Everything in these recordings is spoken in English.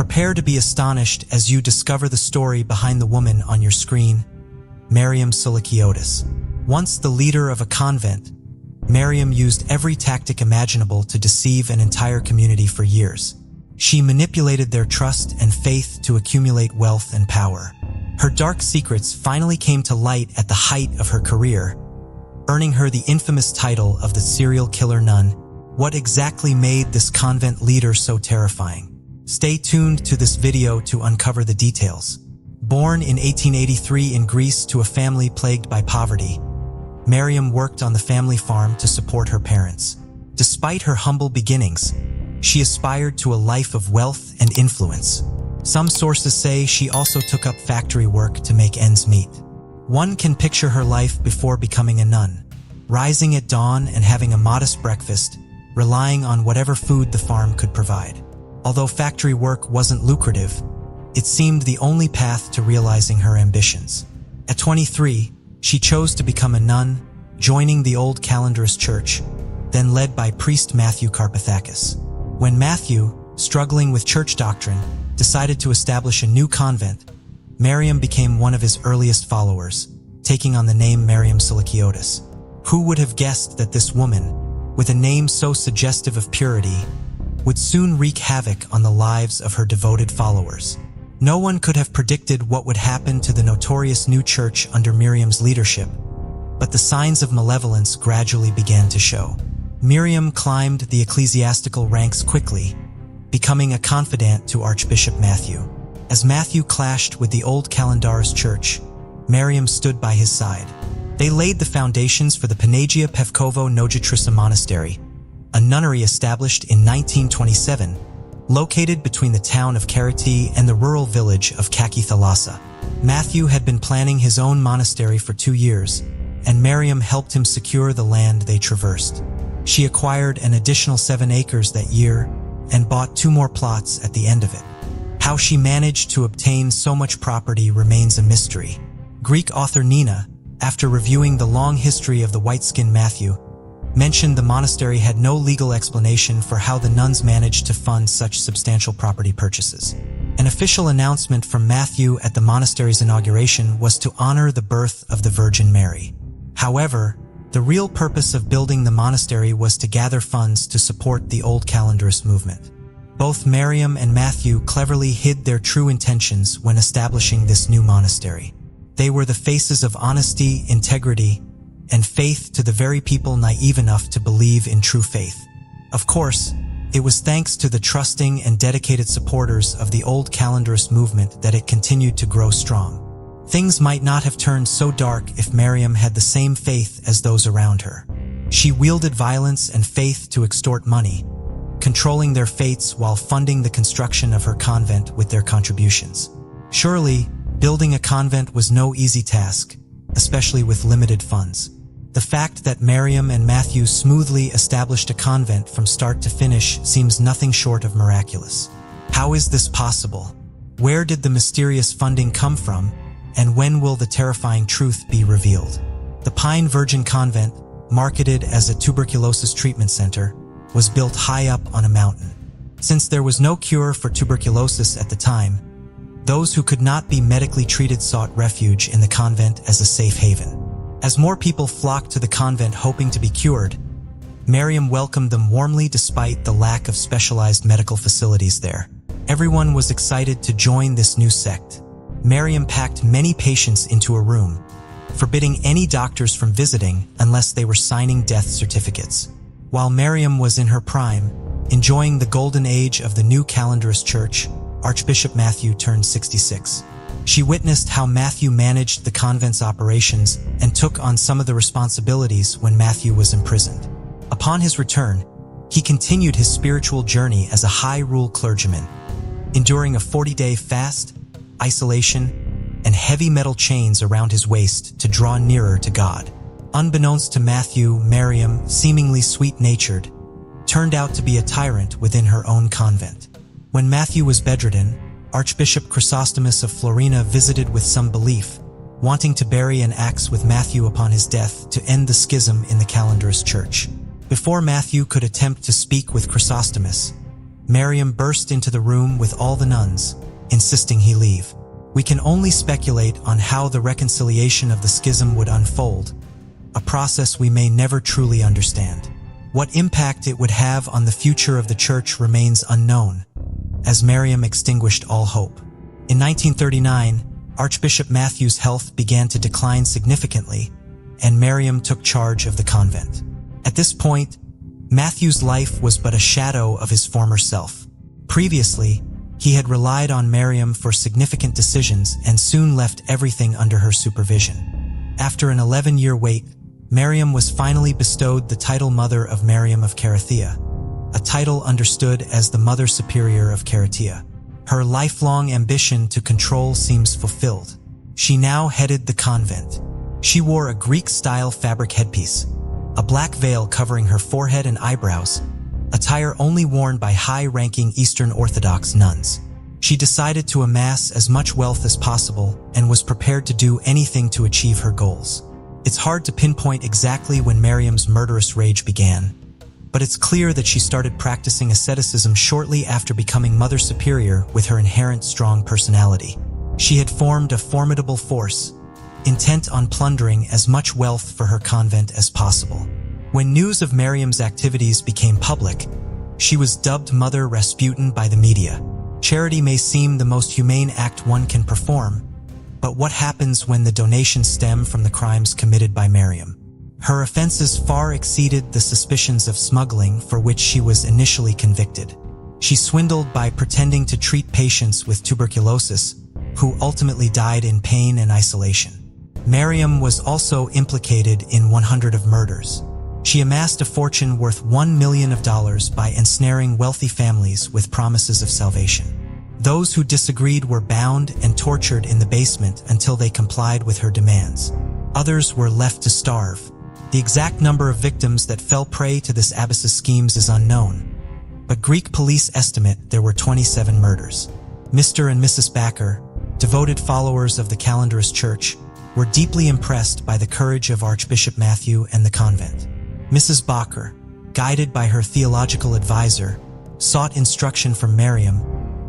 Prepare to be astonished as you discover the story behind the woman on your screen, Mariam Ciotos. Once the leader of a convent, Mariam used every tactic imaginable to deceive an entire community for years. She manipulated their trust and faith to accumulate wealth and power. Her dark secrets finally came to light at the height of her career, earning her the infamous title of the serial killer nun. What exactly made this convent leader so terrifying? Stay tuned to this video to uncover the details. Born in 1883 in Greece to a family plagued by poverty, Mariam worked on the family farm to support her parents. Despite her humble beginnings, she aspired to a life of wealth and influence. Some sources say she also took up factory work to make ends meet. One can picture her life before becoming a nun, rising at dawn and having a modest breakfast, relying on whatever food the farm could provide. Although factory work wasn't lucrative, it seemed the only path to realizing her ambitions. At 23, she chose to become a nun, joining the Old Calendarist Church, then led by priest Matthew Carpathakis. When Matthew, struggling with church doctrine, decided to establish a new convent, Mariam became one of his earliest followers, taking on the name Mariam Ciotos. Who would have guessed that this woman, with a name so suggestive of purity, would soon wreak havoc on the lives of her devoted followers? No one could have predicted what would happen to the notorious new church under Miriam's leadership, but the signs of malevolence gradually began to show. Mariam climbed the ecclesiastical ranks quickly, becoming a confidant to Archbishop Matthew. As Matthew clashed with the Old Calendarist Church, Mariam stood by his side. They laid the foundations for the Panagia Pevkovo Nojatrisa Monastery, a nunnery established in 1927, located between the town of Karati and the rural village of Kaki Thalassa. Matthew had been planning his own monastery for 2 years, and Mariam helped him secure the land they traversed. She acquired an additional 7 acres that year and bought 2 more plots at the end of it. How she managed to obtain so much property remains a mystery. Greek author Nina, after reviewing the long history of the white-skinned Matthew, mentioned the monastery had no legal explanation for how the nuns managed to fund such substantial property purchases. An official announcement from Matthew at the monastery's inauguration was to honor the birth of the Virgin Mary. However, the real purpose of building the monastery was to gather funds to support the Old Calendarist movement. Both Mariam and Matthew cleverly hid their true intentions when establishing this new monastery. They were the faces of honesty, integrity, and faith to the very people naive enough to believe in true faith. Of course, it was thanks to the trusting and dedicated supporters of the Old Calendarist movement that it continued to grow strong. Things might not have turned so dark if Mariam had the same faith as those around her. She wielded violence and faith to extort money, controlling their fates while funding the construction of her convent with their contributions. Surely, building a convent was no easy task, especially with limited funds. The fact that Mariam and Matthew smoothly established a convent from start to finish seems nothing short of miraculous. How is this possible? Where did the mysterious funding come from? And when will the terrifying truth be revealed? The Pine Virgin Convent, marketed as a tuberculosis treatment center, was built high up on a mountain. Since there was no cure for tuberculosis at the time, those who could not be medically treated sought refuge in the convent as a safe haven. As more people flocked to the convent hoping to be cured, Mariam welcomed them warmly despite the lack of specialized medical facilities there. Everyone was excited to join this new sect. Mariam packed many patients into a room, forbidding any doctors from visiting unless they were signing death certificates. While Mariam was in her prime, enjoying the golden age of the new Calendarist Church, Archbishop Matthew turned 66. She witnessed how Matthew managed the convent's operations and took on some of the responsibilities when Matthew was imprisoned. Upon his return, he continued his spiritual journey as a high-rule clergyman, enduring a 40-day fast, isolation, and heavy metal chains around his waist to draw nearer to God. Unbeknownst to Matthew, Mariam, seemingly sweet-natured, turned out to be a tyrant within her own convent. When Matthew was bedridden, Archbishop Chrysostomus of Florina visited with some belief, wanting to bury an axe with Matthew upon his death to end the schism in the Calendarist Church. Before Matthew could attempt to speak with Chrysostomus, Mariam burst into the room with all the nuns, insisting he leave. We can only speculate on how the reconciliation of the schism would unfold, a process we may never truly understand. What impact it would have on the future of the church remains unknown, as Mariam extinguished all hope. In 1939, Archbishop Matthew's health began to decline significantly, and Mariam took charge of the convent. At this point, Matthew's life was but a shadow of his former self. Previously, he had relied on Mariam for significant decisions and soon left everything under her supervision. After an 11-year wait, Mariam was finally bestowed the title Mother of Mariam of Karathea, a title understood as the Mother Superior of Karathea. Her lifelong ambition to control seems fulfilled. She now headed the convent. She wore a Greek-style fabric headpiece, a black veil covering her forehead and eyebrows, attire only worn by high-ranking Eastern Orthodox nuns. She decided to amass as much wealth as possible and was prepared to do anything to achieve her goals. It's hard to pinpoint exactly when Mariam's murderous rage began, but it's clear that she started practicing asceticism shortly after becoming Mother Superior with her inherent strong personality. She had formed a formidable force, intent on plundering as much wealth for her convent as possible. When news of Mariam's activities became public, she was dubbed Mother Rasputin by the media. Charity may seem the most humane act one can perform, but what happens when the donations stem from the crimes committed by Mariam? Her offenses far exceeded the suspicions of smuggling for which she was initially convicted. She swindled by pretending to treat patients with tuberculosis, who ultimately died in pain and isolation. Mariam was also implicated in 100 of murders. She amassed a fortune worth $1 million by ensnaring wealthy families with promises of salvation. Those who disagreed were bound and tortured in the basement until they complied with her demands. Others were left to starve. The exact number of victims that fell prey to this abbess's schemes is unknown, but Greek police estimate there were 27 murders. Mr. and Mrs. Backer, devoted followers of the Calendarist Church, were deeply impressed by the courage of Archbishop Matthew and the convent. Mrs. Bacher, guided by her theological advisor, sought instruction from Mariam,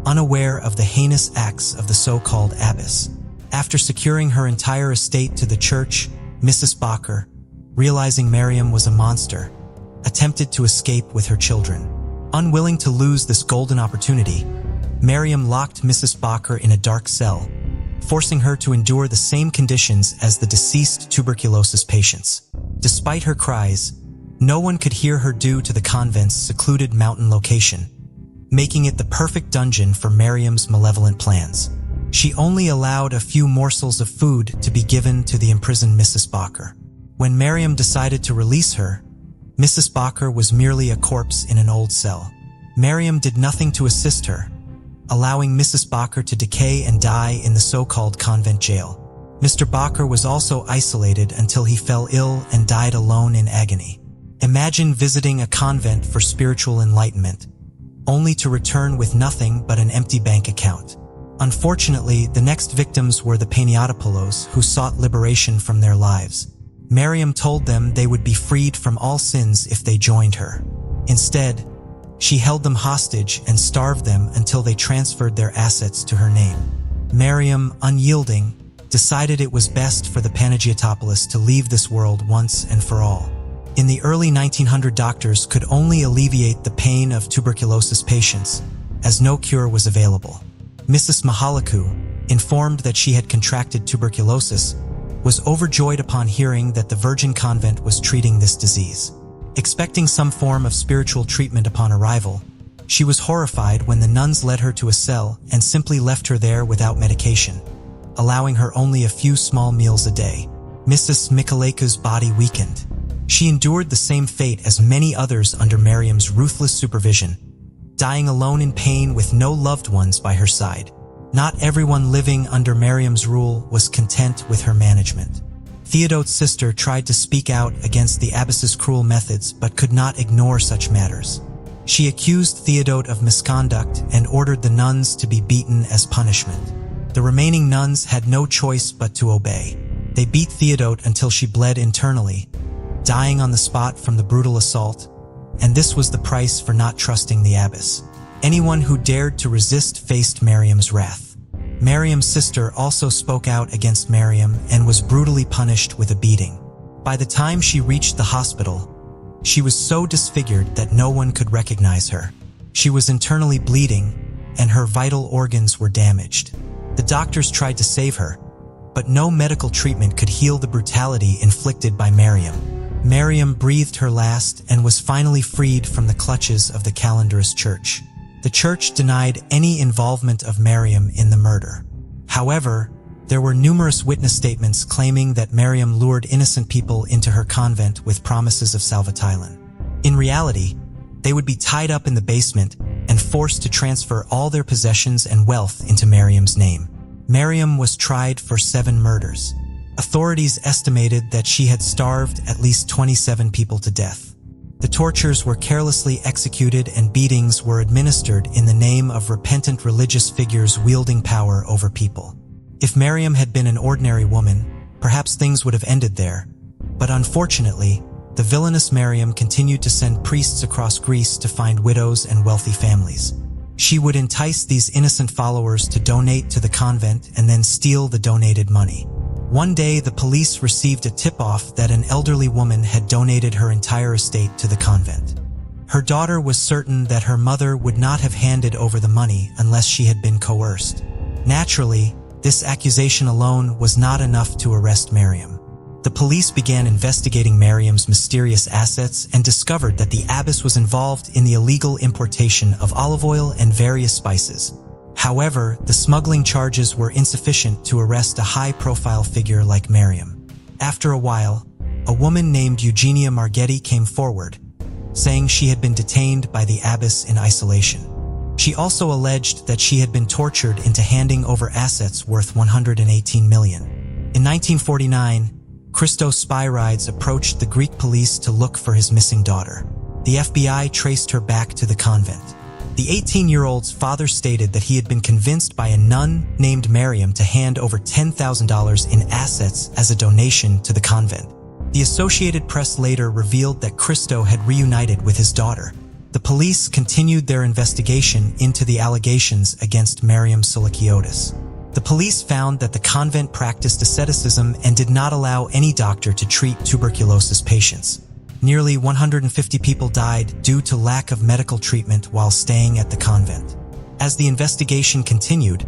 unaware of the heinous acts of the so-called abbess. After securing her entire estate to the church, Mrs. Bacher, realizing Mariam was a monster, attempted to escape with her children. Unwilling to lose this golden opportunity, Mariam locked Mrs. Bacher in a dark cell, forcing her to endure the same conditions as the deceased tuberculosis patients. Despite her cries, no one could hear her due to the convent's secluded mountain location, making it the perfect dungeon for Mariam's malevolent plans. She only allowed a few morsels of food to be given to the imprisoned Mrs. Bacher. When Mariam decided to release her, Mrs. Bacher was merely a corpse in an old cell. Mariam did nothing to assist her, allowing Mrs. Bacher to decay and die in the so-called convent jail. Mr. Bacher was also isolated until he fell ill and died alone in agony. Imagine visiting a convent for spiritual enlightenment, only to return with nothing but an empty bank account. Unfortunately, the next victims were the Paniatopoulos, who sought liberation from their lives. Mariam told them they would be freed from all sins if they joined her. Instead, she held them hostage and starved them until they transferred their assets to her name. Mariam, unyielding, decided it was best for the Paniatopoulos to leave this world once and for all. In the early 1900s, doctors could only alleviate the pain of tuberculosis patients, as no cure was available. Mrs. Mahalaku, informed that she had contracted tuberculosis, was overjoyed upon hearing that the Virgin Convent was treating this disease. Expecting some form of spiritual treatment upon arrival, she was horrified when the nuns led her to a cell and simply left her there without medication, allowing her only a few small meals a day. Mrs. Mikaleku's body weakened. She endured the same fate as many others under Mariam's ruthless supervision, dying alone in pain with no loved ones by her side. Not everyone living under Mariam's rule was content with her management. Theodote's sister tried to speak out against the abbess's cruel methods but could not ignore such matters. She accused Theodote of misconduct and ordered the nuns to be beaten as punishment. The remaining nuns had no choice but to obey. They beat Theodote until she bled internally, dying on the spot from the brutal assault, and this was the price for not trusting the abbess. Anyone who dared to resist faced Mariam's wrath. Mariam's sister also spoke out against Mariam and was brutally punished with a beating. By the time she reached the hospital, she was so disfigured that no one could recognize her. She was internally bleeding, and her vital organs were damaged. The doctors tried to save her, but no medical treatment could heal the brutality inflicted by Mariam. Mariam breathed her last and was finally freed from the clutches of the Calendarist Church. The church denied any involvement of Mariam in the murder. However, there were numerous witness statements claiming that Mariam lured innocent people into her convent with promises of salvation. In reality, they would be tied up in the basement and forced to transfer all their possessions and wealth into Mariam's name. Mariam was tried for 7 murders. Authorities estimated that she had starved at least 27 people to death. The tortures were carelessly executed and beatings were administered in the name of repentant religious figures wielding power over people. If Mariam had been an ordinary woman, perhaps things would have ended there. But unfortunately, the villainous Mariam continued to send priests across Greece to find widows and wealthy families. She would entice these innocent followers to donate to the convent and then steal the donated money. One day, the police received a tip-off that an elderly woman had donated her entire estate to the convent. Her daughter was certain that her mother would not have handed over the money unless she had been coerced. Naturally, this accusation alone was not enough to arrest Mariam. The police began investigating Mariam's mysterious assets and discovered that the abbess was involved in the illegal importation of olive oil and various spices. However, the smuggling charges were insufficient to arrest a high-profile figure like Mariam. After a while, a woman named Eugenia Margetti came forward, saying she had been detained by the abbess in isolation. She also alleged that she had been tortured into handing over assets worth $118 million. In 1949, Christos Spyrides approached the Greek police to look for his missing daughter. The FBI traced her back to the convent. The 18-year-old's father stated that he had been convinced by a nun named Mariam to hand over $10,000 in assets as a donation to the convent. The Associated Press later revealed that Christo had reunited with his daughter. The police continued their investigation into the allegations against Mariam Ciotos. The police found that the convent practiced asceticism and did not allow any doctor to treat tuberculosis patients. Nearly 150 people died due to lack of medical treatment while staying at the convent. As the investigation continued,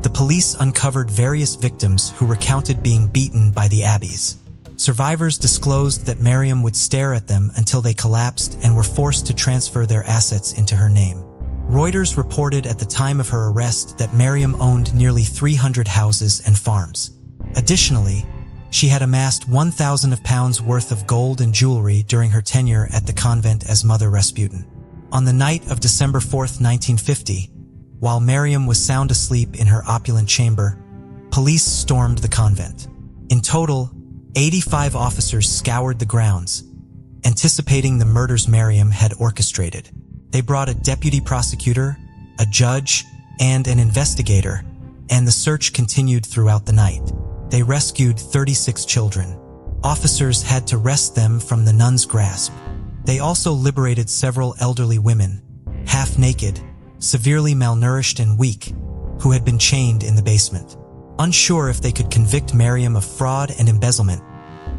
the police uncovered various victims who recounted being beaten by the abbeys. Survivors disclosed that Mariam would stare at them until they collapsed and were forced to transfer their assets into her name. Reuters reported at the time of her arrest that Mariam owned nearly 300 houses and farms. Additionally, she had amassed 1,000 pounds worth of gold and jewelry during her tenure at the convent as Mother Rasputin. On the night of December 4, 1950, while Mariam was sound asleep in her opulent chamber, police stormed the convent. In total, 85 officers scoured the grounds, anticipating the murders Mariam had orchestrated. They brought a deputy prosecutor, a judge, and an investigator, and the search continued throughout the night. They rescued 36 children. Officers had to wrest them from the nuns' grasp. They also liberated several elderly women, half-naked, severely malnourished and weak, who had been chained in the basement. Unsure if they could convict Mariam of fraud and embezzlement,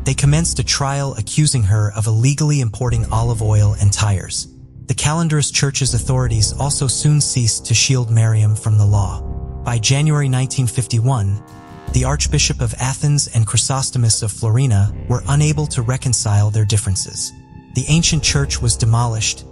they commenced a trial accusing her of illegally importing olive oil and tires. The Calendarist Church's authorities also soon ceased to shield Mariam from the law. By January 1951, the Archbishop of Athens and Chrysostomus of Florina were unable to reconcile their differences. The ancient church was demolished,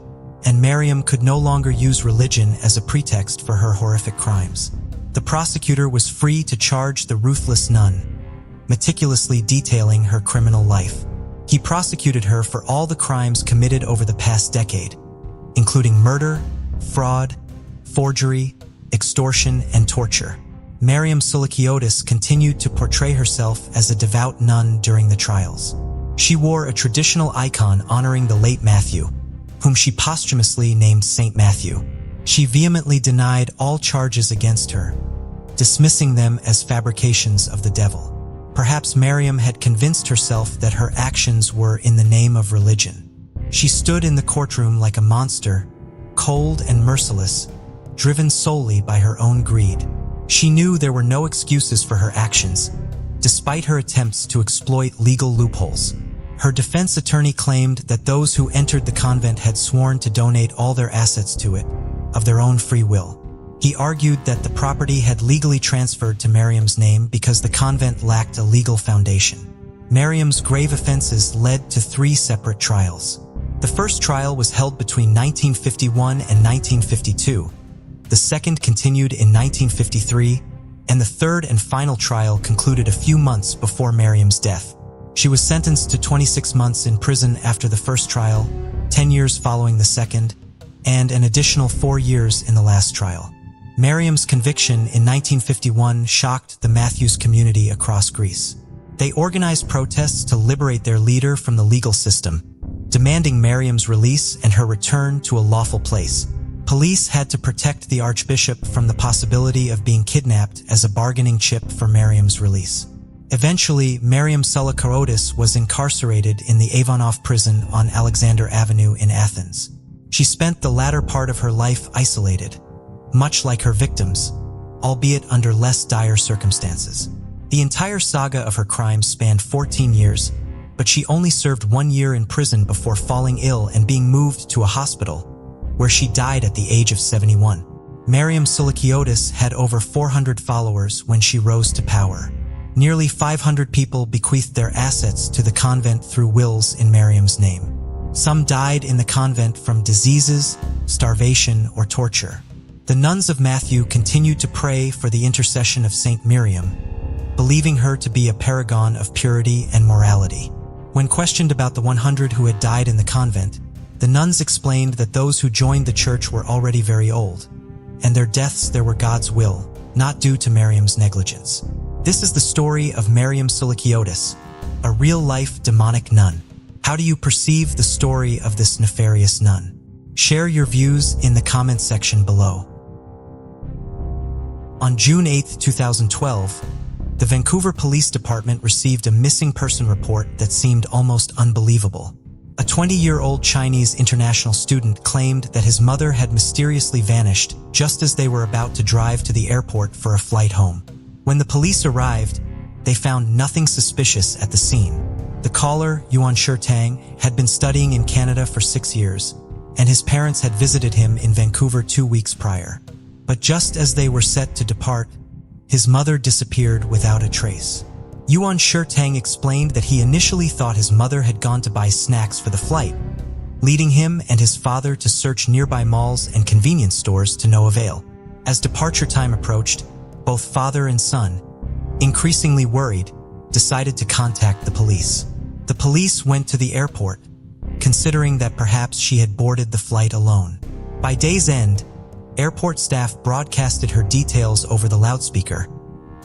and Mariam could no longer use religion as a pretext for her horrific crimes. The prosecutor was free to charge the ruthless nun, meticulously detailing her criminal life. He prosecuted her for all the crimes committed over the past decade, including murder, fraud, forgery, extortion, and torture. Mariam Ciotos continued to portray herself as a devout nun during the trials. She wore a traditional icon honoring the late Matthew, whom she posthumously named Saint Matthew. She vehemently denied all charges against her, dismissing them as fabrications of the devil. Perhaps Mariam had convinced herself that her actions were in the name of religion. She stood in the courtroom like a monster, cold and merciless, driven solely by her own greed. She knew there were no excuses for her actions, despite her attempts to exploit legal loopholes. Her defense attorney claimed that those who entered the convent had sworn to donate all their assets to it, of their own free will. He argued that the property had legally transferred to Mariam's name because the convent lacked a legal foundation. Mariam's grave offenses led to 3 separate trials. The first trial was held between 1951 and 1952. The second continued in 1953, and the third and final trial concluded a few months before Mariam's death. She was sentenced to 26 months in prison after the first trial, 10 years following the second, and an additional 4 years in the last trial. Mariam's conviction in 1951 shocked the Matthews community across Greece. They organized protests to liberate their leader from the legal system, demanding Mariam's release and her return to a lawful place. Police had to protect the archbishop from the possibility of being kidnapped as a bargaining chip for Mariam's release. Eventually, Mariam Ciotos was incarcerated in the Ivanov prison on Alexander Avenue in Athens. She spent the latter part of her life isolated, much like her victims, albeit under less dire circumstances. The entire saga of her crimes spanned 14 years, but she only served 1 year in prison before falling ill and being moved to a hospital, where she died at the age of 71. Mariam Ciotos had over 400 followers when she rose to power. Nearly 500 people bequeathed their assets to the convent through wills in Mariam's name. Some died in the convent from diseases, starvation, or torture. The nuns of Matthew continued to pray for the intercession of Saint Miriam, believing her to be a paragon of purity and morality. When questioned about the 100 who had died in the convent, the nuns explained that those who joined the church were already very old, and their deaths there were God's will, not due to Mariam's negligence. This is the story of Mariam Ciotos, a real-life demonic nun. How do you perceive the story of this nefarious nun? Share your views in the comment section below. On June 8, 2012, the Vancouver Police Department received a missing person report that seemed almost unbelievable. A 20-year-old Chinese international student claimed that his mother had mysteriously vanished just as they were about to drive to the airport for a flight home. When the police arrived, they found nothing suspicious at the scene. The caller, Yuan Shirtang, had been studying in Canada for 6 years, and his parents had visited him in Vancouver 2 weeks prior. But just as they were set to depart, his mother disappeared without a trace. Yuan Shirtang explained that he initially thought his mother had gone to buy snacks for the flight, leading him and his father to search nearby malls and convenience stores to no avail. As departure time approached, both father and son, increasingly worried, decided to contact the police. The police went to the airport, considering that perhaps she had boarded the flight alone. By day's end, airport staff broadcasted her details over the loudspeaker,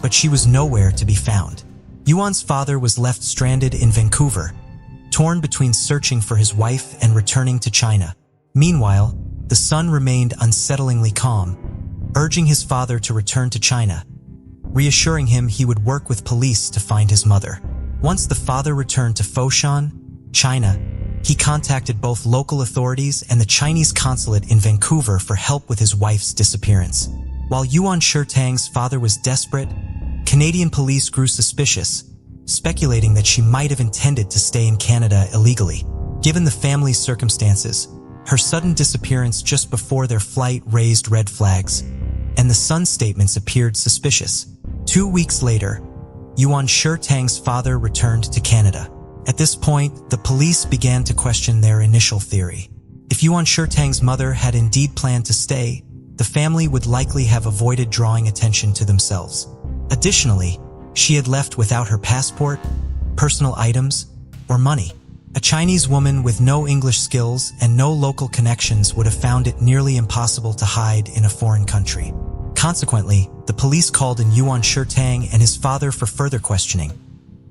but she was nowhere to be found. Yuan's father was left stranded in Vancouver, torn between searching for his wife and returning to China. Meanwhile, the son remained unsettlingly calm, urging his father to return to China, reassuring him he would work with police to find his mother. Once the father returned to Foshan, China, he contacted both local authorities and the Chinese consulate in Vancouver for help with his wife's disappearance. While Yuan Shirtang's father was desperate, Canadian police grew suspicious, speculating that she might have intended to stay in Canada illegally. Given the family's circumstances, her sudden disappearance just before their flight raised red flags, and the son's statements appeared suspicious. 2 weeks later, Yuan Shirtang's father returned to Canada. At this point, the police began to question their initial theory. If Yuan Shirtang's mother had indeed planned to stay, the family would likely have avoided drawing attention to themselves. Additionally, she had left without her passport, personal items, or money. A Chinese woman with no English skills and no local connections would have found it nearly impossible to hide in a foreign country. Consequently, the police called in Yuan Shirtang and his father for further questioning,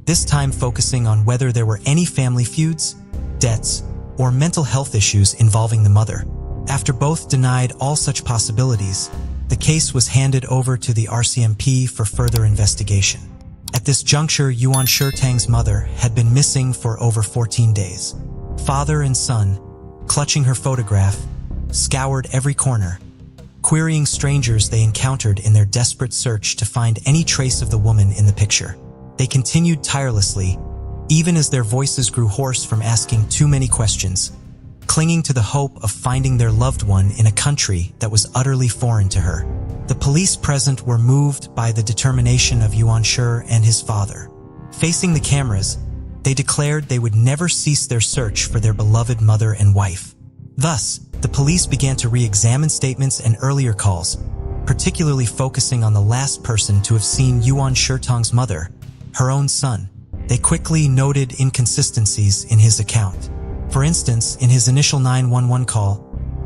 this time focusing on whether there were any family feuds, debts, or mental health issues involving the mother. After both denied all such possibilities, the case was handed over to the RCMP for further investigation. At this juncture, Yuan Shirtang's mother had been missing for over 14 days. Father and son, clutching her photograph, scoured every corner, querying strangers they encountered in their desperate search to find any trace of the woman in the picture. They continued tirelessly, even as their voices grew hoarse from asking too many questions, clinging to the hope of finding their loved one in a country that was utterly foreign to her. The police present were moved by the determination of Yuan Shi and his father. Facing the cameras, they declared they would never cease their search for their beloved mother and wife. Thus, the police began to re-examine statements and earlier calls, particularly focusing on the last person to have seen Yuan Shitong's mother, her own son. They quickly noted inconsistencies in his account. For instance, in his initial 911 call,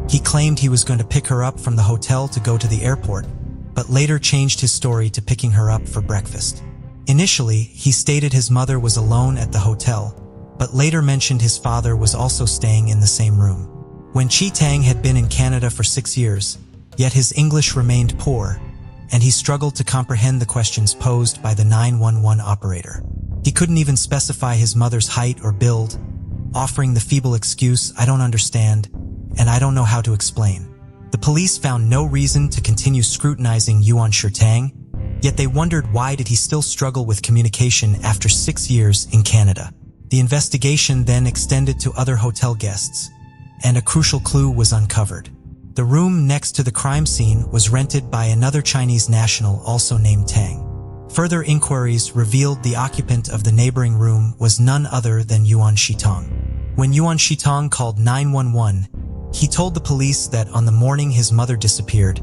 he claimed he was going to pick her up from the hotel to go to the airport, but later changed his story to picking her up for breakfast. Initially, he stated his mother was alone at the hotel, but later mentioned his father was also staying in the same room. When Chi Tang had been in Canada for 6 years, yet his English remained poor, and he struggled to comprehend the questions posed by the 911 operator. He couldn't even specify his mother's height or build, offering the feeble excuse, "I don't understand, and I don't know how to explain." The police found no reason to continue scrutinizing Yuan Shitong, yet they wondered why did he still struggle with communication after 6 years in Canada. The investigation then extended to other hotel guests, and a crucial clue was uncovered. The room next to the crime scene was rented by another Chinese national also named Tang. Further inquiries revealed the occupant of the neighboring room was none other than Yuan Shitong. When Yuan Shitong called 911, he told the police that on the morning his mother disappeared,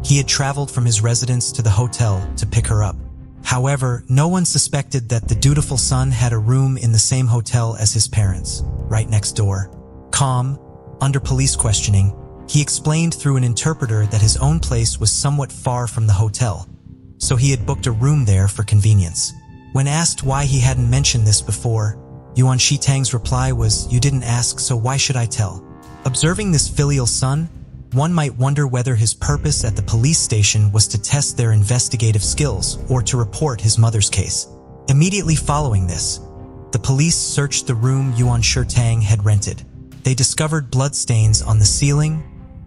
he had traveled from his residence to the hotel to pick her up. However, no one suspected that the dutiful son had a room in the same hotel as his parents, right next door. Calm, under police questioning, he explained through an interpreter that his own place was somewhat far from the hotel, so he had booked a room there for convenience. When asked why he hadn't mentioned this before, Yuan Shitong's reply was, "You didn't ask, so why should I tell?" Observing this filial son, one might wonder whether his purpose at the police station was to test their investigative skills or to report his mother's case. Immediately following this, the police searched the room Yuan Shitong had rented. They discovered bloodstains on the ceiling,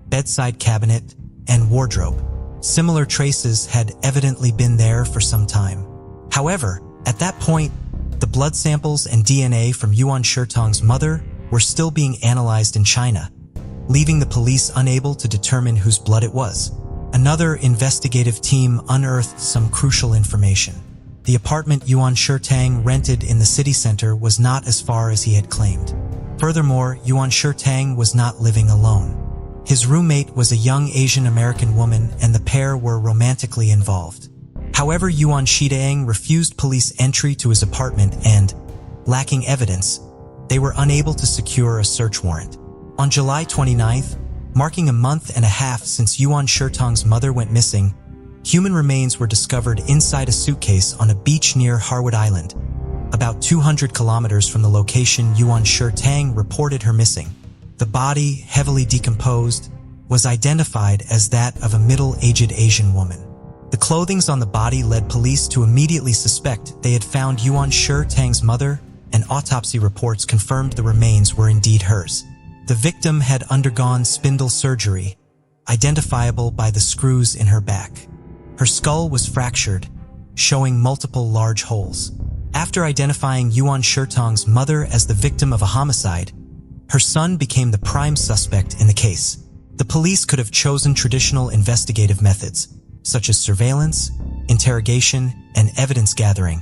bedside cabinet, and wardrobe. Similar traces had evidently been there for some time. However, at that point, the blood samples and DNA from Yuan Shitong's mother were still being analyzed in China, leaving the police unable to determine whose blood it was. Another investigative team unearthed some crucial information. The apartment Yuan Shitong rented in the city center was not as far as he had claimed. Furthermore, Yuan Shitong was not living alone. His roommate was a young Asian American woman, and the pair were romantically involved. However, Yuan Shitong refused police entry to his apartment and, lacking evidence, they were unable to secure a search warrant. On July 29th, marking a month and a half since Yuan Shitong's mother went missing, human remains were discovered inside a suitcase on a beach near Harwood Island, about 200 kilometers from the location Yuan Shitong reported her missing. The body, heavily decomposed, was identified as that of a middle-aged Asian woman. The clothing on the body led police to immediately suspect they had found Yuan Shitong's mother, and autopsy reports confirmed the remains were indeed hers. The victim had undergone spindle surgery, identifiable by the screws in her back. Her skull was fractured, showing multiple large holes. After identifying Yuan Shitong's mother as the victim of a homicide, her son became the prime suspect in the case. The police could have chosen traditional investigative methods, such as surveillance, interrogation, and evidence gathering,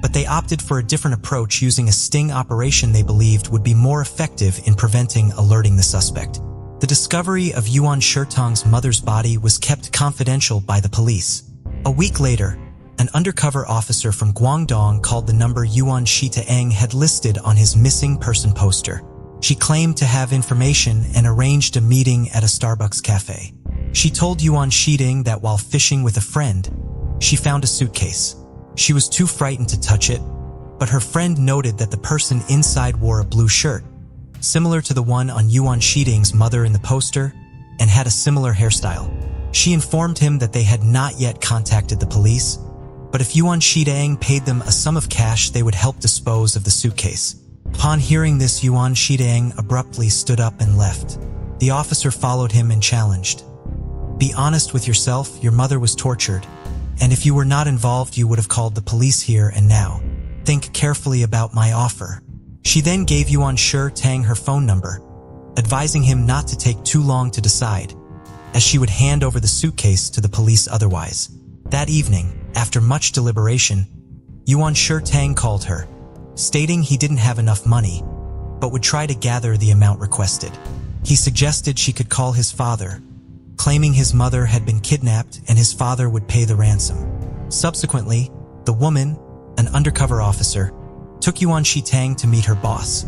but they opted for a different approach using a sting operation they believed would be more effective in preventing alerting the suspect. The discovery of Yuan Shitong's mother's body was kept confidential by the police. A week later, an undercover officer from Guangdong called the number Yuan Shitong had listed on his missing person poster. She claimed to have information and arranged a meeting at a Starbucks cafe. She told Yuan Shitong that while fishing with a friend, she found a suitcase. She was too frightened to touch it, but her friend noted that the person inside wore a blue shirt, similar to the one on Yuan Shitong's mother in the poster, and had a similar hairstyle. She informed him that they had not yet contacted the police, but if Yuan Shitong paid them a sum of cash, they would help dispose of the suitcase. Upon hearing this, Yuan Shitong abruptly stood up and left. The officer followed him and challenged, Be honest with yourself, your mother was tortured, and if you were not involved, you would have called the police here and now. Think carefully about my offer. She then gave Yuan Tang her phone number, advising him not to take too long to decide, as she would hand over the suitcase to the police otherwise. That evening, after much deliberation, Yuan Tang called her, stating he didn't have enough money, but would try to gather the amount requested. He suggested she could call his father, claiming his mother had been kidnapped and his father would pay the ransom. Subsequently, the woman, an undercover officer, took Yuan Tang to meet her boss,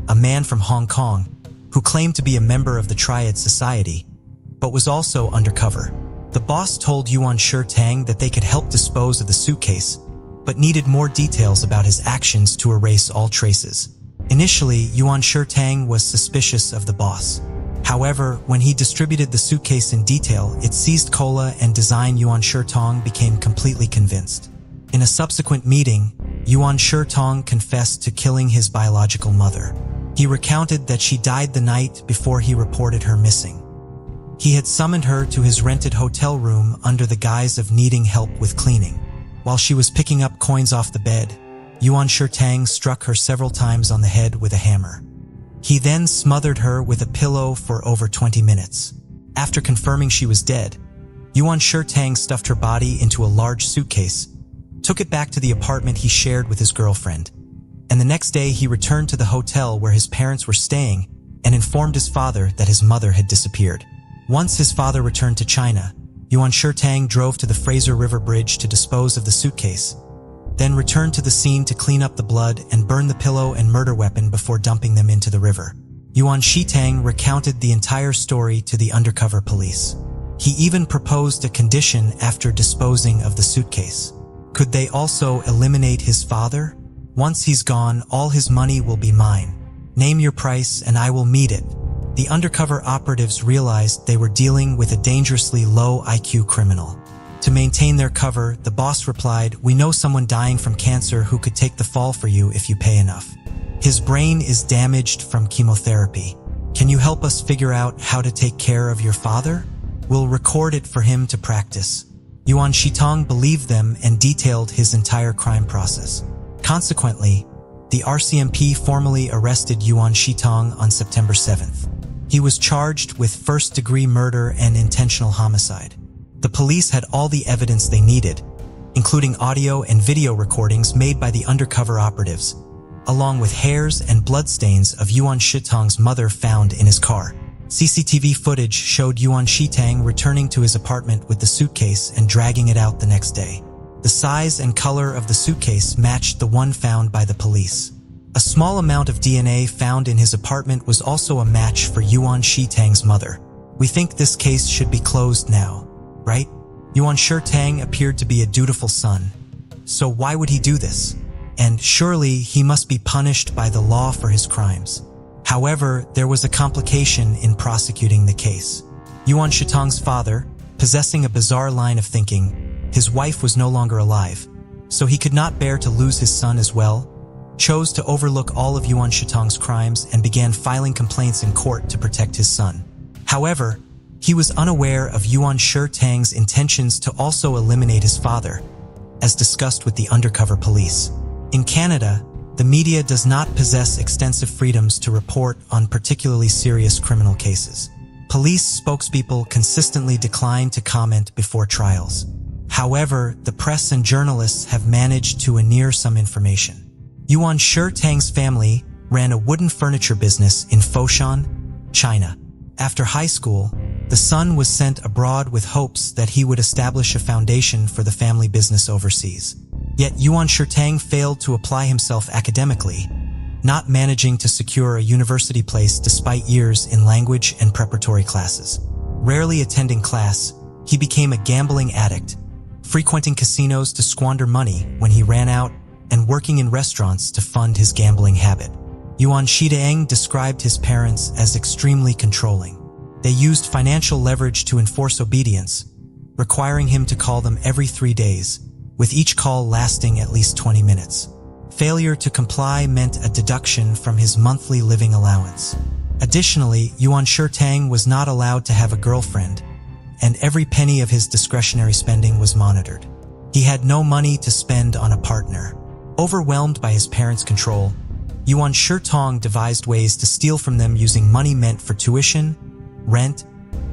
a man from Hong Kong, who claimed to be a member of the Triad Society, but was also undercover. The boss told Yuan Tang that they could help dispose of the suitcase, but needed more details about his actions to erase all traces. Initially, Yuan Tang was suspicious of the boss. However, when he distributed the suitcase in detail, its seized cola and design, Yuan Tang became completely convinced. In a subsequent meeting, Yuan Tang confessed to killing his biological mother. He recounted that she died the night before he reported her missing. He had summoned her to his rented hotel room under the guise of needing help with cleaning. While she was picking up coins off the bed, Yuan Tang struck her several times on the head with a hammer. He then smothered her with a pillow for over 20 minutes. After confirming she was dead, Yuan Tang stuffed her body into a large suitcase, took it back to the apartment he shared with his girlfriend, and the next day he returned to the hotel where his parents were staying and informed his father that his mother had disappeared. Once his father returned to China, Yuan Tang drove to the Fraser River Bridge to dispose of the suitcase, then returned to the scene to clean up the blood and burn the pillow and murder weapon before dumping them into the river. Yuan Tang recounted the entire story to the undercover police. He even proposed a condition after disposing of the suitcase. Could they also eliminate his father? Once he's gone, all his money will be mine. Name your price and I will meet it. The undercover operatives realized they were dealing with a dangerously low IQ criminal. To maintain their cover, the boss replied, "We know someone dying from cancer who could take the fall for you if you pay enough. His brain is damaged from chemotherapy. Can you help us figure out how to take care of your father? We'll record it for him to practice." Yuan Tang believed them and detailed his entire crime process. Consequently, the RCMP formally arrested Yuan Tang on September 7th. He was charged with first-degree murder and intentional homicide. The police had all the evidence they needed, including audio and video recordings made by the undercover operatives, along with hairs and bloodstains of Yuan Tang's mother found in his car. CCTV footage showed Yuan Tang returning to his apartment with the suitcase and dragging it out the next day. The size and color of the suitcase matched the one found by the police. A small amount of DNA found in his apartment was also a match for Yuan Tang's mother. We think this case should be closed now, right? Yuan Tang appeared to be a dutiful son. So why would he do this? And surely he must be punished by the law for his crimes. However, there was a complication in prosecuting the case. Yuan Tang's father, possessing a bizarre line of thinking, his wife was no longer alive, so he could not bear to lose his son as well, chose to overlook all of Yuan Tang's crimes and began filing complaints in court to protect his son. However, he was unaware of Yuan Tang's intentions to also eliminate his father, as discussed with the undercover police. In Canada, the media does not possess extensive freedoms to report on particularly serious criminal cases. Police spokespeople consistently decline to comment before trials. However, the press and journalists have managed to unear some information. Yuan Tang's family ran a wooden furniture business in Foshan, China. After high school, the son was sent abroad with hopes that he would establish a foundation for the family business overseas. Yet Yuan Tang failed to apply himself academically, not managing to secure a university place despite years in language and preparatory classes. Rarely attending class, he became a gambling addict, frequenting casinos to squander money when he ran out and working in restaurants to fund his gambling habit. Yuan Tang described his parents as extremely controlling. They used financial leverage to enforce obedience, requiring him to call them every 3 days, with each call lasting at least 20 minutes. Failure to comply meant a deduction from his monthly living allowance. Additionally, Yuan Tang was not allowed to have a girlfriend, and every penny of his discretionary spending was monitored. He had no money to spend on a partner. Overwhelmed by his parents' control, Yuan Shitong devised ways to steal from them using money meant for tuition, rent,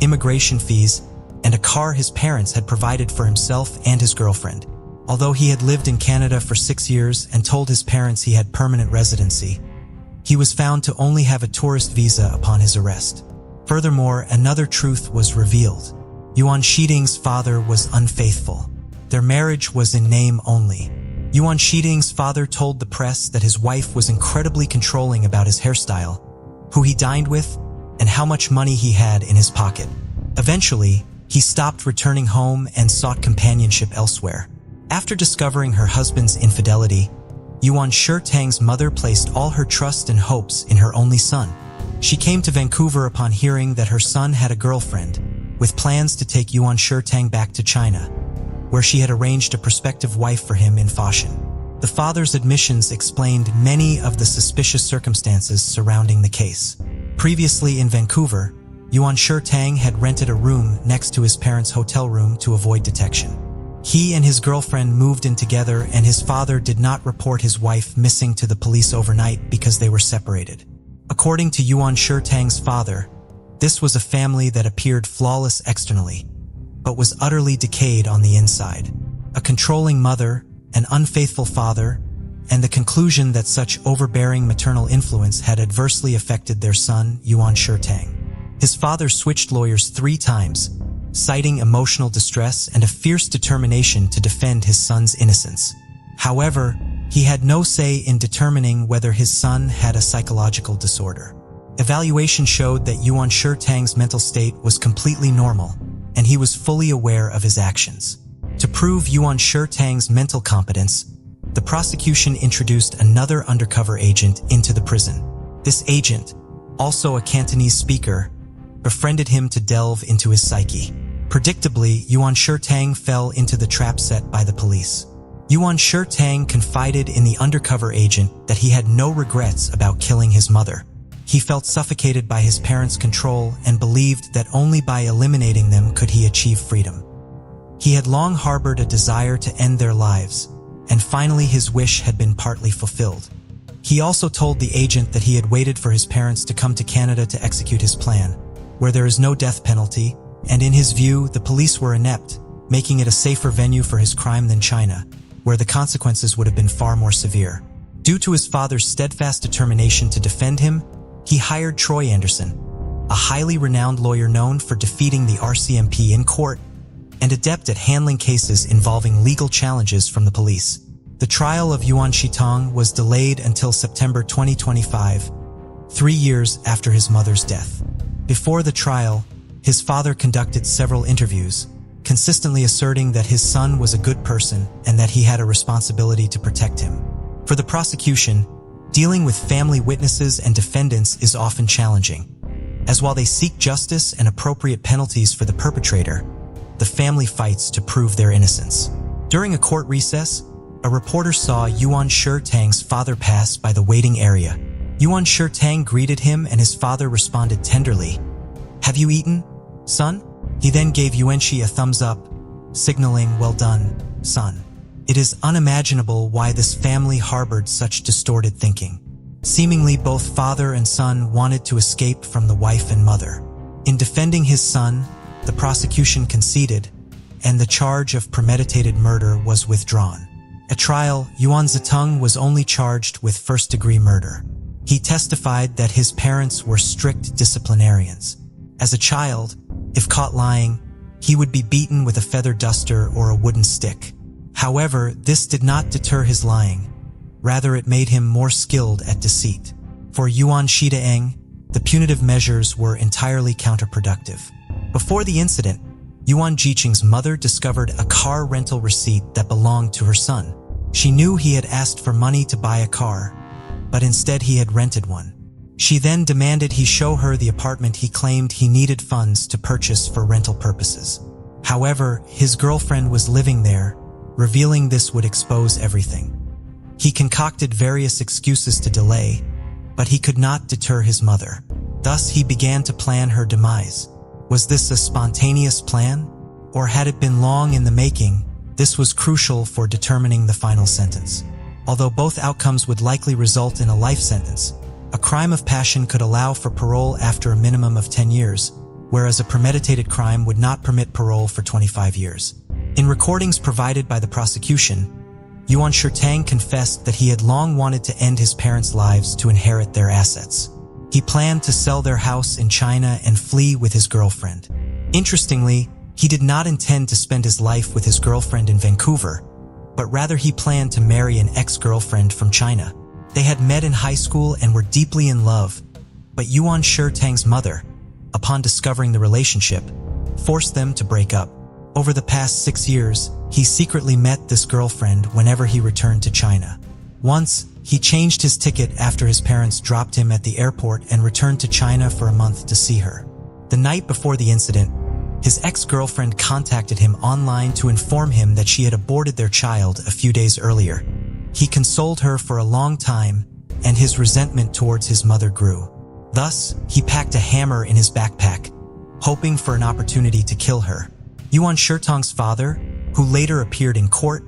immigration fees, and a car his parents had provided for himself and his girlfriend. Although he had lived in Canada for 6 years and told his parents he had permanent residency, he was found to only have a tourist visa upon his arrest. Furthermore, another truth was revealed. Yuan Shitong's father was unfaithful. Their marriage was in name only. Yuan Shitong's father told the press that his wife was incredibly controlling about his hairstyle, who he dined with, and how much money he had in his pocket. Eventually, he stopped returning home and sought companionship elsewhere. After discovering her husband's infidelity, Yuan Shitong's mother placed all her trust and hopes in her only son. She came to Vancouver upon hearing that her son had a girlfriend, with plans to take Yuan Shitong back to China, where she had arranged a prospective wife for him in Foshan. The father's admissions explained many of the suspicious circumstances surrounding the case. Previously in Vancouver, Yuan Shitong had rented a room next to his parents' hotel room to avoid detection. He and his girlfriend moved in together, and his father did not report his wife missing to the police overnight because they were separated. According to Yuan Shitong's father, this was a family that appeared flawless externally, but was utterly decayed on the inside. A controlling mother, an unfaithful father, and the conclusion that such overbearing maternal influence had adversely affected their son, Yuan Shitong. His father switched lawyers 3 times, citing emotional distress and a fierce determination to defend his son's innocence. However, he had no say in determining whether his son had a psychological disorder. Evaluation showed that Yuan Shitong's mental state was completely normal, and he was fully aware of his actions. To prove Yuan Shitong's mental competence, the prosecution introduced another undercover agent into the prison. This agent, also a Cantonese speaker, befriended him to delve into his psyche. Predictably, Yuan Shitong fell into the trap set by the police. Yuan Shitong confided in the undercover agent that he had no regrets about killing his mother. He felt suffocated by his parents' control and believed that only by eliminating them could he achieve freedom. He had long harbored a desire to end their lives, and finally his wish had been partly fulfilled. He also told the agent that he had waited for his parents to come to Canada to execute his plan, where there is no death penalty, and in his view, the police were inept, making it a safer venue for his crime than China, where the consequences would have been far more severe. Due to his father's steadfast determination to defend him, he hired Troy Anderson, a highly renowned lawyer known for defeating the RCMP in court and adept at handling cases involving legal challenges from the police. The trial of Yuan Shitong was delayed until September 2025, 3 years after his mother's death. Before the trial, his father conducted several interviews, consistently asserting that his son was a good person and that he had a responsibility to protect him. For the prosecution, dealing with family witnesses and defendants is often challenging, as while they seek justice and appropriate penalties for the perpetrator, the family fights to prove their innocence. During a court recess, a reporter saw Yuan Shitong's father pass by the waiting area. Yuan Shitong greeted him and his father responded tenderly, "Have you eaten, son?" He then gave Yuanshi a thumbs up, signaling, "Well done, son." It is unimaginable why this family harbored such distorted thinking. Seemingly both father and son wanted to escape from the wife and mother. In defending his son, the prosecution conceded, and the charge of premeditated murder was withdrawn. At trial, Yuan Shitong was only charged with first-degree murder. He testified that his parents were strict disciplinarians. As a child, if caught lying, he would be beaten with a feather duster or a wooden stick. However, this did not deter his lying. Rather, it made him more skilled at deceit. For Yuan Shitong, the punitive measures were entirely counterproductive. Before the incident, Yuan Shitong's mother discovered a car rental receipt that belonged to her son. She knew he had asked for money to buy a car, but instead he had rented one. She then demanded he show her the apartment he claimed he needed funds to purchase for rental purposes. However, his girlfriend was living there, revealing this would expose everything. He concocted various excuses to delay, but he could not deter his mother. Thus, he began to plan her demise. Was this a spontaneous plan? Or had it been long in the making? This was crucial for determining the final sentence. Although both outcomes would likely result in a life sentence, a crime of passion could allow for parole after a minimum of 10 years, whereas a premeditated crime would not permit parole for 25 years. In recordings provided by the prosecution, Yuan Shirtang confessed that he had long wanted to end his parents' lives to inherit their assets. He planned to sell their house in China and flee with his girlfriend. Interestingly, he did not intend to spend his life with his girlfriend in Vancouver, but rather he planned to marry an ex-girlfriend from China. They had met in high school and were deeply in love, but Yuan Shirtang's mother, upon discovering the relationship, forced them to break up. Over the past 6 years, he secretly met this girlfriend whenever he returned to China. Once, he changed his ticket after his parents dropped him at the airport and returned to China for a month to see her. The night before the incident, his ex-girlfriend contacted him online to inform him that she had aborted their child a few days earlier. He consoled her for a long time, and his resentment towards his mother grew. Thus, he packed a hammer in his backpack, hoping for an opportunity to kill her. Yuan Shirtang's father, who later appeared in court,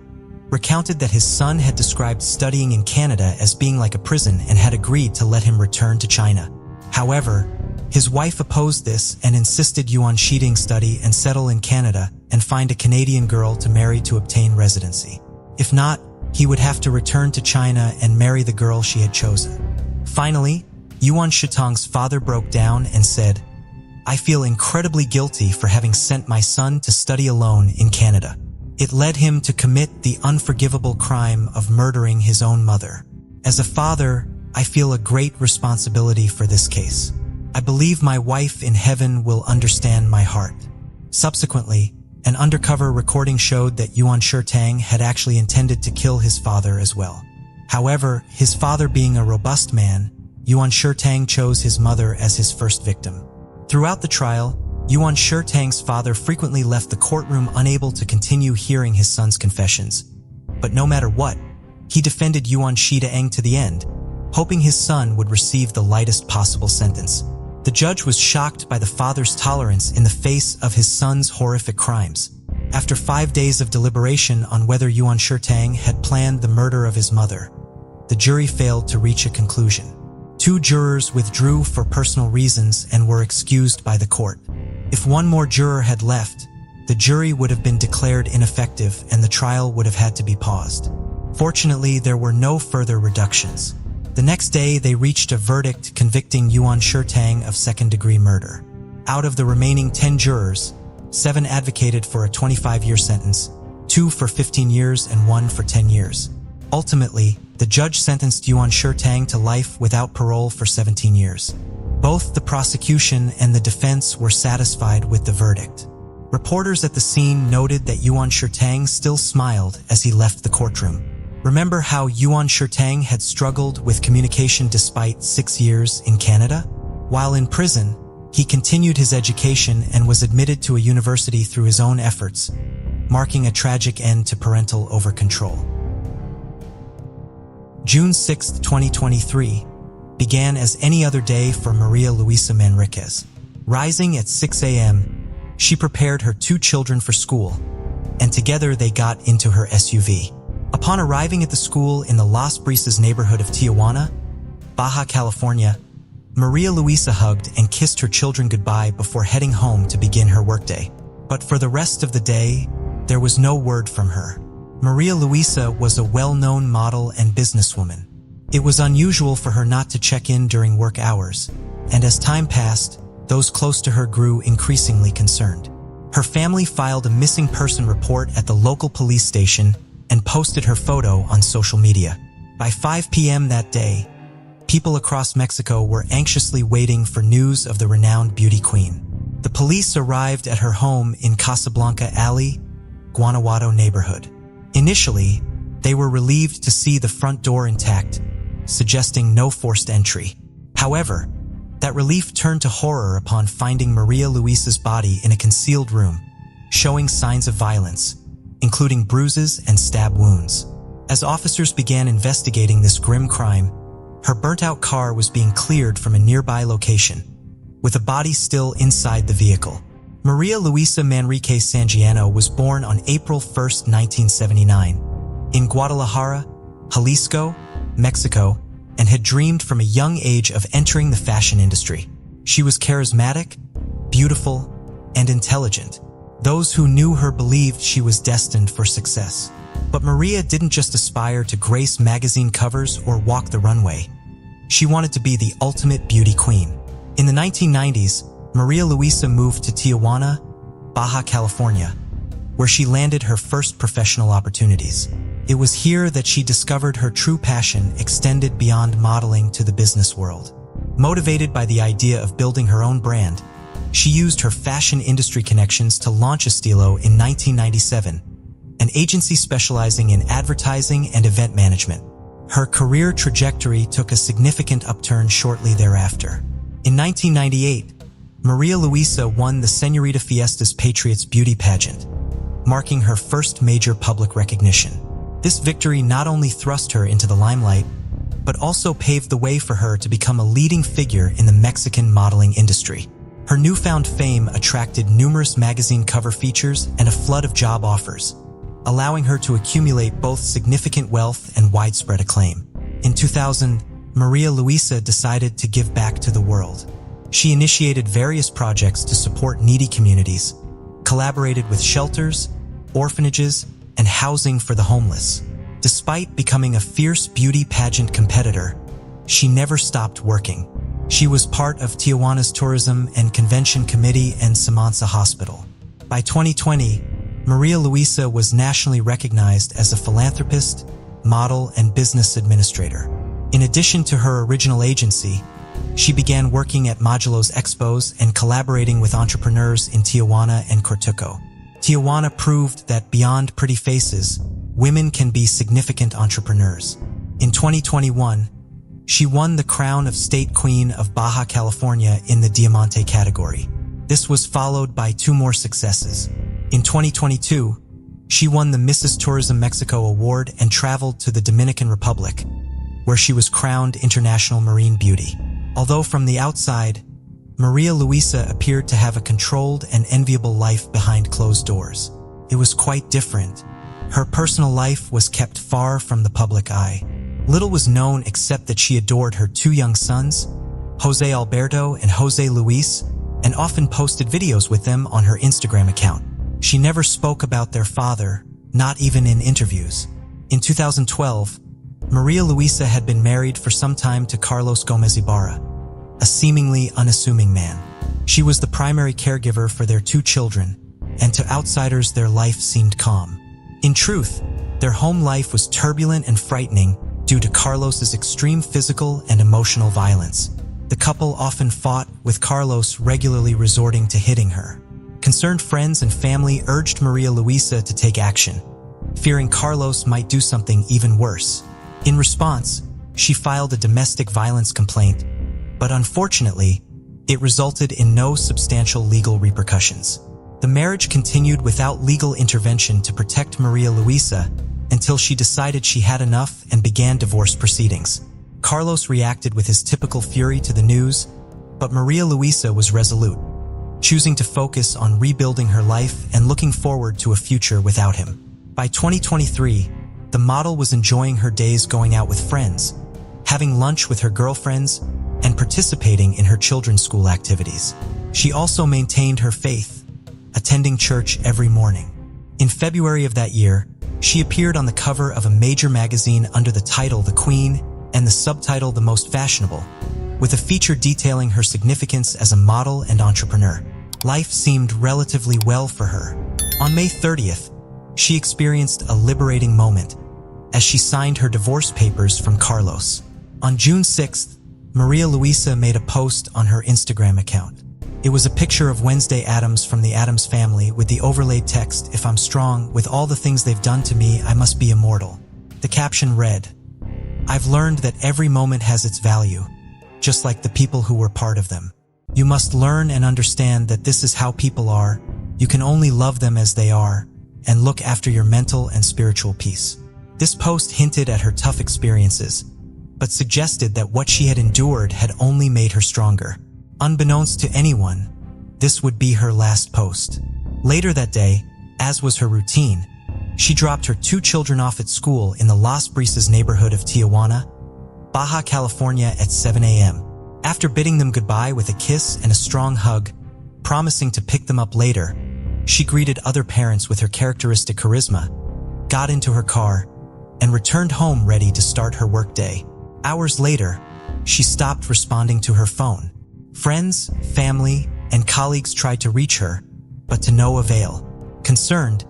recounted that his son had described studying in Canada as being like a prison and had agreed to let him return to China. However, his wife opposed this and insisted Yuan Shirtang study and settle in Canada and find a Canadian girl to marry to obtain residency. If not, he would have to return to China and marry the girl she had chosen. Finally, Yuan Shirtang's father broke down and said, "I feel incredibly guilty for having sent my son to study alone in Canada. It led him to commit the unforgivable crime of murdering his own mother. As a father, I feel a great responsibility for this case. I believe my wife in heaven will understand my heart." Subsequently, an undercover recording showed that Yuan Shirtang had actually intended to kill his father as well. However, his father being a robust man, Yuan Shirtang chose his mother as his first victim. Throughout the trial, Yuan Shirtang's father frequently left the courtroom unable to continue hearing his son's confessions. But no matter what, he defended Yuan Shirtang to the end, hoping his son would receive the lightest possible sentence. The judge was shocked by the father's tolerance in the face of his son's horrific crimes. After 5 days of deliberation on whether Yuan Shirtang had planned the murder of his mother, the jury failed to reach a conclusion. 2 jurors withdrew for personal reasons and were excused by the court. If one more juror had left, the jury would have been declared ineffective and the trial would have had to be paused. Fortunately, there were no further reductions. The next day, they reached a verdict convicting Yuan Shirtang of second-degree murder. Out of the remaining 10 jurors, 7 advocated for a 25-year sentence, 2 for 15 years and 1 for 10 years. Ultimately, the judge sentenced Yuan Shirtang to life without parole for 17 years. Both the prosecution and the defense were satisfied with the verdict. Reporters at the scene noted that Yuan Shirtang still smiled as he left the courtroom. Remember how Yuan Shirtang had struggled with communication despite 6 years in Canada? While in prison, he continued his education and was admitted to a university through his own efforts, marking a tragic end to parental over-control. June 6, 2023, began as any other day for Maria Luisa Manriquez. Rising at 6 a.m., she prepared her 2 children for school, and together they got into her SUV. Upon arriving at the school in the Las Brisas neighborhood of Tijuana, Baja California, Maria Luisa hugged and kissed her children goodbye before heading home to begin her workday. But for the rest of the day, there was no word from her. Maria Luisa was a well-known model and businesswoman. It was unusual for her not to check in during work hours, and as time passed, those close to her grew increasingly concerned. Her family filed a missing person report at the local police station and posted her photo on social media. By 5 p.m. that day, people across Mexico were anxiously waiting for news of the renowned beauty queen. The police arrived at her home in Casablanca Alley, Guanajuato neighborhood. Initially, they were relieved to see the front door intact, suggesting no forced entry. However, that relief turned to horror upon finding Maria Luisa's body in a concealed room, showing signs of violence, including bruises and stab wounds. As officers began investigating this grim crime, her burnt-out car was being cleared from a nearby location, with a body still inside the vehicle. Maria Luisa Manrique Sangiano was born on April 1, 1979, in Guadalajara, Jalisco, Mexico, and had dreamed from a young age of entering the fashion industry. She was charismatic, beautiful, and intelligent. Those who knew her believed she was destined for success. But Maria didn't just aspire to grace magazine covers or walk the runway. She wanted to be the ultimate beauty queen. In the 1990s, Maria Luisa moved to Tijuana, Baja California, where she landed her first professional opportunities. It was here that she discovered her true passion extended beyond modeling to the business world. Motivated by the idea of building her own brand, she used her fashion industry connections to launch Estilo in 1997, an agency specializing in advertising and event management. Her career trajectory took a significant upturn shortly thereafter. In 1998, Maria Luisa won the Señorita Fiestas Patriots beauty pageant, marking her first major public recognition. This victory not only thrust her into the limelight, but also paved the way for her to become a leading figure in the Mexican modeling industry. Her newfound fame attracted numerous magazine cover features and a flood of job offers, allowing her to accumulate both significant wealth and widespread acclaim. In 2000, Maria Luisa decided to give back to the world. She initiated various projects to support needy communities, collaborated with shelters, orphanages, and housing for the homeless. Despite becoming a fierce beauty pageant competitor, she never stopped working. She was part of Tijuana's Tourism and Convention Committee and Samansa Hospital. By 2020, Maria Luisa was nationally recognized as a philanthropist, model, and business administrator. In addition to her original agency, she began working at Modulo's Expos and collaborating with entrepreneurs in Tijuana and Cortuco. Tijuana proved that beyond pretty faces, women can be significant entrepreneurs. In 2021, she won the crown of State Queen of Baja California in the Diamante category. This was followed by 2 more successes. In 2022, she won the Mrs. Tourism Mexico Award and traveled to the Dominican Republic, where she was crowned International Marine Beauty. Although from the outside, Maria Luisa appeared to have a controlled and enviable life behind closed doors, it was quite different. Her personal life was kept far from the public eye. Little was known except that she adored her 2 young sons, Jose Alberto and Jose Luis, and often posted videos with them on her Instagram account. She never spoke about their father, not even in interviews. In 2012, Maria Luisa had been married for some time to Carlos Gomez Ibarra, a seemingly unassuming man. She was the primary caregiver for their 2 children, and to outsiders their life seemed calm. In truth, their home life was turbulent and frightening due to Carlos's extreme physical and emotional violence. The couple often fought, with Carlos regularly resorting to hitting her. Concerned friends and family urged Maria Luisa to take action, fearing Carlos might do something even worse. In response, she filed a domestic violence complaint, but unfortunately, it resulted in no substantial legal repercussions. The marriage continued without legal intervention to protect Maria Luisa until she decided she had enough and began divorce proceedings. Carlos reacted with his typical fury to the news, but Maria Luisa was resolute, choosing to focus on rebuilding her life and looking forward to a future without him. By 2023, the model was enjoying her days going out with friends, having lunch with her girlfriends, and participating in her children's school activities. She also maintained her faith, attending church every morning. In February of that year, she appeared on the cover of a major magazine under the title The Queen and the subtitle The Most Fashionable, with a feature detailing her significance as a model and entrepreneur. Life seemed relatively well for her. On May 30th, she experienced a liberating moment as she signed her divorce papers from Carlos. On June 6th, Maria Luisa made a post on her Instagram account. It was a picture of Wednesday Addams from the Addams Family with the overlaid text, "If I'm strong, with all the things they've done to me, I must be immortal." The caption read, "I've learned that every moment has its value, just like the people who were part of them. You must learn and understand that this is how people are. You can only love them as they are, and look after your mental and spiritual peace." This post hinted at her tough experiences, but suggested that what she had endured had only made her stronger. Unbeknownst to anyone, this would be her last post. Later that day, as was her routine, she dropped her 2 children off at school in the Las Brisas neighborhood of Tijuana, Baja California at 7 a.m. After bidding them goodbye with a kiss and a strong hug, promising to pick them up later, she greeted other parents with her characteristic charisma, got into her car, and returned home ready to start her workday. Hours later, she stopped responding to her phone. Friends, family, and colleagues tried to reach her, but to no avail. Concerned,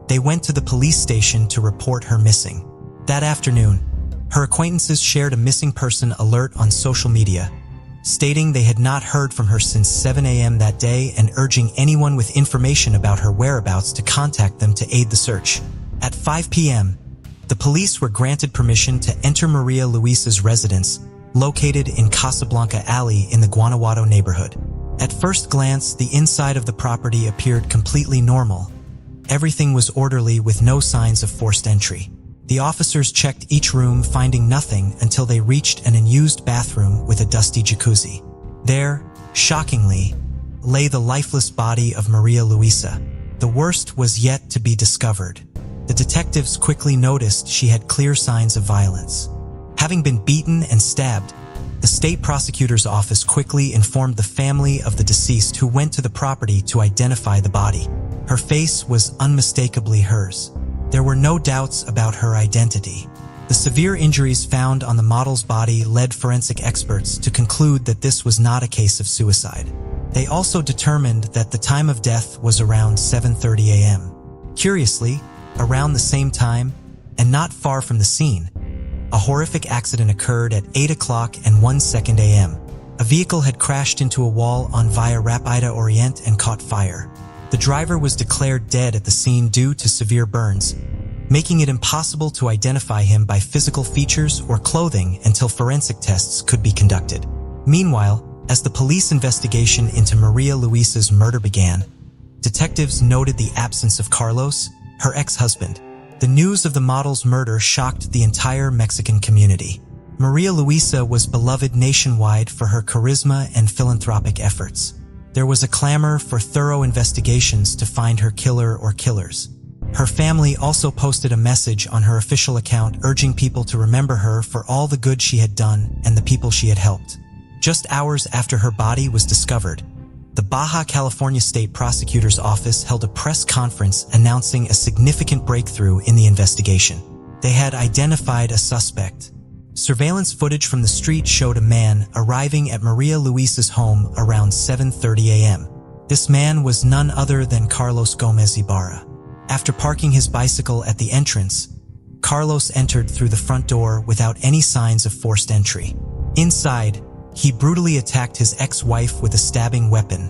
they went to the police station to report her missing. That afternoon, her acquaintances shared a missing person alert on social media, stating they had not heard from her since 7 a.m. that day and urging anyone with information about her whereabouts to contact them to aid the search. At 5 p.m., the police were granted permission to enter Maria Luisa's residence, located in Casablanca Alley in the Guanajuato neighborhood. At first glance, the inside of the property appeared completely normal. Everything was orderly with no signs of forced entry. The officers checked each room, finding nothing until they reached an unused bathroom with a dusty jacuzzi. There, shockingly, lay the lifeless body of Maria Luisa. The worst was yet to be discovered. The detectives quickly noticed she had clear signs of violence. Having been beaten and stabbed, the state prosecutor's office quickly informed the family of the deceased, who went to the property to identify the body. Her face was unmistakably hers. There were no doubts about her identity. The severe injuries found on the model's body led forensic experts to conclude that this was not a case of suicide. They also determined that the time of death was around 7:30 a.m. Curiously, around the same time, and not far from the scene, a horrific accident occurred at 8 o'clock and 1 second a.m. A vehicle had crashed into a wall on Via Rápida Oriente and caught fire. The driver was declared dead at the scene due to severe burns, making it impossible to identify him by physical features or clothing until forensic tests could be conducted. Meanwhile, as the police investigation into Maria Luisa's murder began, detectives noted the absence of Carlos, her ex-husband. The news of the model's murder shocked the entire Mexican community. Maria Luisa was beloved nationwide for her charisma and philanthropic efforts. There was a clamor for thorough investigations to find her killer or killers. Her family also posted a message on her official account urging people to remember her for all the good she had done and the people she had helped. Just hours after her body was discovered, the Baja California State Prosecutor's Office held a press conference announcing a significant breakthrough in the investigation. They had identified a suspect. Surveillance footage from the street showed a man arriving at Maria Luisa's home around 7:30 a.m. This man was none other than Carlos Gomez Ibarra. After parking his bicycle at the entrance, Carlos entered through the front door without any signs of forced entry. Inside, he brutally attacked his ex-wife with a stabbing weapon,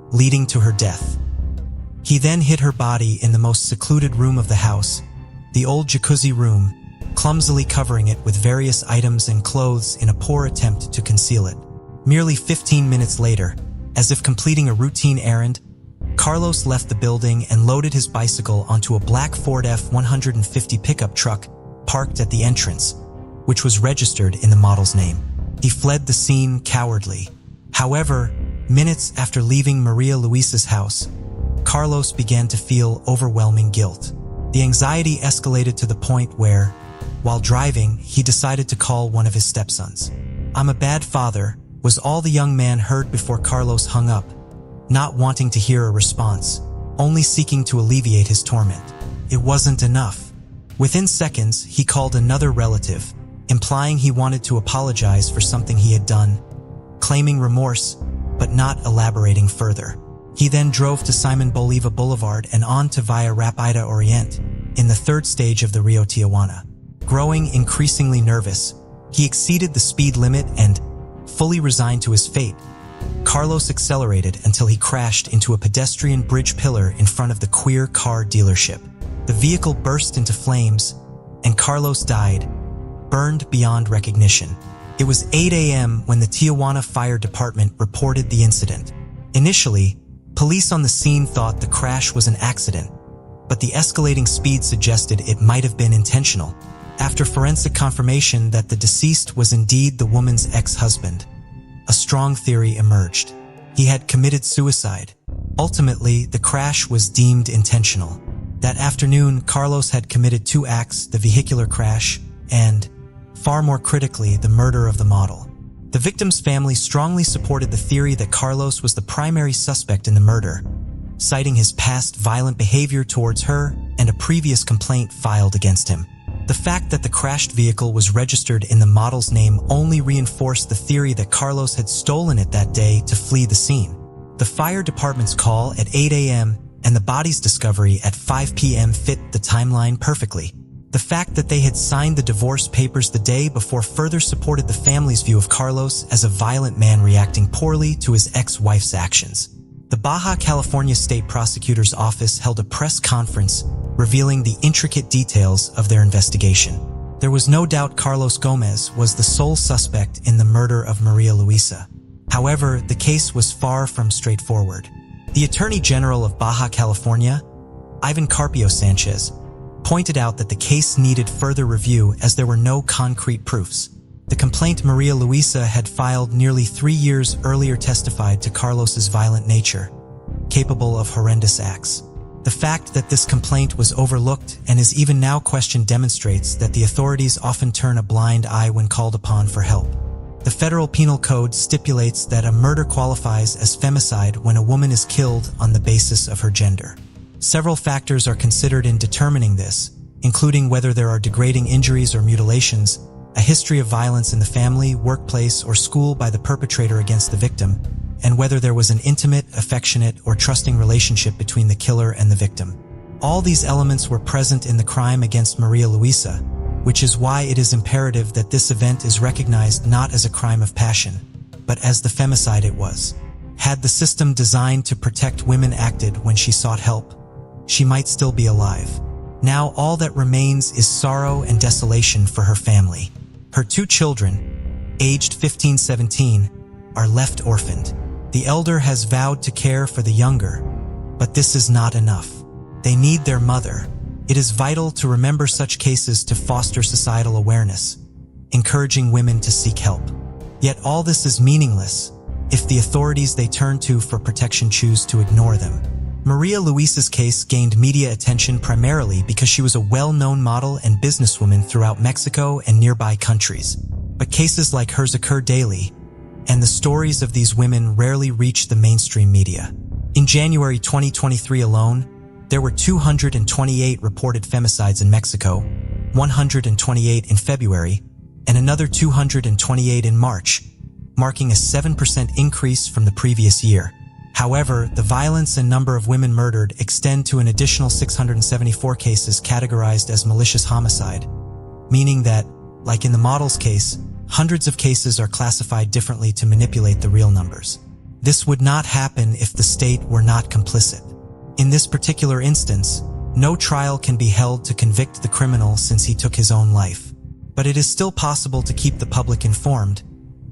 leading to her death. He then hid her body in the most secluded room of the house, the old jacuzzi room, clumsily covering it with various items and clothes in a poor attempt to conceal it. Merely 15 minutes later, as if completing a routine errand, Carlos left the building and loaded his bicycle onto a black Ford F-150 pickup truck parked at the entrance, which was registered in the model's name. He fled the scene cowardly. However, minutes after leaving Maria Luisa's house, Carlos began to feel overwhelming guilt. The anxiety escalated to the point where, while driving, he decided to call one of his stepsons. "I'm a bad father," was all the young man heard before Carlos hung up, not wanting to hear a response, only seeking to alleviate his torment. It wasn't enough. Within seconds, he called another relative, implying he wanted to apologize for something he had done, claiming remorse, but not elaborating further. He then drove to Simon Bolivar Boulevard and on to Via Rápida Oriente, in the third stage of the Rio Tijuana. Growing increasingly nervous, he exceeded the speed limit and, fully resigned to his fate, Carlos accelerated until he crashed into a pedestrian bridge pillar in front of the Queer car dealership. The vehicle burst into flames, and Carlos died, burned beyond recognition. It was 8 a.m. when the Tijuana Fire Department reported the incident. Initially, police on the scene thought the crash was an accident, but the escalating speed suggested it might have been intentional. After forensic confirmation that the deceased was indeed the woman's ex-husband, a strong theory emerged. He had committed suicide, Ultimately, the crash was deemed intentional. That afternoon, Carlos had committed 2 acts, the vehicular crash and, far more critically, the murder of the model. The victim's family strongly supported the theory that Carlos was the primary suspect in the murder, citing his past violent behavior towards her and a previous complaint filed against him. The fact that the crashed vehicle was registered in the model's name only reinforced the theory that Carlos had stolen it that day to flee the scene. The fire department's call at 8 a.m. and the body's discovery at 5 p.m. fit the timeline perfectly. The fact that they had signed the divorce papers the day before further supported the family's view of Carlos as a violent man reacting poorly to his ex-wife's actions. The Baja California State Prosecutor's Office held a press conference revealing the intricate details of their investigation. There was no doubt Carlos Gomez was the sole suspect in the murder of Maria Luisa. However, the case was far from straightforward. The Attorney General of Baja California, Ivan Carpio Sanchez, pointed out that the case needed further review as there were no concrete proofs. The complaint Maria Luisa had filed nearly 3 years earlier testified to Carlos's violent nature, capable of horrendous acts. The fact that this complaint was overlooked and is even now questioned demonstrates that the authorities often turn a blind eye when called upon for help. The Federal Penal Code stipulates that a murder qualifies as femicide when a woman is killed on the basis of her gender. Several factors are considered in determining this, including whether there are degrading injuries or mutilations, a history of violence in the family, workplace, or school by the perpetrator against the victim, and whether there was an intimate, affectionate, or trusting relationship between the killer and the victim. All these elements were present in the crime against Maria Luisa, which is why it is imperative that this event is recognized not as a crime of passion, but as the femicide it was. Had the system designed to protect women acted when she sought help, she might still be alive. Now all that remains is sorrow and desolation for her family. Her 2 children, aged 15-17, are left orphaned. The elder has vowed to care for the younger, but this is not enough. They need their mother. It is vital to remember such cases to foster societal awareness, encouraging women to seek help. Yet all this is meaningless if the authorities they turn to for protection choose to ignore them. Maria Luisa's case gained media attention primarily because she was a well-known model and businesswoman throughout Mexico and nearby countries. But cases like hers occur daily, and the stories of these women rarely reach the mainstream media. In January 2023 alone, there were 228 reported femicides in Mexico, 128 in February, and another 228 in March, marking a 7% increase from the previous year. However, the violence and number of women murdered extend to an additional 674 cases categorized as malicious homicide, meaning that, like in the model's case, hundreds of cases are classified differently to manipulate the real numbers. This would not happen if the state were not complicit. In this particular instance, no trial can be held to convict the criminal since he took his own life. But it is still possible to keep the public informed,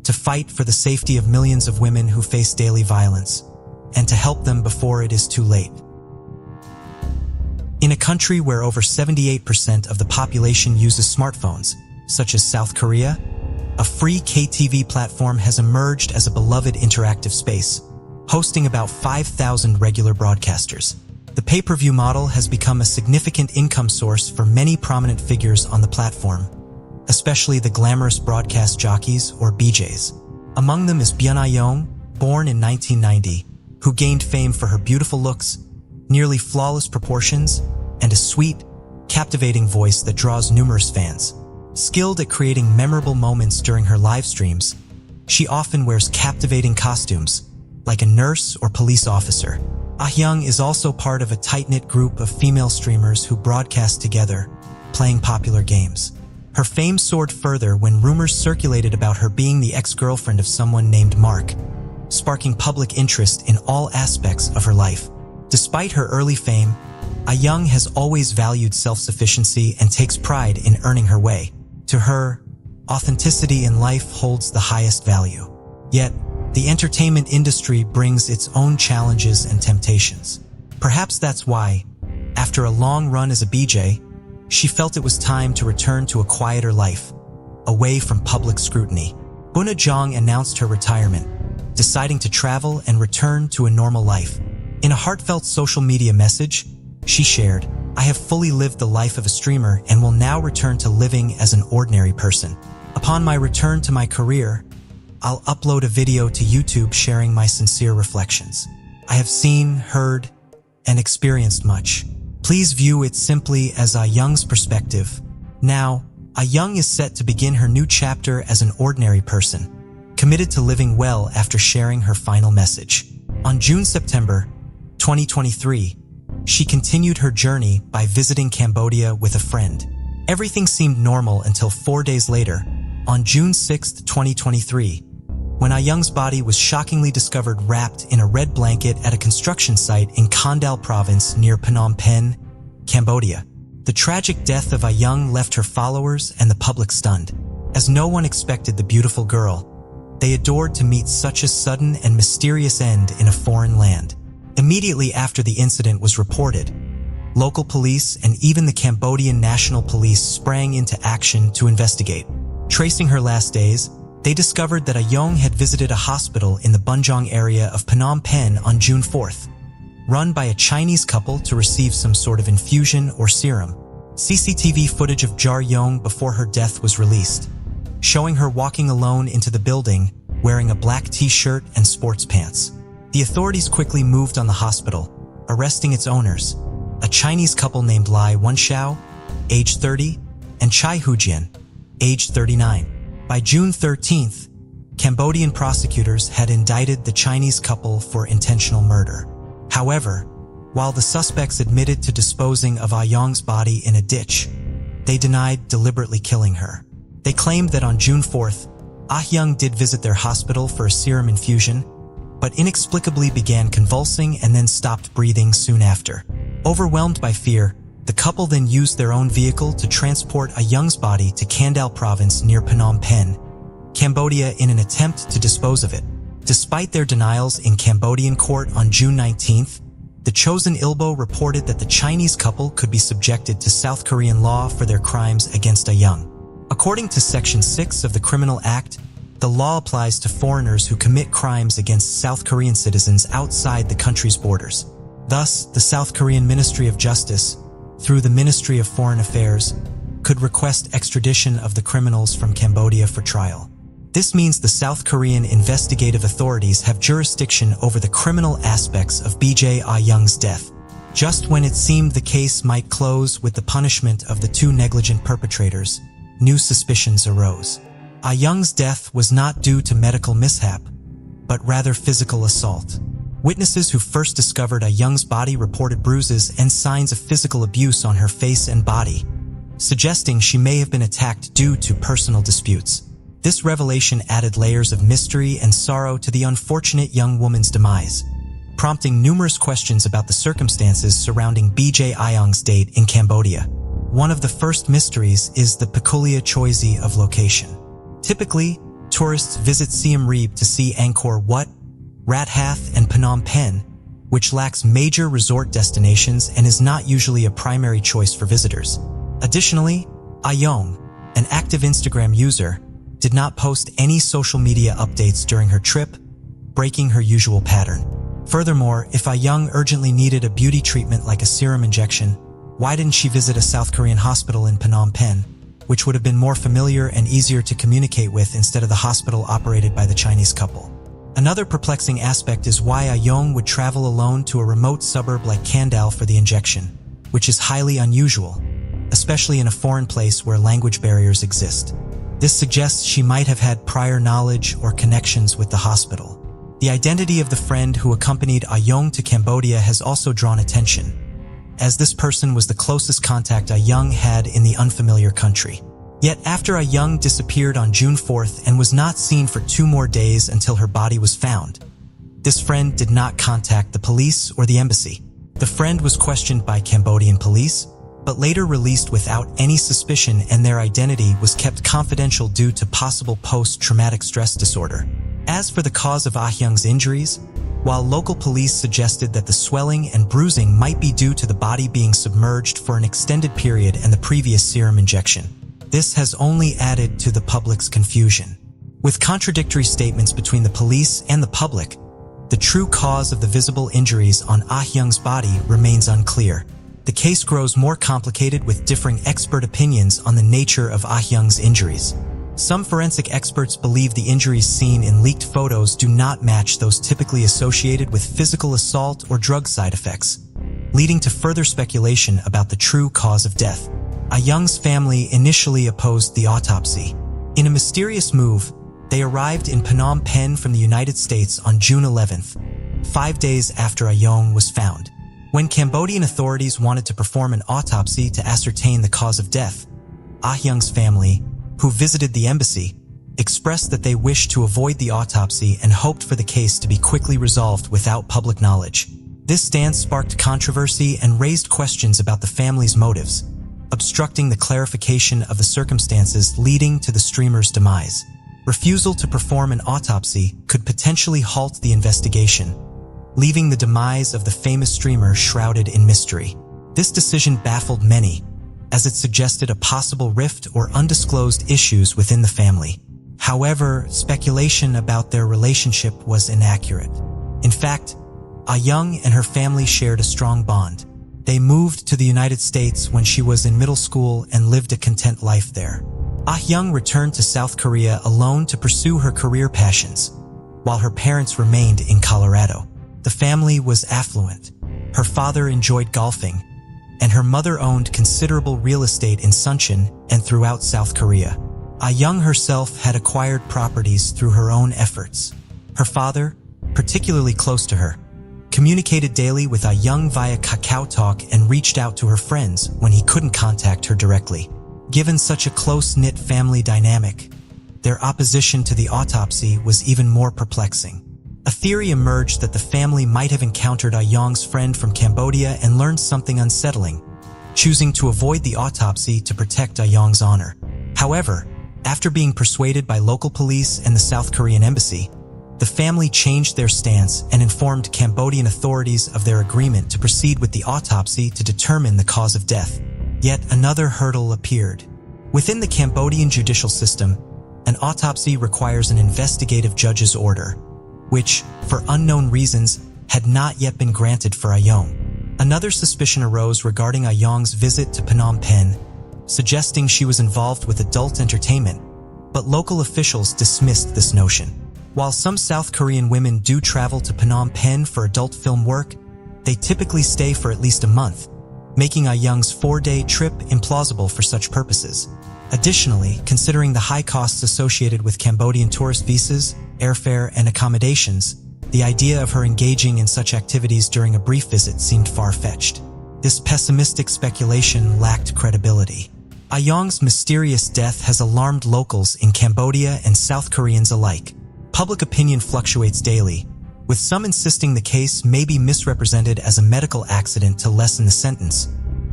to fight for the safety of millions of women who face daily violence, and to help them before it is too late. In a country where over 78% of the population uses smartphones, such as South Korea, a free KTV platform has emerged as a beloved interactive space, hosting about 5,000 regular broadcasters. The pay-per-view model has become a significant income source for many prominent figures on the platform, especially the glamorous broadcast jockeys or BJs. Among them is Ayoung, born in 1990, who gained fame for her beautiful looks, nearly flawless proportions, and a sweet, captivating voice that draws numerous fans. Skilled at creating memorable moments during her live streams, she often wears captivating costumes, like a nurse or police officer. Ayoung is also part of a tight-knit group of female streamers who broadcast together, playing popular games. Her fame soared further when rumors circulated about her being the ex-girlfriend of someone named Mark, sparking public interest in all aspects of her life. Despite her early fame, Ayoung has always valued self-sufficiency and takes pride in earning her way. To her, authenticity in life holds the highest value. Yet, the entertainment industry brings its own challenges and temptations. Perhaps that's why, after a long run as a BJ, she felt it was time to return to a quieter life, away from public scrutiny. Ayoung announced her retirement, deciding to travel and return to a normal life. In a heartfelt social media message, she shared, "I have fully lived the life of a streamer and will now return to living as an ordinary person. Upon my return to my career, I'll upload a video to YouTube sharing my sincere reflections. I have seen, heard, and experienced much. Please view it simply as Ayoung's perspective." Now, Ayoung is set to begin her new chapter as an ordinary person, committed to living well after sharing her final message. On September 2023, she continued her journey by visiting Cambodia with a friend. Everything seemed normal until 4 days later, on June 6, 2023, when Ayoung's body was shockingly discovered wrapped in a red blanket at a construction site in Kandal province near Phnom Penh, Cambodia. The tragic death of Ayoung left her followers and the public stunned, as no one expected the beautiful girl they adored to meet such a sudden and mysterious end in a foreign land. Immediately after the incident was reported, local police and even the Cambodian National Police sprang into action to investigate. Tracing her last days, they discovered that Ayoung had visited a hospital in the Bunjong area of Phnom Penh on June 4th, run by a Chinese couple to receive some sort of infusion or serum. CCTV footage of Ayoung before her death was released, showing her walking alone into the building wearing a black t-shirt and sports pants. The authorities quickly moved on the hospital, arresting its owners, a Chinese couple named Lai Wenxiao, age 30, and Chai Hujian, age 39. By June 13th, Cambodian prosecutors had indicted the Chinese couple for intentional murder. However, while the suspects admitted to disposing of Ayoung's body in a ditch, they denied deliberately killing her. They claimed that on June 4th, Ayoung did visit their hospital for a serum infusion, but inexplicably began convulsing and then stopped breathing soon after. Overwhelmed by fear, the couple then used their own vehicle to transport Ayoung's body to Kandal province near Phnom Penh, Cambodia, in an attempt to dispose of it. Despite their denials in Cambodian court on June 19th, the Chosun Ilbo reported that the Chinese couple could be subjected to South Korean law for their crimes against Ayoung. According to Section 6 of the Criminal Act, the law applies to foreigners who commit crimes against South Korean citizens outside the country's borders. Thus, the South Korean Ministry of Justice, through the Ministry of Foreign Affairs, could request extradition of the criminals from Cambodia for trial. This means the South Korean investigative authorities have jurisdiction over the criminal aspects of Ayoung's death. Just when it seemed the case might close with the punishment of the two negligent perpetrators, new suspicions arose. Ayoung's death was not due to medical mishap, but rather physical assault. Witnesses who first discovered Ayoung's body reported bruises and signs of physical abuse on her face and body, suggesting she may have been attacked due to personal disputes. This revelation added layers of mystery and sorrow to the unfortunate young woman's demise, prompting numerous questions about the circumstances surrounding Ayoung's date in Cambodia. One of the first mysteries is the peculiar choice of location. Typically, tourists visit Siem Reap to see Angkor Wat, Rat Hath, and Phnom Penh, which lacks major resort destinations and is not usually a primary choice for visitors. Additionally, Ayoung, an active Instagram user, did not post any social media updates during her trip, breaking her usual pattern. Furthermore, if Ayoung urgently needed a beauty treatment like a serum injection, why didn't she visit a South Korean hospital in Phnom Penh, which would have been more familiar and easier to communicate with instead of the hospital operated by the Chinese couple? Another perplexing aspect is why Ayoung would travel alone to a remote suburb like Kandal for the injection, which is highly unusual, especially in a foreign place where language barriers exist. This suggests she might have had prior knowledge or connections with the hospital. The identity of the friend who accompanied Ayoung to Cambodia has also drawn attention, as this person was the closest contact Ayoung had in the unfamiliar country. Yet after Ayoung disappeared on June 4th and was not seen for 2 more days until her body was found, this friend did not contact the police or the embassy. The friend was questioned by Cambodian police, but later released without any suspicion, and their identity was kept confidential due to possible post-traumatic stress disorder. As for the cause of Ayoung's injuries, while local police suggested that the swelling and bruising might be due to the body being submerged for an extended period and the previous serum injection, this has only added to the public's confusion. With contradictory statements between the police and the public, The true cause of the visible injuries on Ayoung's body remains unclear. The case grows more complicated with differing expert opinions on the nature of Ayoung's injuries. Some forensic experts believe the injuries seen in leaked photos do not match those typically associated with physical assault or drug side effects, leading to further speculation about the true cause of death. Ayoung's family initially opposed the autopsy. In a mysterious move, they arrived in Phnom Penh from the United States on June 11th, 5 days after Ayoung was found. When Cambodian authorities wanted to perform an autopsy to ascertain the cause of death, Ayoung's family, who visited the embassy, expressed that they wished to avoid the autopsy and hoped for the case to be quickly resolved without public knowledge. This stance sparked controversy and raised questions about the family's motives, obstructing the clarification of the circumstances leading to the streamer's demise. Refusal to perform an autopsy could potentially halt the investigation, leaving the demise of the famous streamer shrouded in mystery. This decision baffled many, as it suggested a possible rift or undisclosed issues within the family. However, speculation about their relationship was inaccurate. In fact, Ayoung and her family shared a strong bond. They moved to the United States when she was in middle school and lived a content life there. Ayoung returned to South Korea alone to pursue her career passions, while her parents remained in Colorado. The family was affluent. Her father enjoyed golfing, and her mother owned considerable real estate in Suncheon and throughout South Korea. Ayoung herself had acquired properties through her own efforts. Her father, particularly close to her, communicated daily with Ayoung via KakaoTalk and reached out to her friends when he couldn't contact her directly. Given such a close-knit family dynamic, their opposition to the autopsy was even more perplexing. A theory emerged that the family might have encountered Ayoung's friend from Cambodia and learned something unsettling, choosing to avoid the autopsy to protect Ayoung's honor. However, after being persuaded by local police and the South Korean embassy, the family changed their stance and informed Cambodian authorities of their agreement to proceed with the autopsy to determine the cause of death. Yet another hurdle appeared. Within the Cambodian judicial system, an autopsy requires an investigative judge's order, which, for unknown reasons, had not yet been granted for Ayoung. Another suspicion arose regarding Ayoung's visit to Phnom Penh, suggesting she was involved with adult entertainment, but local officials dismissed this notion. While some South Korean women do travel to Phnom Penh for adult film work, they typically stay for at least a month, making Ayoung's 4-day trip implausible for such purposes. Additionally, considering the high costs associated with Cambodian tourist visas, airfare, and accommodations, the idea of her engaging in such activities during a brief visit seemed far-fetched. This pessimistic speculation lacked credibility. Ayoung's mysterious death has alarmed locals in Cambodia and South Koreans alike. Public opinion fluctuates daily, with some insisting the case may be misrepresented as a medical accident to lessen the sentence,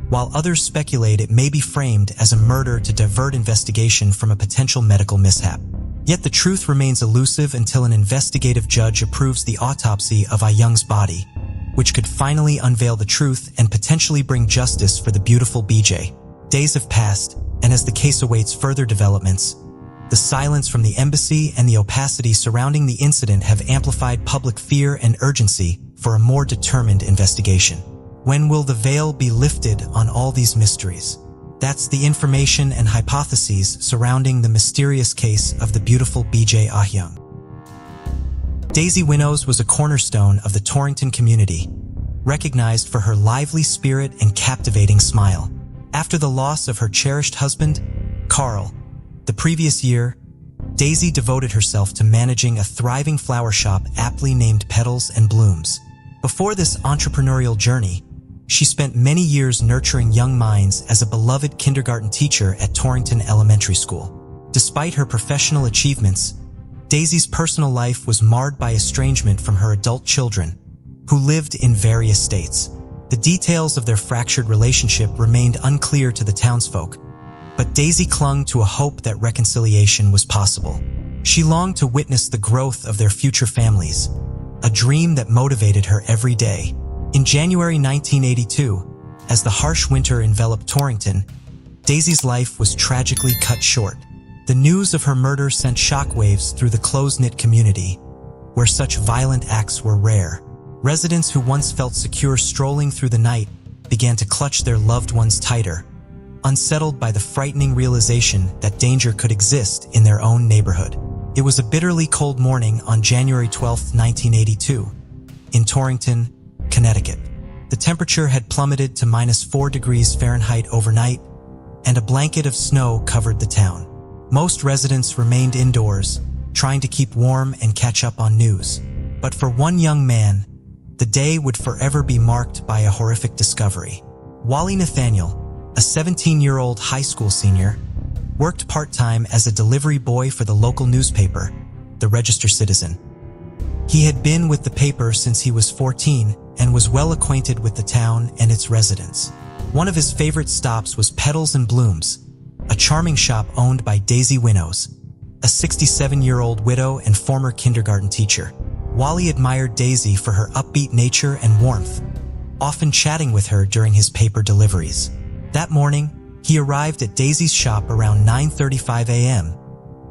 while others speculate it may be framed as a murder to divert investigation from a potential medical mishap. Yet the truth remains elusive until an investigative judge approves the autopsy of Ayoung's body, which could finally unveil the truth and potentially bring justice for the beautiful BJ. Days have passed, and as the case awaits further developments, the silence from the embassy and the opacity surrounding the incident have amplified public fear and urgency for a more determined investigation. When will the veil be lifted on all these mysteries? That's the information and hypotheses surrounding the mysterious case of the beautiful BJ Ayoung. Daisy Winnows was a cornerstone of the Torrington community, recognized for her lively spirit and captivating smile. After the loss of her cherished husband, Carl, the previous year, Daisy devoted herself to managing a thriving flower shop aptly named Petals and Blooms. Before this entrepreneurial journey, she spent many years nurturing young minds as a beloved kindergarten teacher at Torrington Elementary School. Despite her professional achievements, Daisy's personal life was marred by estrangement from her adult children, who lived in various states. The details of their fractured relationship remained unclear to the townsfolk, but Daisy clung to a hope that reconciliation was possible. She longed to witness the growth of their future families, a dream that motivated her every day. In January 1982, as the harsh winter enveloped Torrington, Daisy's life was tragically cut short. The news of her murder sent shockwaves through the close-knit community, where such violent acts were rare. Residents who once felt secure strolling through the night began to clutch their loved ones tighter, unsettled by the frightening realization that danger could exist in their own neighborhood. It was a bitterly cold morning on January 12, 1982, in Torrington, Connecticut. The temperature had plummeted to -4 degrees Fahrenheit overnight, and a blanket of snow covered the town. Most residents remained indoors, trying to keep warm and catch up on news. But for one young man, the day would forever be marked by a horrific discovery. Wally Nathaniel, a 17-year-old high school senior, worked part-time as a delivery boy for the local newspaper, the Register Citizen. He had been with the paper since he was 14 and was well acquainted with the town and its residents. One of his favorite stops was Petals and Blooms, a charming shop owned by Daisy Winnows, a 67-year-old widow and former kindergarten teacher. Wally admired Daisy for her upbeat nature and warmth, often chatting with her during his paper deliveries. That morning, he arrived at Daisy's shop around 9:35 a.m.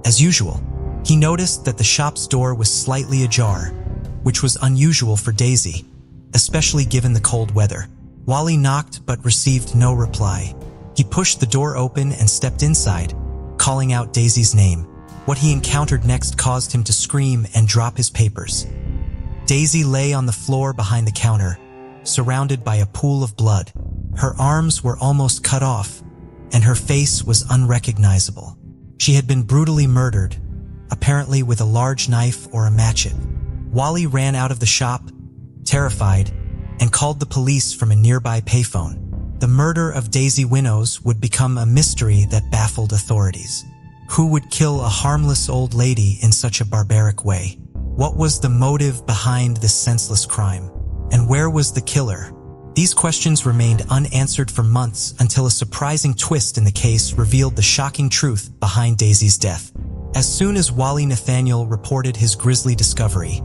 As usual, he noticed that the shop's door was slightly ajar, which was unusual for Daisy, especially given the cold weather. Wally knocked but received no reply. He pushed the door open and stepped inside, calling out Daisy's name. What he encountered next caused him to scream and drop his papers. Daisy lay on the floor behind the counter, surrounded by a pool of blood. Her arms were almost cut off, and her face was unrecognizable. She had been brutally murdered, apparently with a large knife or a machete. Wally ran out of the shop, terrified, and called the police from a nearby payphone. The murder of Daisy Winnows would become a mystery that baffled authorities. Who would kill a harmless old lady in such a barbaric way? What was the motive behind this senseless crime? And where was the killer? These questions remained unanswered for months until a surprising twist in the case revealed the shocking truth behind Daisy's death. As soon as Wally Nathaniel reported his grisly discovery,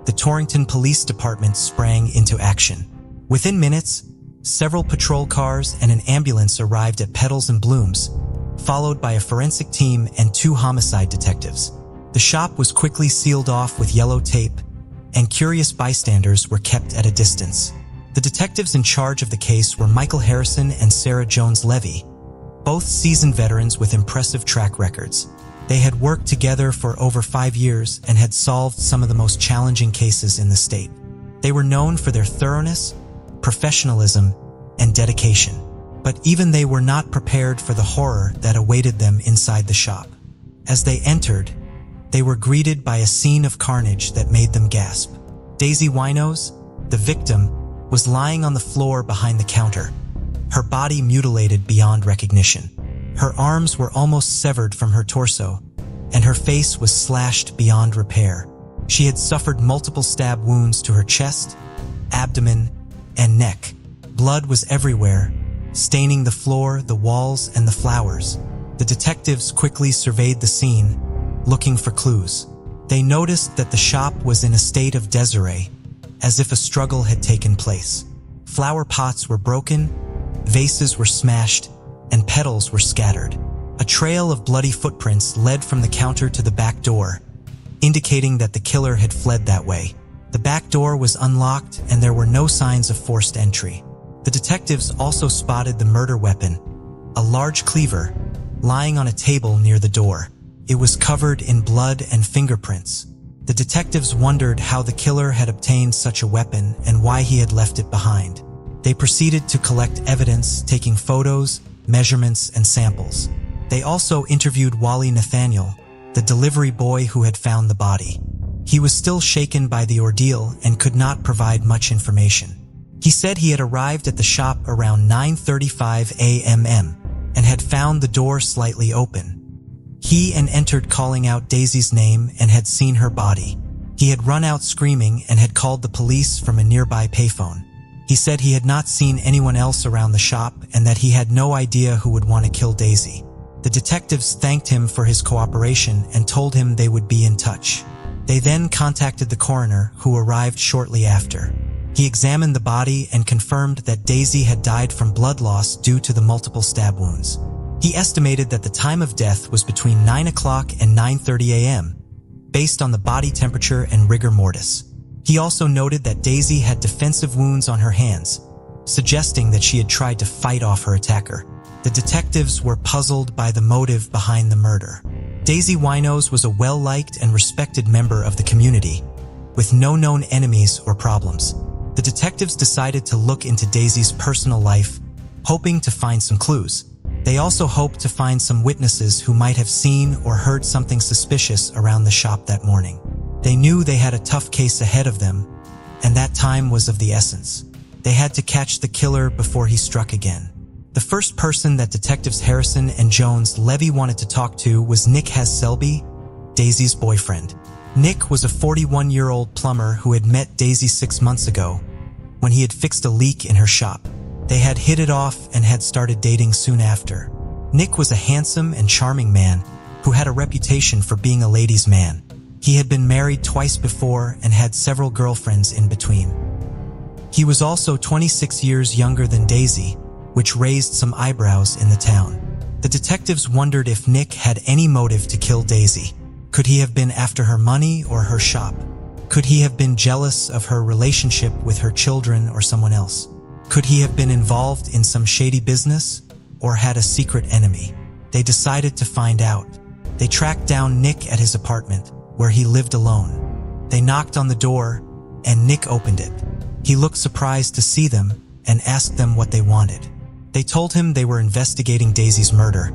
the Torrington Police Department sprang into action. Within minutes, several patrol cars and an ambulance arrived at Petals and Blooms, followed by a forensic team and 2 homicide detectives. The shop was quickly sealed off with yellow tape, and curious bystanders were kept at a distance. The detectives in charge of the case were Michael Harrison and Sarah Jones-Levy, both seasoned veterans with impressive track records. They had worked together for over 5 years and had solved some of the most challenging cases in the state. They were known for their thoroughness, professionalism, and dedication. But even they were not prepared for the horror that awaited them inside the shop. As they entered, they were greeted by a scene of carnage that made them gasp. Daisy Winnows, the victim, was lying on the floor behind the counter, her body mutilated beyond recognition. Her arms were almost severed from her torso, and her face was slashed beyond repair. She had suffered multiple stab wounds to her chest, abdomen, and neck. Blood was everywhere, staining the floor, the walls, and the flowers. The detectives quickly surveyed the scene, looking for clues. They noticed that the shop was in a state of disarray, as if a struggle had taken place. Flower pots were broken, vases were smashed, and petals were scattered. A trail of bloody footprints led from the counter to the back door, indicating that the killer had fled that way. The back door was unlocked, and there were no signs of forced entry. The detectives also spotted the murder weapon, a large cleaver, lying on a table near the door. It was covered in blood and fingerprints. The detectives wondered how the killer had obtained such a weapon and why he had left it behind. They proceeded to collect evidence, taking photos, measurements, and samples. They also interviewed Wally Nathaniel, the delivery boy who had found the body. He was still shaken by the ordeal and could not provide much information. He said he had arrived at the shop around 9:35 a.m. and had found the door slightly open. He had entered calling out Daisy's name and had seen her body. He had run out screaming and had called the police from a nearby payphone. He said he had not seen anyone else around the shop and that he had no idea who would want to kill Daisy. The detectives thanked him for his cooperation and told him they would be in touch. They then contacted the coroner, who arrived shortly after. He examined the body and confirmed that Daisy had died from blood loss due to the multiple stab wounds. He estimated that the time of death was between 9 o'clock and 9:30 a.m., based on the body temperature and rigor mortis. He also noted that Daisy had defensive wounds on her hands, suggesting that she had tried to fight off her attacker. The detectives were puzzled by the motive behind the murder. Daisy Winos was a well-liked and respected member of the community, with no known enemies or problems. The detectives decided to look into Daisy's personal life, hoping to find some clues. They also hoped to find some witnesses who might have seen or heard something suspicious around the shop that morning. They knew they had a tough case ahead of them, and that time was of the essence. They had to catch the killer before he struck again. The first person that Detectives Harrison and Jones Levy wanted to talk to was Nick Selby, Daisy's boyfriend. Nick was a 41-year-old plumber who had met Daisy 6 months ago when he had fixed a leak in her shop. They had hit it off and had started dating soon after. Nick was a handsome and charming man who had a reputation for being a ladies' man. He had been married twice before and had several girlfriends in between. He was also 26 years younger than Daisy, which raised some eyebrows in the town. The detectives wondered if Nick had any motive to kill Daisy. Could he have been after her money or her shop? Could he have been jealous of her relationship with her children or someone else? Could he have been involved in some shady business or had a secret enemy? They decided to find out. They tracked down Nick at his apartment, where he lived alone. They knocked on the door, and Nick opened it. He looked surprised to see them and asked them what they wanted. They told him they were investigating Daisy's murder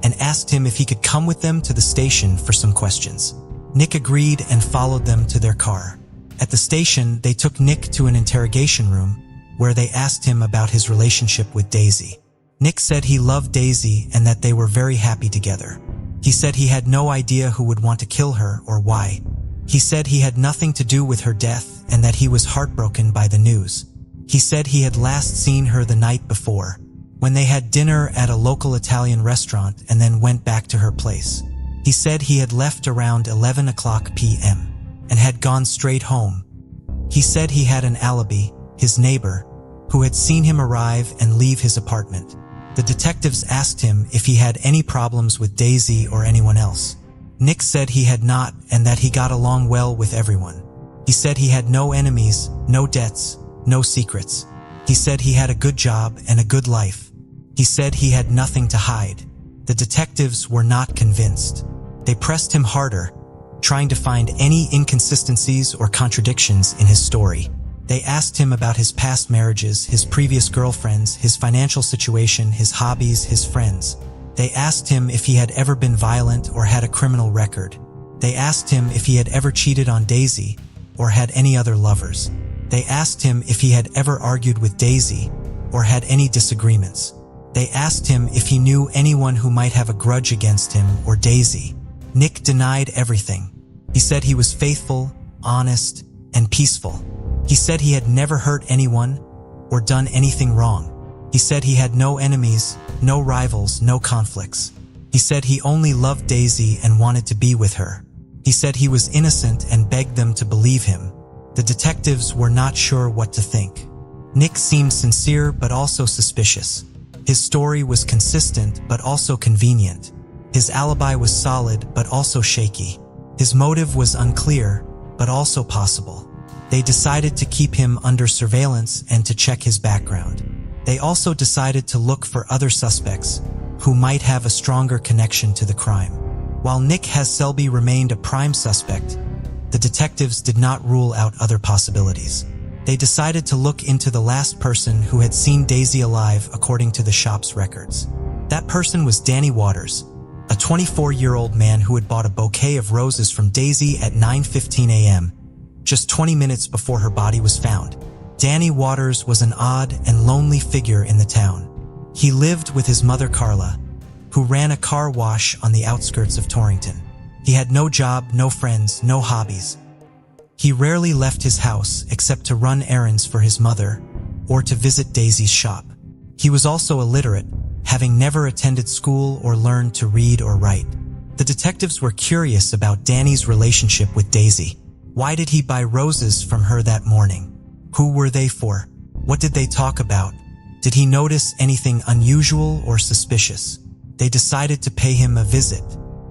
and asked him if he could come with them to the station for some questions. Nick agreed and followed them to their car. At the station, they took Nick to an interrogation room where they asked him about his relationship with Daisy. Nick said he loved Daisy and that they were very happy together. He said he had no idea who would want to kill her or why. He said he had nothing to do with her death and that he was heartbroken by the news. He said he had last seen her the night before, when they had dinner at a local Italian restaurant and then went back to her place. He said he had left around 11 o'clock p.m. and had gone straight home. He said he had an alibi, his neighbor, who had seen him arrive and leave his apartment. The detectives asked him if he had any problems with Daisy or anyone else. Nick said he had not and that he got along well with everyone. He said he had no enemies, no debts, no secrets. He said he had a good job and a good life. He said he had nothing to hide. The detectives were not convinced. They pressed him harder, trying to find any inconsistencies or contradictions in his story. They asked him about his past marriages, his previous girlfriends, his financial situation, his hobbies, his friends. They asked him if he had ever been violent or had a criminal record. They asked him if he had ever cheated on Daisy or had any other lovers. They asked him if he had ever argued with Daisy or had any disagreements. They asked him if he knew anyone who might have a grudge against him or Daisy. Nick denied everything. He said he was faithful, honest, and peaceful. He said he had never hurt anyone or done anything wrong. He said he had no enemies, no rivals, no conflicts. He said he only loved Daisy and wanted to be with her. He said he was innocent and begged them to believe him. The detectives were not sure what to think. Nick seemed sincere but also suspicious. His story was consistent but also convenient. His alibi was solid but also shaky. His motive was unclear but also possible. They decided to keep him under surveillance and to check his background. They also decided to look for other suspects who might have a stronger connection to the crime. While Nick Selby remained a prime suspect, the detectives did not rule out other possibilities. They decided to look into the last person who had seen Daisy alive according to the shop's records. That person was Danny Waters, a 24-year-old man who had bought a bouquet of roses from Daisy at 9:15 a.m., just 20 minutes before her body was found. Danny Waters was an odd and lonely figure in the town. He lived with his mother Carla, who ran a car wash on the outskirts of Torrington. He had no job, no friends, no hobbies. He rarely left his house except to run errands for his mother or to visit Daisy's shop. He was also illiterate, having never attended school or learned to read or write. The detectives were curious about Danny's relationship with Daisy. Why did he buy roses from her that morning? Who were they for? What did they talk about? Did he notice anything unusual or suspicious? They decided to pay him a visit.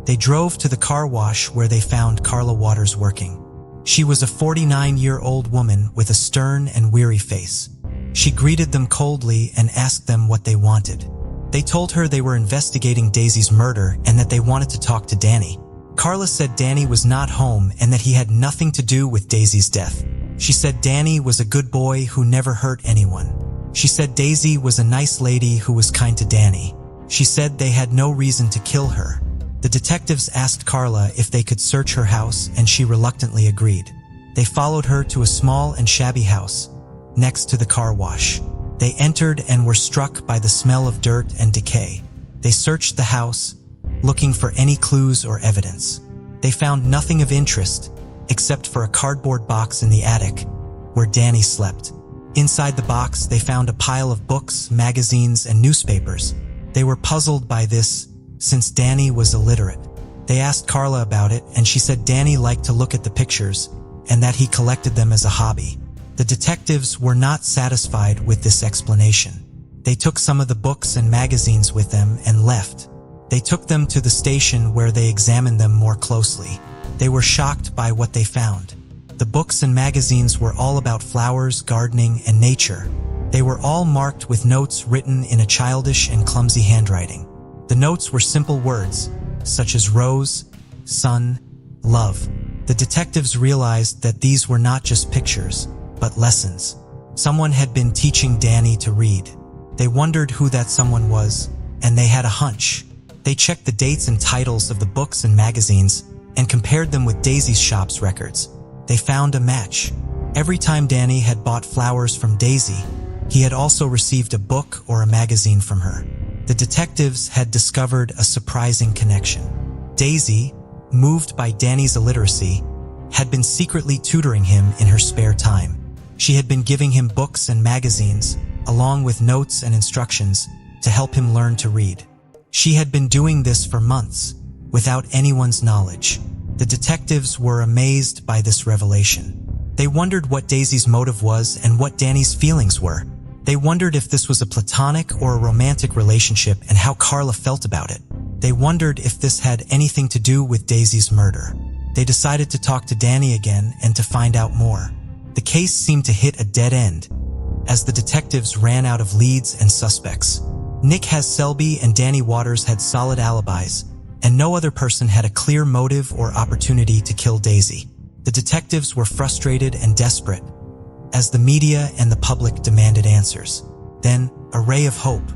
They drove to the car wash where they found Carla Waters working. She was a 49-year-old woman with a stern and weary face. She greeted them coldly and asked them what they wanted. They told her they were investigating Daisy's murder and that they wanted to talk to Danny. Carla said Danny was not home and that he had nothing to do with Daisy's death. She said Danny was a good boy who never hurt anyone. She said Daisy was a nice lady who was kind to Danny. She said they had no reason to kill her. The detectives asked Carla if they could search her house, and she reluctantly agreed. They followed her to a small and shabby house next to the car wash. They entered and were struck by the smell of dirt and decay. They searched the house, looking for any clues or evidence. They found nothing of interest, except for a cardboard box in the attic, where Danny slept. Inside the box, they found a pile of books, magazines, and newspapers. They were puzzled by this, since Danny was illiterate. They asked Carla about it, and she said Danny liked to look at the pictures, and that he collected them as a hobby. The detectives were not satisfied with this explanation. They took some of the books and magazines with them and left. They took them to the station where they examined them more closely. They were shocked by what they found. The books and magazines were all about flowers, gardening, and nature. They were all marked with notes written in a childish and clumsy handwriting. The notes were simple words, such as rose, sun, love. The detectives realized that these were not just pictures, but lessons. Someone had been teaching Danny to read. They wondered who that someone was, and they had a hunch. They checked the dates and titles of the books and magazines and compared them with Daisy's shop's records. They found a match. Every time Danny had bought flowers from Daisy, he had also received a book or a magazine from her. The detectives had discovered a surprising connection. Daisy, moved by Danny's illiteracy, had been secretly tutoring him in her spare time. She had been giving him books and magazines, along with notes and instructions, to help him learn to read. She had been doing this for months, without anyone's knowledge. The detectives were amazed by this revelation. They wondered what Daisy's motive was and what Danny's feelings were. They wondered if this was a platonic or a romantic relationship and how Carla felt about it. They wondered if this had anything to do with Daisy's murder. They decided to talk to Danny again and to find out more. The case seemed to hit a dead end, as the detectives ran out of leads and suspects. Nick Selby and Danny Waters had solid alibis, and no other person had a clear motive or opportunity to kill Daisy. The detectives were frustrated and desperate, as the media and the public demanded answers. Then, a ray of hope.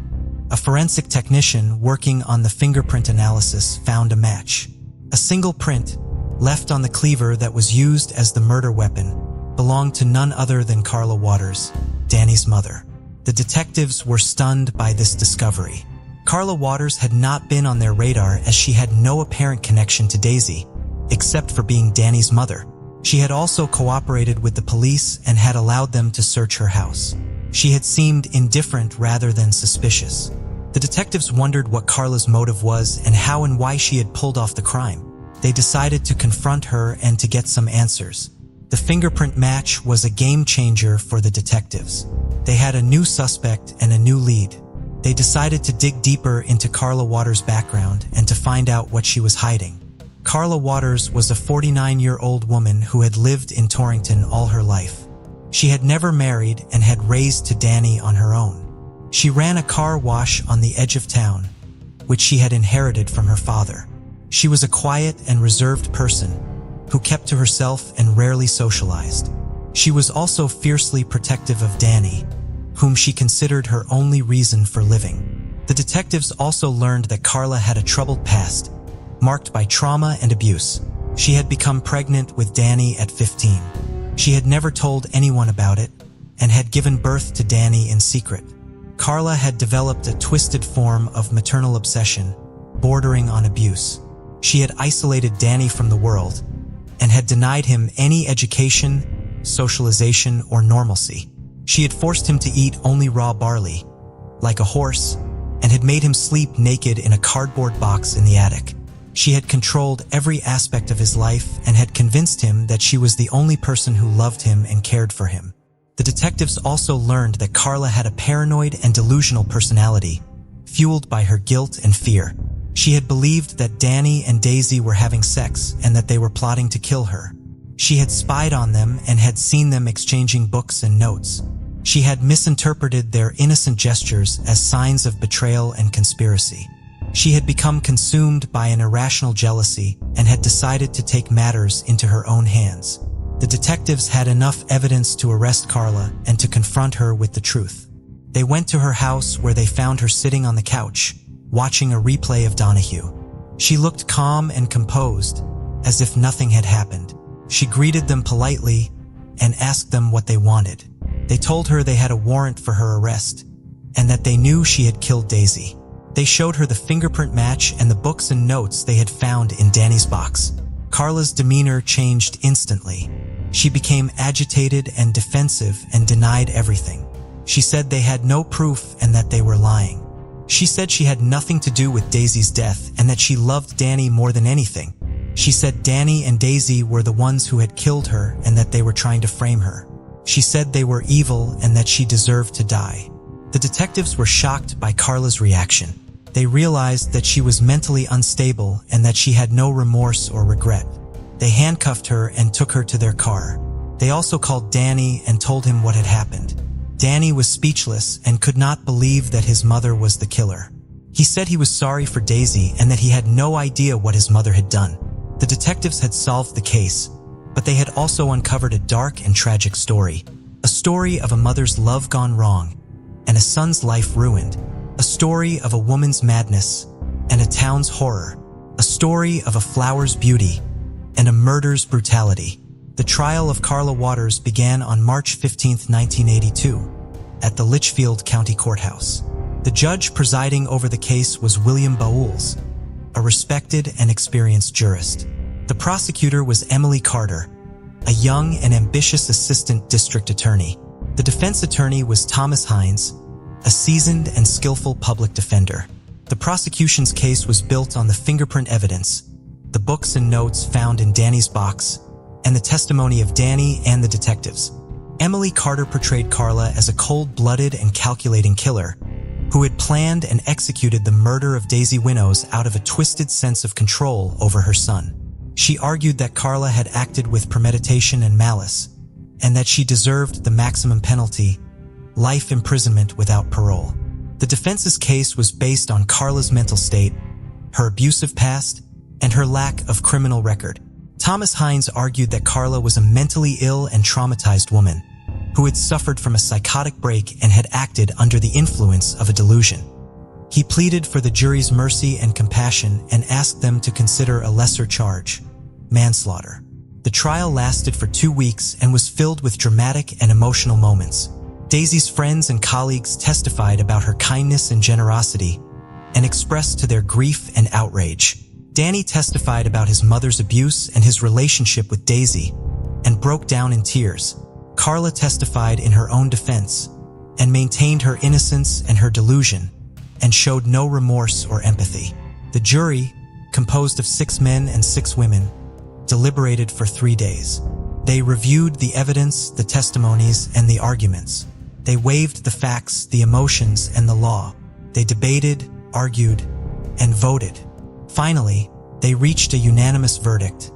A forensic technician working on the fingerprint analysis found a match. A single print, left on the cleaver that was used as the murder weapon, belonged to none other than Carla Waters, Danny's mother. The detectives were stunned by this discovery. Carla Waters had not been on their radar as she had no apparent connection to Daisy, except for being Danny's mother. She had also cooperated with the police and had allowed them to search her house. She had seemed indifferent rather than suspicious. The detectives wondered what Carla's motive was and how and why she had pulled off the crime. They decided to confront her and to get some answers. The fingerprint match was a game changer for the detectives. They had a new suspect and a new lead. They decided to dig deeper into Carla Waters' background and to find out what she was hiding. Carla Waters was a 49-year-old woman who had lived in Torrington all her life. She had never married and had raised to Danny on her own. She ran a car wash on the edge of town, which she had inherited from her father. She was a quiet and reserved person who kept to herself and rarely socialized. She was also fiercely protective of Danny, whom she considered her only reason for living. The detectives also learned that Carla had a troubled past, marked by trauma and abuse. She had become pregnant with Danny at 15. She had never told anyone about it and had given birth to Danny in secret. Carla had developed a twisted form of maternal obsession, bordering on abuse. She had isolated Danny from the world and had denied him any education, socialization, or normalcy. She had forced him to eat only raw barley, like a horse, and had made him sleep naked in a cardboard box in the attic. She had controlled every aspect of his life and had convinced him that she was the only person who loved him and cared for him. The detectives also learned that Carla had a paranoid and delusional personality, fueled by her guilt and fear. She had believed that Danny and Daisy were having sex and that they were plotting to kill her. She had spied on them and had seen them exchanging books and notes. She had misinterpreted their innocent gestures as signs of betrayal and conspiracy. She had become consumed by an irrational jealousy and had decided to take matters into her own hands. The detectives had enough evidence to arrest Carla and to confront her with the truth. They went to her house where they found her sitting on the couch, watching a replay of Donahue. She looked calm and composed, as if nothing had happened. She greeted them politely and asked them what they wanted. They told her they had a warrant for her arrest and that they knew she had killed Daisy. They showed her the fingerprint match and the books and notes they had found in Danny's box. Carla's demeanor changed instantly. She became agitated and defensive and denied everything. She said they had no proof and that they were lying. She said she had nothing to do with Daisy's death and that she loved Danny more than anything. She said Danny and Daisy were the ones who had killed her and that they were trying to frame her. She said they were evil and that she deserved to die. The detectives were shocked by Carla's reaction. They realized that she was mentally unstable and that she had no remorse or regret. They handcuffed her and took her to their car. They also called Danny and told him what had happened. Danny was speechless and could not believe that his mother was the killer. He said he was sorry for Daisy and that he had no idea what his mother had done. The detectives had solved the case, but they had also uncovered a dark and tragic story. A story of a mother's love gone wrong and a son's life ruined. A story of a woman's madness and a town's horror. A story of a flower's beauty and a murder's brutality. The trial of Carla Waters began on March 15, 1982, at the Litchfield County Courthouse. The judge presiding over the case was William Bowles, a respected and experienced jurist. The prosecutor was Emily Carter, a young and ambitious assistant district attorney. The defense attorney was Thomas Hines, a seasoned and skillful public defender. The prosecution's case was built on the fingerprint evidence, the books and notes found in Danny's box, and the testimony of Danny and the detectives. Emily Carter portrayed Carla as a cold-blooded and calculating killer who had planned and executed the murder of Daisy Winnows out of a twisted sense of control over her son. She argued that Carla had acted with premeditation and malice, and that she deserved the maximum penalty, life imprisonment without parole. The defense's case was based on Carla's mental state, her abusive past, and her lack of criminal record. Thomas Hines argued that Carla was a mentally ill and traumatized woman who had suffered from a psychotic break and had acted under the influence of a delusion. He pleaded for the jury's mercy and compassion and asked them to consider a lesser charge, manslaughter. The trial lasted for 2 weeks and was filled with dramatic and emotional moments. Daisy's friends and colleagues testified about her kindness and generosity and expressed to their grief and outrage. Danny testified about his mother's abuse and his relationship with Daisy and broke down in tears. Carla testified in her own defense and maintained her innocence and her delusion and showed no remorse or empathy. The jury, composed of 6 men and 6 women, deliberated for 3 days. They reviewed the evidence, the testimonies, and the arguments. They weighed the facts, the emotions, and the law. They debated, argued, and voted. Finally, they reached a unanimous verdict: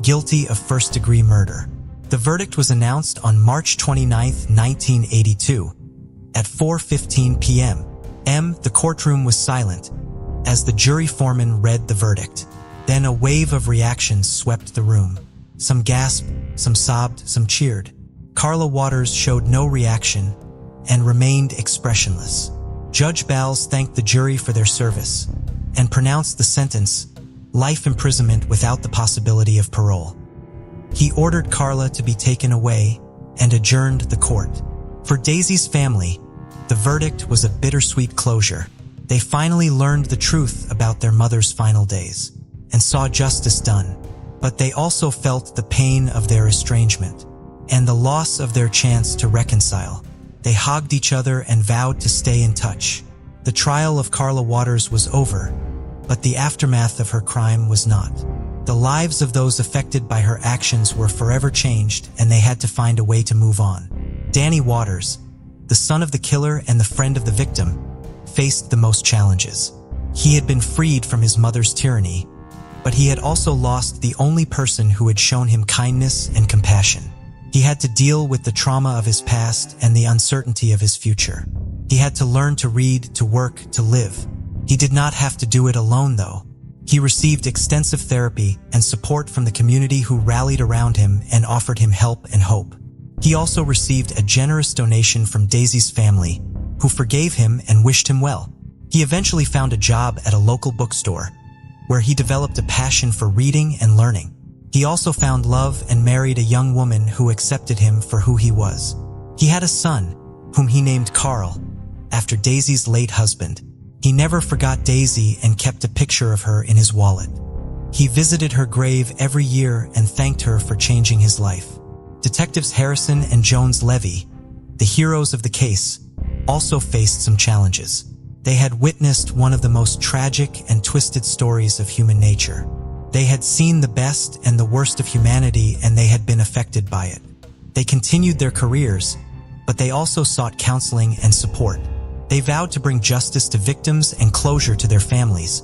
guilty of first-degree murder. The verdict was announced on March 29, 1982, at 4:15 p.m. The courtroom was silent as the jury foreman read the verdict. Then a wave of reactions swept the room. Some gasped, some sobbed, some cheered. Carla Waters showed no reaction and remained expressionless. Judge Bowles thanked the jury for their service and pronounced the sentence, life imprisonment without the possibility of parole. He ordered Carla to be taken away and adjourned the court. For Daisy's family, the verdict was a bittersweet closure. They finally learned the truth about their mother's final days and saw justice done, but they also felt the pain of their estrangement and the loss of their chance to reconcile. They hugged each other and vowed to stay in touch. The trial of Carla Waters was over, but the aftermath of her crime was not. The lives of those affected by her actions were forever changed, and they had to find a way to move on. Danny Waters, the son of the killer and the friend of the victim, faced the most challenges. He had been freed from his mother's tyranny, but he had also lost the only person who had shown him kindness and compassion. He had to deal with the trauma of his past and the uncertainty of his future. He had to learn to read, to work, to live. He did not have to do it alone, though. He received extensive therapy and support from the community who rallied around him and offered him help and hope. He also received a generous donation from Daisy's family, who forgave him and wished him well. He eventually found a job at a local bookstore, where he developed a passion for reading and learning. He also found love and married a young woman who accepted him for who he was. He had a son, whom he named Carl, after Daisy's late husband. He never forgot Daisy and kept a picture of her in his wallet. He visited her grave every year and thanked her for changing his life. Detectives Harrison and Jones Levy, the heroes of the case, also faced some challenges. They had witnessed one of the most tragic and twisted stories of human nature. They had seen the best and the worst of humanity, and they had been affected by it. They continued their careers, but they also sought counseling and support. They vowed to bring justice to victims and closure to their families,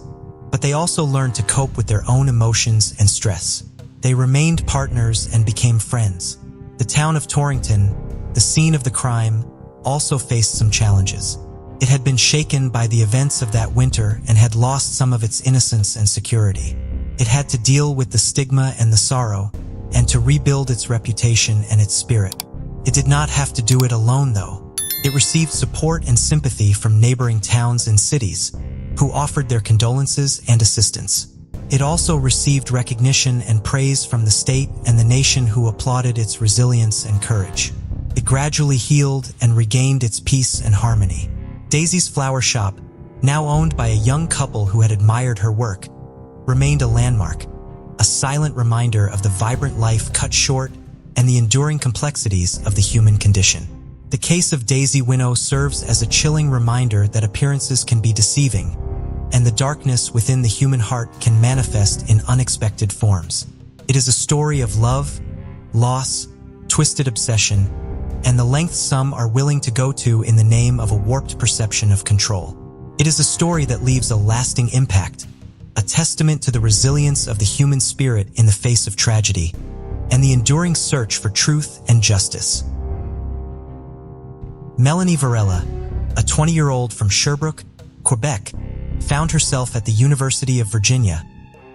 but they also learned to cope with their own emotions and stress. They remained partners and became friends. The town of Torrington, the scene of the crime, also faced some challenges. It had been shaken by the events of that winter and had lost some of its innocence and security. It had to deal with the stigma and the sorrow, and to rebuild its reputation and its spirit. It did not have to do it alone, though. It received support and sympathy from neighboring towns and cities, who offered their condolences and assistance. It also received recognition and praise from the state and the nation, who applauded its resilience and courage. It gradually healed and regained its peace and harmony. Daisy's flower shop, now owned by a young couple who had admired her work, remained a landmark, a silent reminder of the vibrant life cut short and the enduring complexities of the human condition. The case of Daisy Winnow serves as a chilling reminder that appearances can be deceiving, and the darkness within the human heart can manifest in unexpected forms. It is a story of love, loss, twisted obsession, and the lengths some are willing to go to in the name of a warped perception of control. It is a story that leaves a lasting impact, a testament to the resilience of the human spirit in the face of tragedy, and the enduring search for truth and justice. Melanie Varela, a 20-year-old from Sherbrooke, Quebec, found herself at the University of Virginia,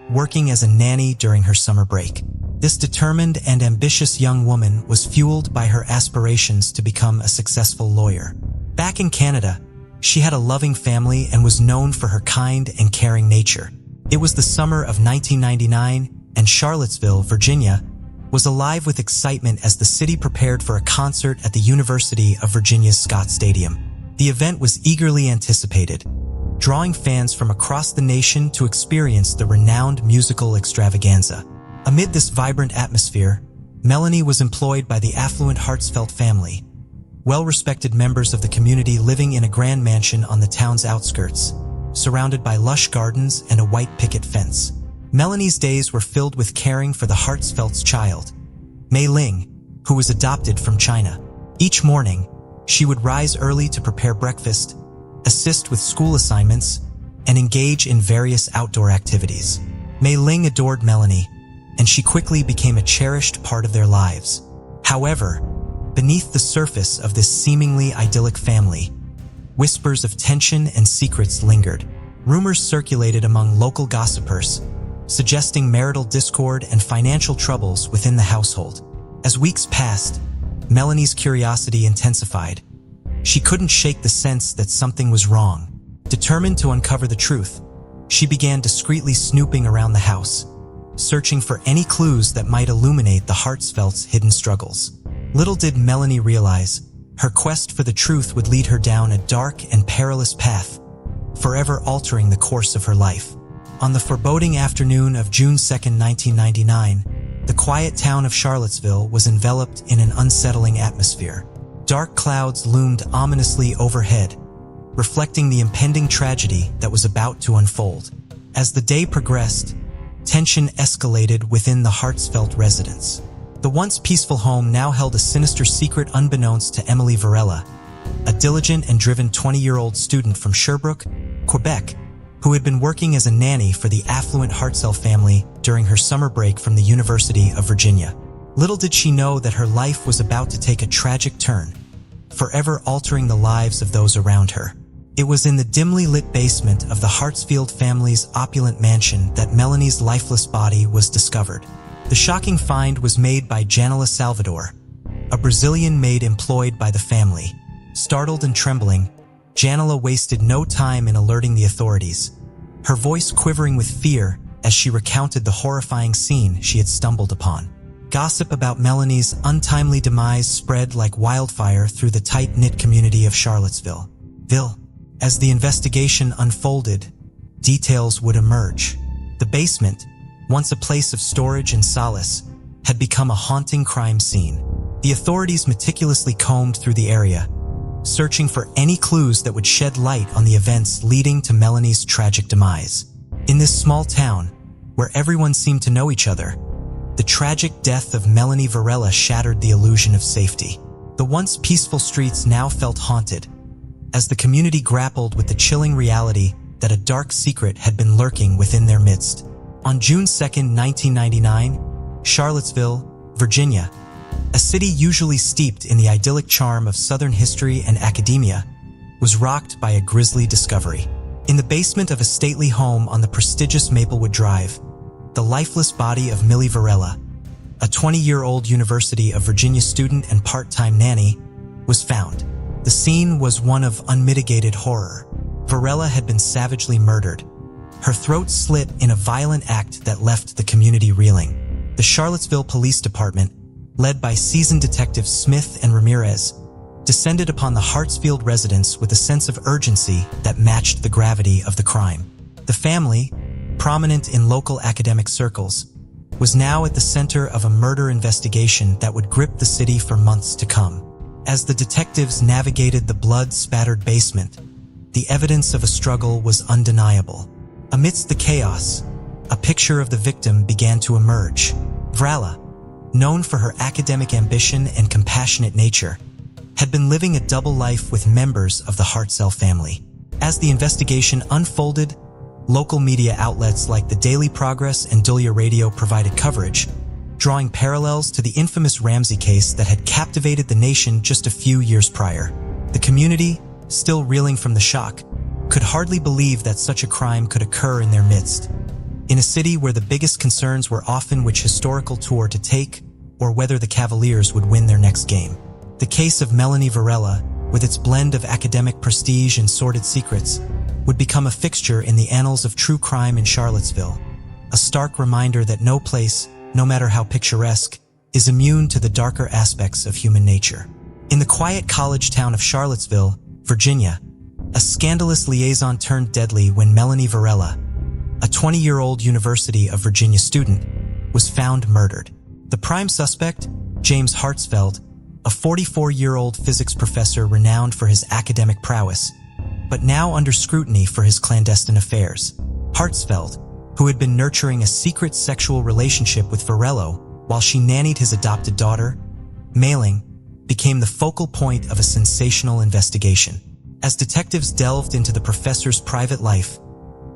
working as a nanny during her summer break. This determined and ambitious young woman was fueled by her aspirations to become a successful lawyer. Back in Canada, she had a loving family and was known for her kind and caring nature. It was the summer of 1999, and Charlottesville, Virginia, was alive with excitement as the city prepared for a concert at the University of Virginia's Scott Stadium. The event was eagerly anticipated, drawing fans from across the nation to experience the renowned musical extravaganza. Amid this vibrant atmosphere, Melanie was employed by the affluent Hartsfeld family, well-respected members of the community living in a grand mansion on the town's outskirts, surrounded by lush gardens and a white picket fence. Melanie's days were filled with caring for the Hartsfeld's child, Mei Ling, who was adopted from China. Each morning, she would rise early to prepare breakfast, assist with school assignments, and engage in various outdoor activities. Mei Ling adored Melanie, and she quickly became a cherished part of their lives. However, beneath the surface of this seemingly idyllic family, whispers of tension and secrets lingered. Rumors circulated among local gossipers, suggesting marital discord and financial troubles within the household. As weeks passed, Melanie's curiosity intensified. She couldn't shake the sense that something was wrong. Determined to uncover the truth, she began discreetly snooping around the house, searching for any clues that might illuminate the Hartsfeld's hidden struggles. Little did Melanie realize, her quest for the truth would lead her down a dark and perilous path, forever altering the course of her life. On the foreboding afternoon of June 2, 1999, the quiet town of Charlottesville was enveloped in an unsettling atmosphere. Dark clouds loomed ominously overhead, reflecting the impending tragedy that was about to unfold. As the day progressed, tension escalated within the Hartsfeld residence. The once peaceful home now held a sinister secret unbeknownst to Emily Varela, a diligent and driven 20-year-old student from Sherbrooke, Quebec, who had been working as a nanny for the affluent Hartzell family during her summer break from the University of Virginia. Little did she know that her life was about to take a tragic turn, forever altering the lives of those around her. It was in the dimly lit basement of the Hartsfield family's opulent mansion that Melanie's lifeless body was discovered. The shocking find was made by Janela Salvador, a Brazilian maid employed by the family. Startled and trembling, Janela wasted no time in alerting the authorities, her voice quivering with fear as she recounted the horrifying scene she had stumbled upon. Gossip about Melanie's untimely demise spread like wildfire through the tight-knit community of Charlottesville. As the investigation unfolded, details would emerge. The basement, once a place of storage and solace, had become a haunting crime scene. The authorities meticulously combed through the area, searching for any clues that would shed light on the events leading to Melanie's tragic demise. In this small town, where everyone seemed to know each other, the tragic death of Melanie Varela shattered the illusion of safety. The once peaceful streets now felt haunted, as the community grappled with the chilling reality that a dark secret had been lurking within their midst. On June 2, 1999, Charlottesville, Virginia, a city usually steeped in the idyllic charm of Southern history and academia, was rocked by a grisly discovery. In the basement of a stately home on the prestigious Maplewood Drive, the lifeless body of Millie Varela, a 20-year-old University of Virginia student and part-time nanny, was found. The scene was one of unmitigated horror. Varela had been savagely murdered, her throat slit in a violent act that left the community reeling. The Charlottesville Police Department, led by seasoned detectives Smith and Ramirez, descended upon the Hartsfield residence with a sense of urgency that matched the gravity of the crime. The family, prominent in local academic circles, was now at the center of a murder investigation that would grip the city for months to come. As the detectives navigated the blood-spattered basement, the evidence of a struggle was undeniable. Amidst the chaos, a picture of the victim began to emerge. Varela, known for her academic ambition and compassionate nature, had been living a double life with members of the Hartzell family. As the investigation unfolded, local media outlets like the Daily Progress and Dahlia Radio provided coverage, drawing parallels to the infamous Ramsey case that had captivated the nation just a few years prior. The community, still reeling from the shock, could hardly believe that such a crime could occur in their midst. In a city where the biggest concerns were often which historical tour to take or whether the Cavaliers would win their next game. The case of Melanie Varela, with its blend of academic prestige and sordid secrets, would become a fixture in the annals of true crime in Charlottesville, a stark reminder that no place, no matter how picturesque, is immune to the darker aspects of human nature. In the quiet college town of Charlottesville, Virginia, a scandalous liaison turned deadly when Melanie Varela, a 20-year-old University of Virginia student, was found murdered. The prime suspect, James Hartsfeld, a 44-year-old physics professor renowned for his academic prowess, but now under scrutiny for his clandestine affairs. Hartsfeld, who had been nurturing a secret sexual relationship with Varela while she nannied his adopted daughter, Mailing, became the focal point of a sensational investigation. As detectives delved into the professor's private life,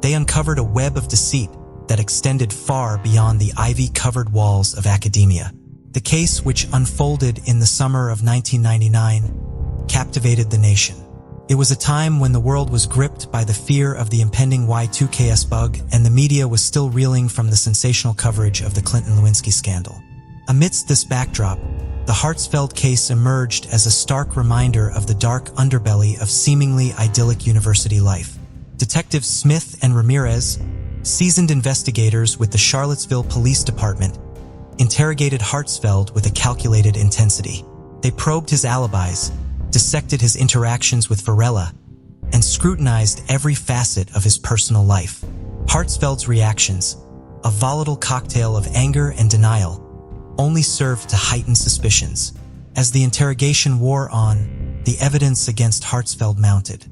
they uncovered a web of deceit that extended far beyond the ivy-covered walls of academia. The case, which unfolded in the summer of 1999, captivated the nation. It was a time when the world was gripped by the fear of the impending Y2KS bug, and the media was still reeling from the sensational coverage of the Clinton-Lewinsky scandal. Amidst this backdrop, the Hartsfeld case emerged as a stark reminder of the dark underbelly of seemingly idyllic university life. Detectives Smith and Ramirez, seasoned investigators with the Charlottesville Police Department, interrogated Hartsfeld with a calculated intensity. They probed his alibis, dissected his interactions with Varela, and scrutinized every facet of his personal life. Hartsfeld's reactions, a volatile cocktail of anger and denial, only served to heighten suspicions. As the interrogation wore on, the evidence against Hartsfeld mounted.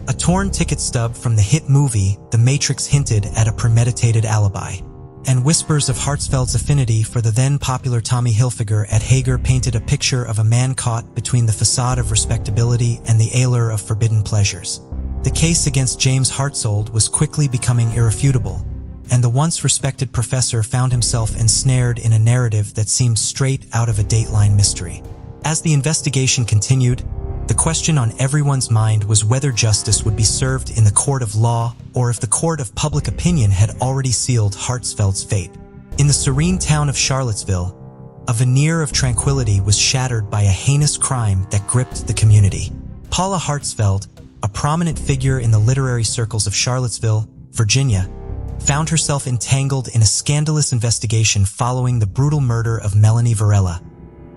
A torn ticket stub from the hit movie The Matrix hinted at a premeditated alibi, and whispers of Hartsfeld's affinity for the then-popular Tommy Hilfiger at Hager painted a picture of a man caught between the facade of respectability and the allure of forbidden pleasures. The case against James Hartsold was quickly becoming irrefutable, and the once respected professor found himself ensnared in a narrative that seemed straight out of a Dateline mystery. As the investigation continued, the question on everyone's mind was whether justice would be served in the court of law or if the court of public opinion had already sealed Hartsfeld's fate. In the serene town of Charlottesville, a veneer of tranquility was shattered by a heinous crime that gripped the community. Paula Hartsfeld, a prominent figure in the literary circles of Charlottesville, Virginia, found herself entangled in a scandalous investigation following the brutal murder of Melanie Varela,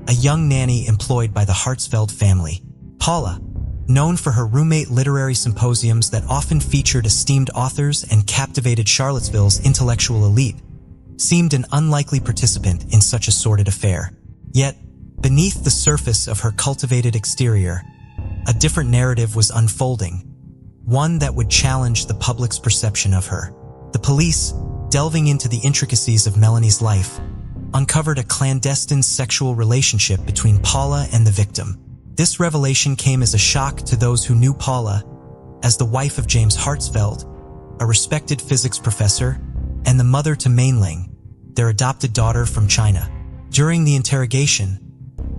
a young nanny employed by the Hartsfeld family. Paula, known for her roommate literary symposiums that often featured esteemed authors and captivated Charlottesville's intellectual elite, seemed an unlikely participant in such a sordid affair. Yet, beneath the surface of her cultivated exterior, a different narrative was unfolding, one that would challenge the public's perception of her. The police, delving into the intricacies of Melanie's life, uncovered a clandestine sexual relationship between Paula and the victim. This revelation came as a shock to those who knew Paula as the wife of James Hartsfeld, a respected physics professor, and the mother to Mainling, their adopted daughter from China. During the interrogation,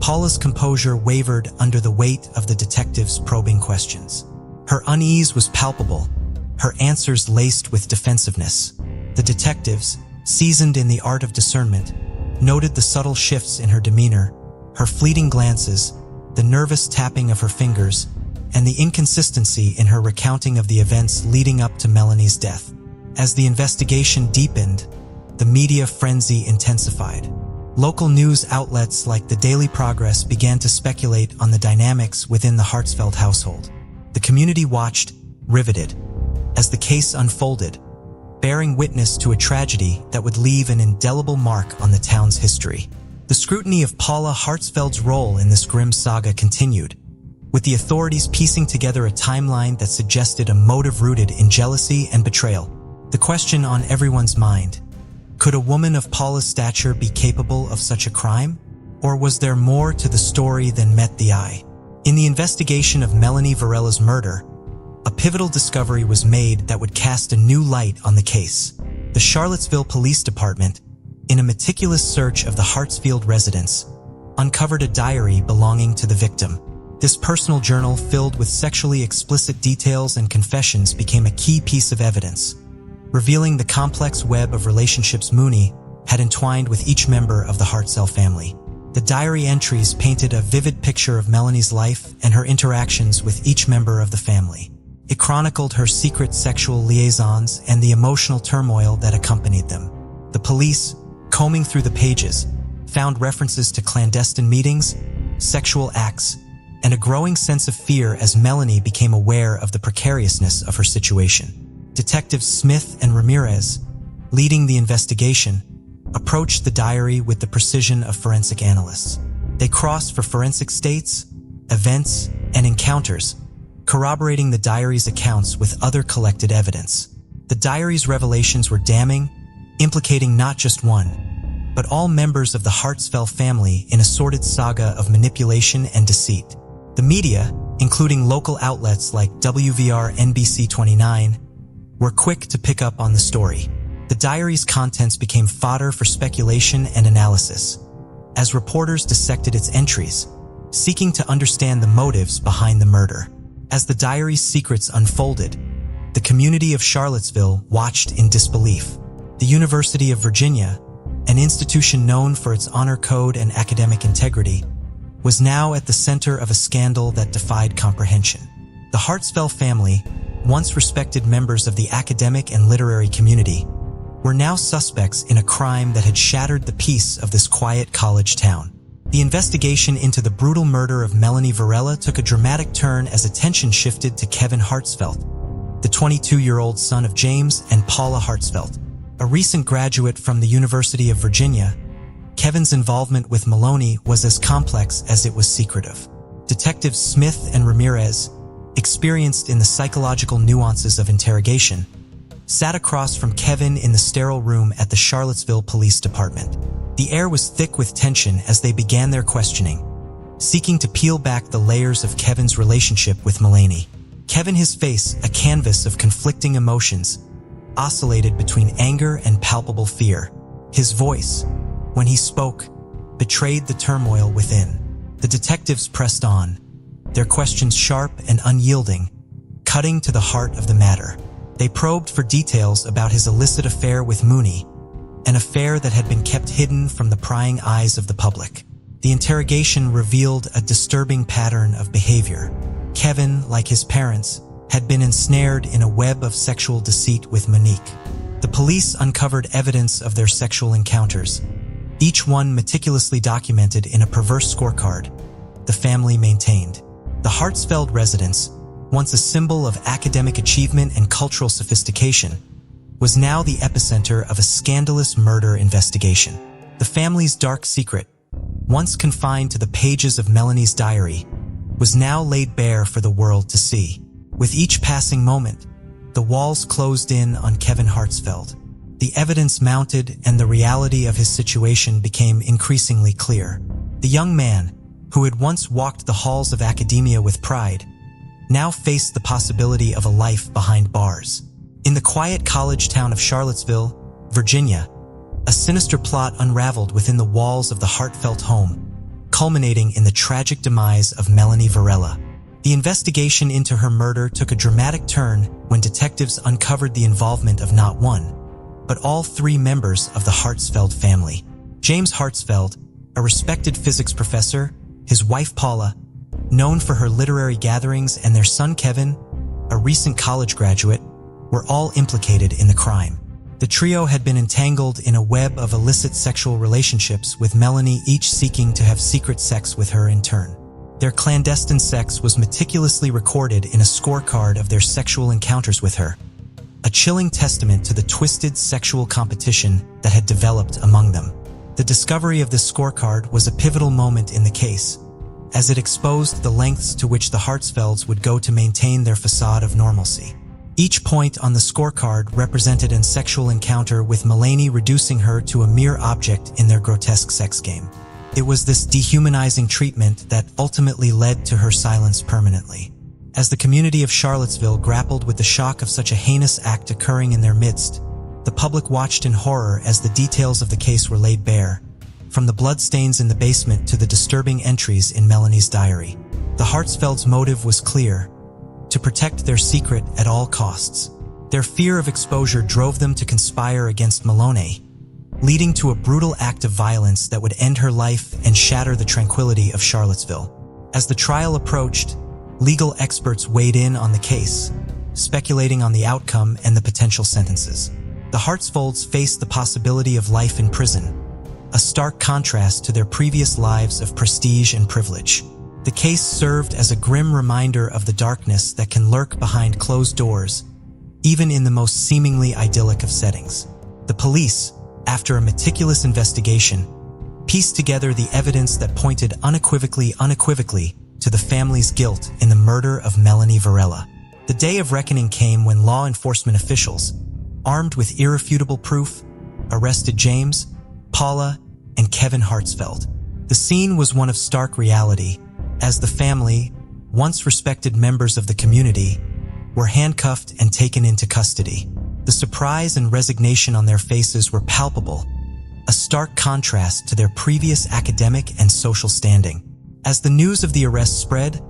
Paula's composure wavered under the weight of the detectives' probing questions. Her unease was palpable, her answers laced with defensiveness. The detectives, seasoned in the art of discernment, noted the subtle shifts in her demeanor, her fleeting glances, the nervous tapping of her fingers, and the inconsistency in her recounting of the events leading up to Melanie's death. As the investigation deepened, the media frenzy intensified. Local news outlets like the Daily Progress began to speculate on the dynamics within the Hartsfeld household. The community watched, riveted, as the case unfolded, bearing witness to a tragedy that would leave an indelible mark on the town's history. The scrutiny of Paula Hartsfeld's role in this grim saga continued, with the authorities piecing together a timeline that suggested a motive rooted in jealousy and betrayal. The question on everyone's mind: could a woman of Paula's stature be capable of such a crime? Or was there more to the story than met the eye? In the investigation of Melanie Varela's murder, a pivotal discovery was made that would cast a new light on the case. The Charlottesville Police Department, in a meticulous search of the Hartsfield residence, uncovered a diary belonging to the victim. This personal journal, filled with sexually explicit details and confessions, became a key piece of evidence, revealing the complex web of relationships Mooney had entwined with each member of the Hartsell family. The diary entries painted a vivid picture of Melanie's life and her interactions with each member of the family. It chronicled her secret sexual liaisons and the emotional turmoil that accompanied them. The police, combing through the pages, found references to clandestine meetings, sexual acts, and a growing sense of fear as Melanie became aware of the precariousness of her situation. Detectives Smith and Ramirez, leading the investigation, approached the diary with the precision of forensic analysts. They crossed for forensic states, events, and encounters, corroborating the diary's accounts with other collected evidence. The diary's revelations were damning, implicating not just one, but all members of the Hartsfeld family in a sordid saga of manipulation and deceit. The media, including local outlets like WVR NBC 29, were quick to pick up on the story. The diary's contents became fodder for speculation and analysis, as reporters dissected its entries, seeking to understand the motives behind the murder. As the diary's secrets unfolded, the community of Charlottesville watched in disbelief. The University of Virginia, an institution known for its honor code and academic integrity, was now at the center of a scandal that defied comprehension. The Hartsfeld family, once respected members of the academic and literary community, were now suspects in a crime that had shattered the peace of this quiet college town. The investigation into the brutal murder of Melanie Varela took a dramatic turn as attention shifted to Kevin Hartsfeld, the 22-year-old son of James and Paula Hartsfeld. A recent graduate from the University of Virginia, Kevin's involvement with Melanie was as complex as it was secretive. Detectives Smith and Ramirez, experienced in the psychological nuances of interrogation, sat across from Kevin in the sterile room at the Charlottesville Police Department. The air was thick with tension as they began their questioning, seeking to peel back the layers of Kevin's relationship with Melanie. Kevin, his face, a canvas of conflicting emotions, oscillated between anger and palpable fear. His voice, when he spoke, betrayed the turmoil within. The detectives pressed on, their questions sharp and unyielding, cutting to the heart of the matter. They probed for details about his illicit affair with Mooney, an affair that had been kept hidden from the prying eyes of the public. The interrogation revealed a disturbing pattern of behavior. Kevin, like his parents, had been ensnared in a web of sexual deceit with Monique. The police uncovered evidence of their sexual encounters, each one meticulously documented in a perverse scorecard the family maintained. The Hartsfeld residence, once a symbol of academic achievement and cultural sophistication, was now the epicenter of a scandalous murder investigation. The family's dark secret, once confined to the pages of Melanie's diary, was now laid bare for the world to see. With each passing moment, the walls closed in on Kevin Hartsfeld. The evidence mounted and the reality of his situation became increasingly clear. The young man, who had once walked the halls of academia with pride, now faced the possibility of a life behind bars. In the quiet college town of Charlottesville, Virginia, a sinister plot unraveled within the walls of the Hartsfeld home, culminating in the tragic demise of Melanie Varela. The investigation into her murder took a dramatic turn when detectives uncovered the involvement of not one, but all three members of the Hartsfeld family. James Hartsfeld, a respected physics professor, his wife Paula, known for her literary gatherings, and their son Kevin, a recent college graduate, were all implicated in the crime. The trio had been entangled in a web of illicit sexual relationships, with Melanie each seeking to have secret sex with her in turn. Their clandestine sex was meticulously recorded in a scorecard of their sexual encounters with her, a chilling testament to the twisted sexual competition that had developed among them. The discovery of this scorecard was a pivotal moment in the case, as it exposed the lengths to which the Hartsfelds would go to maintain their facade of normalcy. Each point on the scorecard represented a sexual encounter, with Melanie reducing her to a mere object in their grotesque sex game. It was this dehumanizing treatment that ultimately led to her silence permanently. As the community of Charlottesville grappled with the shock of such a heinous act occurring in their midst, the public watched in horror as the details of the case were laid bare, from the bloodstains in the basement to the disturbing entries in Melanie's diary. The Hartsfelds' motive was clear: to protect their secret at all costs. Their fear of exposure drove them to conspire against Melanie, leading to a brutal act of violence that would end her life and shatter the tranquility of Charlottesville. As the trial approached, legal experts weighed in on the case, speculating on the outcome and the potential sentences. The Hartsfelds faced the possibility of life in prison, a stark contrast to their previous lives of prestige and privilege. The case served as a grim reminder of the darkness that can lurk behind closed doors, even in the most seemingly idyllic of settings. The police, after a meticulous investigation, pieced together the evidence that pointed unequivocally to the family's guilt in the murder of Melanie Varela. The day of reckoning came when law enforcement officials, armed with irrefutable proof, arrested James, Paula, and Kevin Hartsfeld. The scene was one of stark reality, as the family, once respected members of the community, were handcuffed and taken into custody. The surprise and resignation on their faces were palpable, a stark contrast to their previous academic and social standing. As the news of the arrest spread,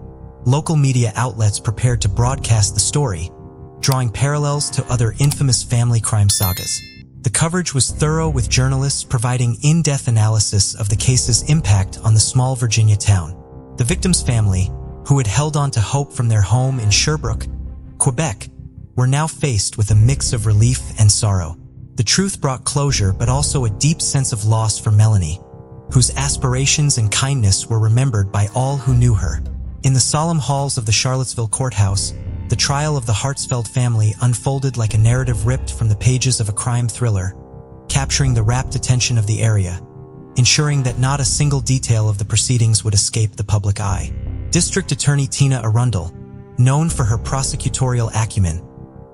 local media outlets prepared to broadcast the story, drawing parallels to other infamous family crime sagas. The coverage was thorough, with journalists providing in-depth analysis of the case's impact on the small Virginia town. The victim's family, who had held on to hope from their home in Sherbrooke, Quebec, were now faced with a mix of relief and sorrow. The truth brought closure, but also a deep sense of loss for Melanie, whose aspirations and kindness were remembered by all who knew her. In the solemn halls of the Charlottesville courthouse, the trial of the Hartsfeld family unfolded like a narrative ripped from the pages of a crime thriller, capturing the rapt attention of the area, ensuring that not a single detail of the proceedings would escape the public eye. District Attorney Tina Arundel, known for her prosecutorial acumen,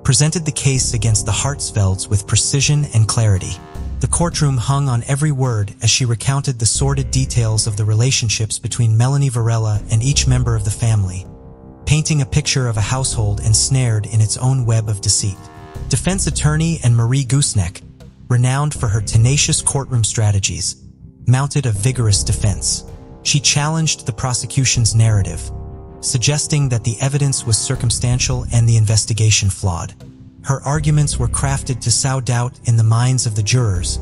presented the case against the Hartsfelds with precision and clarity. The courtroom hung on every word as she recounted the sordid details of the relationships between Melanie Varela and each member of the family, painting a picture of a household ensnared in its own web of deceit. Defense attorney and Marie Gooseneck, renowned for her tenacious courtroom strategies, mounted a vigorous defense. She challenged the prosecution's narrative, suggesting that the evidence was circumstantial and the investigation flawed. Her arguments were crafted to sow doubt in the minds of the jurors,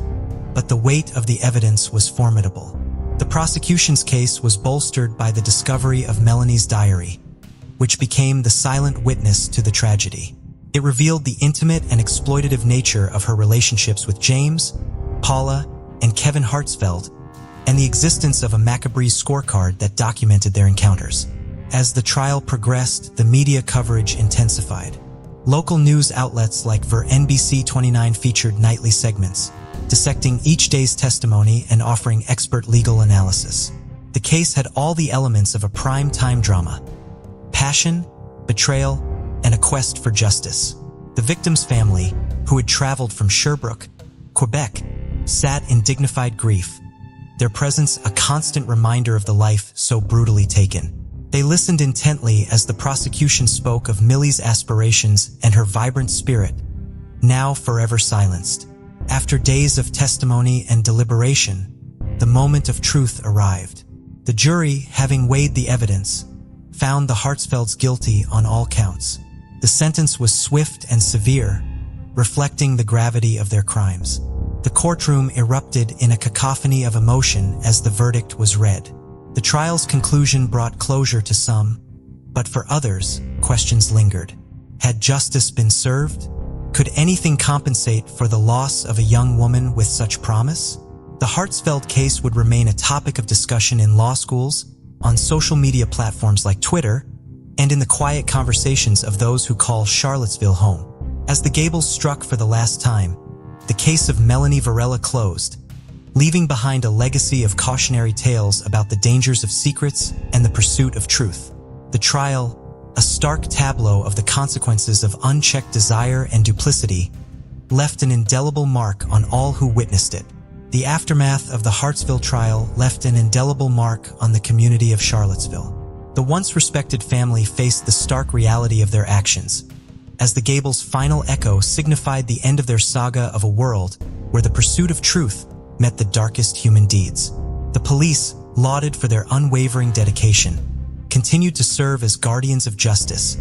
but the weight of the evidence was formidable. The prosecution's case was bolstered by the discovery of Melanie's diary, which became the silent witness to the tragedy. It revealed the intimate and exploitative nature of her relationships with James, Paula, and Kevin Hartsfeld, and the existence of a macabre scorecard that documented their encounters. As the trial progressed, the media coverage intensified. Local news outlets like NBC 29 featured nightly segments, dissecting each day's testimony and offering expert legal analysis. The case had all the elements of a prime-time drama: passion, betrayal, and a quest for justice. The victim's family, who had traveled from Sherbrooke, Quebec, sat in dignified grief, their presence a constant reminder of the life so brutally taken. They listened intently as the prosecution spoke of Millie's aspirations and her vibrant spirit, now forever silenced. After days of testimony and deliberation, the moment of truth arrived. The jury, having weighed the evidence, found the Hartsfelds guilty on all counts. The sentence was swift and severe, reflecting the gravity of their crimes. The courtroom erupted in a cacophony of emotion as the verdict was read. The trial's conclusion brought closure to some, but for others, questions lingered. Had justice been served? Could anything compensate for the loss of a young woman with such promise? The Hartsfeld case would remain a topic of discussion in law schools, on social media platforms like Twitter, and in the quiet conversations of those who call Charlottesville home. As the gables struck for the last time, the case of Melanie Varela closed, leaving behind a legacy of cautionary tales about the dangers of secrets and the pursuit of truth. The trial, a stark tableau of the consequences of unchecked desire and duplicity, left an indelible mark on all who witnessed it. The aftermath of the Hartsville trial left an indelible mark on the community of Charlottesville. The once respected family faced the stark reality of their actions, as the Gables' final echo signified the end of their saga of a world where the pursuit of truth met the darkest human deeds. The police, lauded for their unwavering dedication, continued to serve as guardians of justice,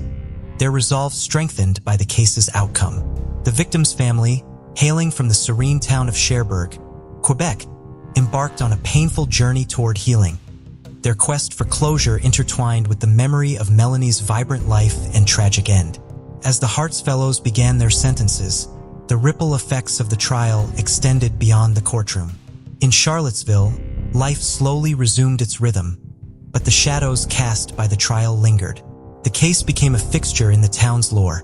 their resolve strengthened by the case's outcome. The victim's family, hailing from the serene town of Cherbourg, Quebec, embarked on a painful journey toward healing, their quest for closure intertwined with the memory of Melanie's vibrant life and tragic end. As the Hartsfellows began their sentences, the ripple effects of the trial extended beyond the courtroom. In Charlottesville, life slowly resumed its rhythm, but the shadows cast by the trial lingered. The case became a fixture in the town's lore,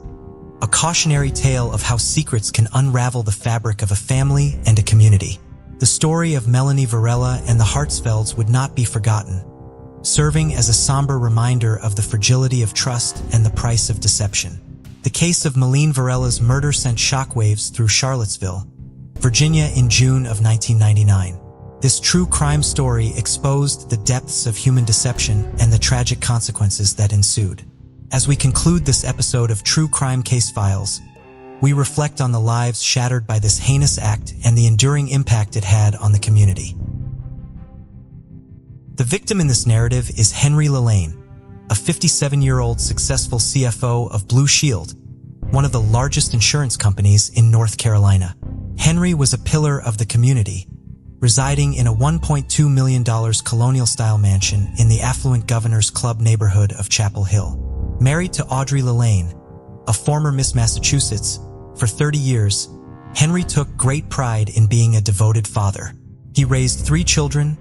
a cautionary tale of how secrets can unravel the fabric of a family and a community. The story of Melanie Varela and the Hartsfelds would not be forgotten, serving as a somber reminder of the fragility of trust and the price of deception. The case of Melanie Varela's murder sent shockwaves through Charlottesville, Virginia in June of 1999. This true crime story exposed the depths of human deception and the tragic consequences that ensued. As we conclude this episode of True Crime Case Files, we reflect on the lives shattered by this heinous act and the enduring impact it had on the community. The victim in this narrative is Henry Lillane, a 57-year-old successful CFO of Blue Shield, one of the largest insurance companies in North Carolina. Henry was a pillar of the community, residing in a $1.2 million colonial-style mansion in the affluent Governor's Club neighborhood of Chapel Hill. Married to Audrey Lillane, a former Miss Massachusetts, for 30 years, Henry took great pride in being a devoted father. He raised 3 children,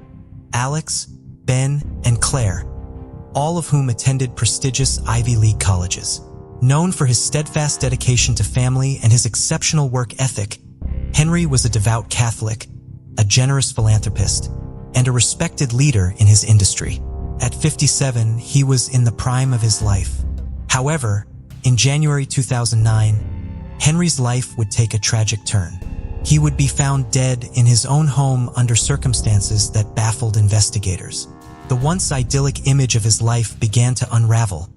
Alex, Ben, and Claire, all of whom attended prestigious Ivy League colleges. Known for his steadfast dedication to family and his exceptional work ethic, Henry was a devout Catholic, a generous philanthropist, and a respected leader in his industry. At 57, he was in the prime of his life. However, in January 2009, Henry's life would take a tragic turn. He would be found dead in his own home under circumstances that baffled investigators. The once idyllic image of his life began to unravel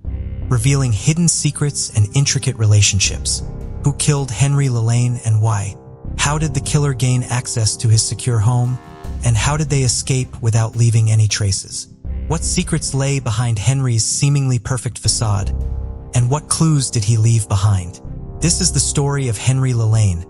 revealing hidden secrets and intricate relationships. Who killed Henry Lelaine and why? How did the killer gain access to his secure home? And how did they escape without leaving any traces? What secrets lay behind Henry's seemingly perfect facade? And what clues did he leave behind? This is the story of Henry Lelaine,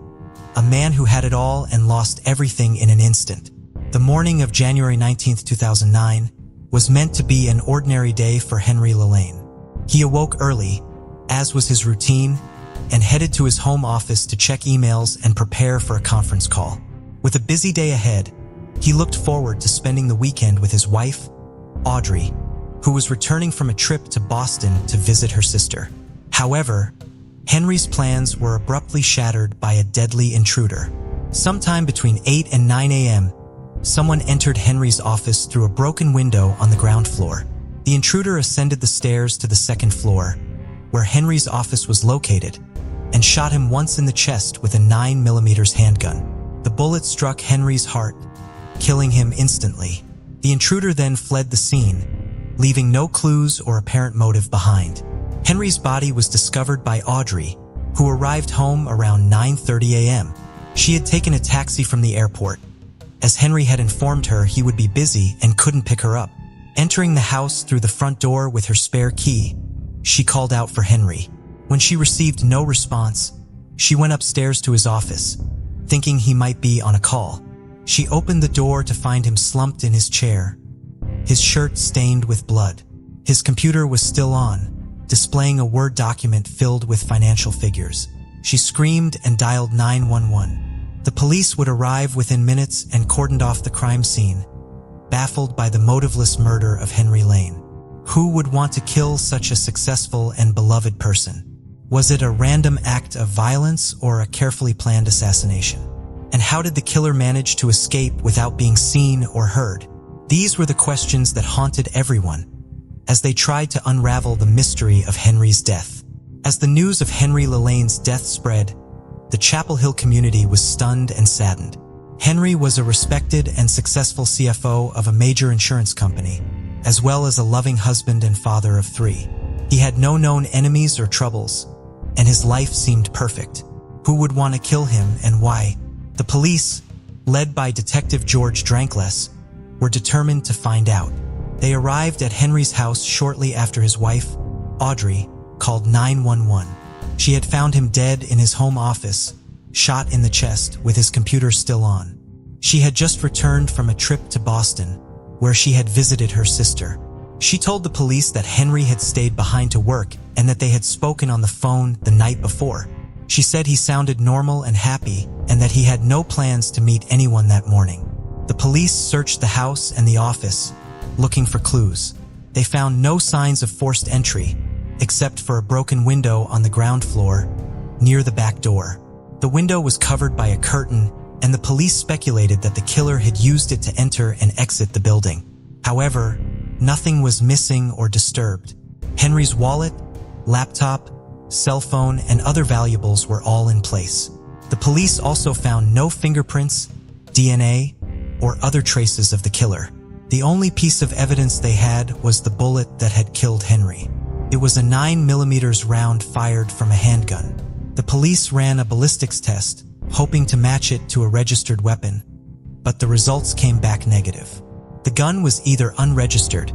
a man who had it all and lost everything in an instant. The morning of January 19, 2009, was meant to be an ordinary day for Henry Lelaine. He awoke early, as was his routine, and headed to his home office to check emails and prepare for a conference call. With a busy day ahead, he looked forward to spending the weekend with his wife, Audrey, who was returning from a trip to Boston to visit her sister. However, Henry's plans were abruptly shattered by a deadly intruder. Sometime between 8 and 9 a.m., someone entered Henry's office through a broken window on the ground floor. The intruder ascended the stairs to the second floor, where Henry's office was located, and shot him once in the chest with a 9mm handgun. The bullet struck Henry's heart, killing him instantly. The intruder then fled the scene, leaving no clues or apparent motive behind. Henry's body was discovered by Audrey, who arrived home around 9:30 a.m. She had taken a taxi from the airport, as Henry had informed her he would be busy and couldn't pick her up. Entering the house through the front door with her spare key, she called out for Henry. When she received no response, she went upstairs to his office, thinking he might be on a call. She opened the door to find him slumped in his chair, his shirt stained with blood. His computer was still on, displaying a Word document filled with financial figures. She screamed and dialed 911. The police would arrive within minutes and cordoned off the crime scene, baffled by the motiveless murder of Henry Lane. Who would want to kill such a successful and beloved person? Was it a random act of violence or a carefully planned assassination? And how did the killer manage to escape without being seen or heard? These were the questions that haunted everyone as they tried to unravel the mystery of Henry's death. As the news of Henry Lelaine's death spread, the Chapel Hill community was stunned and saddened. Henry was a respected and successful CFO of a major insurance company, as well as a loving husband and father of 3. He had no known enemies or troubles, and his life seemed perfect. Who would want to kill him and why? The police, led by Detective George Drankless, were determined to find out. They arrived at Henry's house shortly after his wife, Audrey, called 911. She had found him dead in his home office, shot in the chest with his computer still on. She had just returned from a trip to Boston, where she had visited her sister. She told the police that Henry had stayed behind to work and that they had spoken on the phone the night before. She said he sounded normal and happy and that he had no plans to meet anyone that morning. The police searched the house and the office, looking for clues. They found no signs of forced entry, except for a broken window on the ground floor, near the back door. The window was covered by a curtain, and the police speculated that the killer had used it to enter and exit the building. However, nothing was missing or disturbed. Henry's wallet, laptop, cell phone, and other valuables were all in place. The police also found no fingerprints, DNA, or other traces of the killer. The only piece of evidence they had was the bullet that had killed Henry. It was a 9mm round fired from a handgun. The police ran a ballistics test, hoping to match it to a registered weapon, but the results came back negative. The gun was either unregistered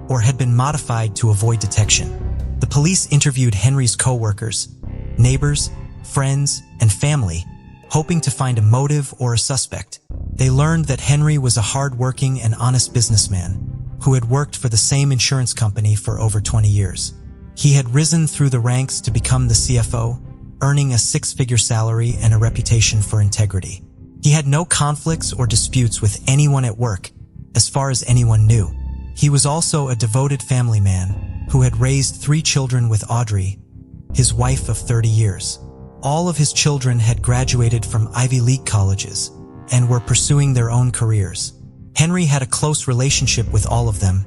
or had been modified to avoid detection. The police interviewed Henry's co-workers, neighbors, friends, and family, hoping to find a motive or a suspect. They learned that Henry was a hard-working and honest businessman who had worked for the same insurance company for over 20 years. He had risen through the ranks to become the CFO, earning a 6-figure salary and a reputation for integrity. He had no conflicts or disputes with anyone at work, as far as anyone knew. He was also a devoted family man who had raised 3 children with Audrey, his wife of 30 years. All of his children had graduated from Ivy League colleges and were pursuing their own careers. Henry had a close relationship with all of them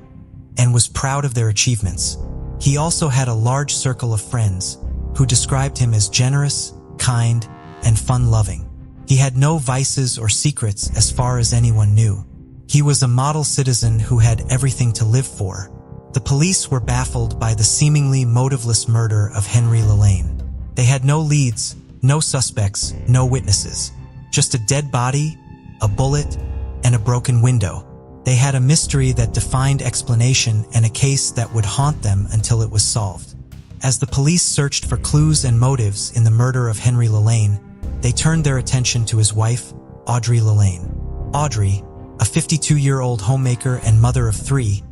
and was proud of their achievements. He also had a large circle of friends who described him as generous, kind, and fun-loving. He had no vices or secrets as far as anyone knew. He was a model citizen who had everything to live for, The police were baffled by the seemingly motiveless murder of Henry Lelaine. They had no leads, no suspects, no witnesses. Just a dead body, a bullet, and a broken window. They had a mystery that defied explanation and a case that would haunt them until it was solved. As the police searched for clues and motives in the murder of Henry Lelaine, they turned their attention to his wife, Audrey Lelaine. Audrey, a 52-year-old homemaker and mother of 3,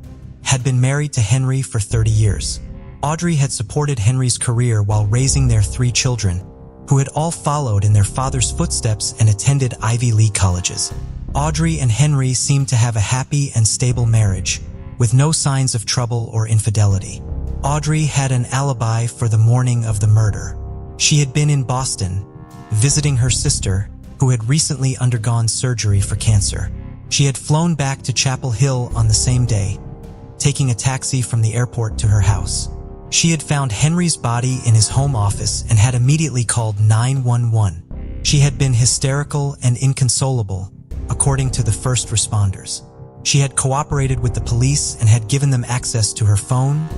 had been married to Henry for 30 years. Audrey had supported Henry's career while raising their 3 children, who had all followed in their father's footsteps and attended Ivy League colleges. Audrey and Henry seemed to have a happy and stable marriage, with no signs of trouble or infidelity. Audrey had an alibi for the morning of the murder. She had been in Boston, visiting her sister, who had recently undergone surgery for cancer. She had flown back to Chapel Hill on the same day, taking a taxi from the airport to her house. She had found Henry's body in his home office and had immediately called 911. She had been hysterical and inconsolable, according to the first responders. She had cooperated with the police and had given them access to her phone,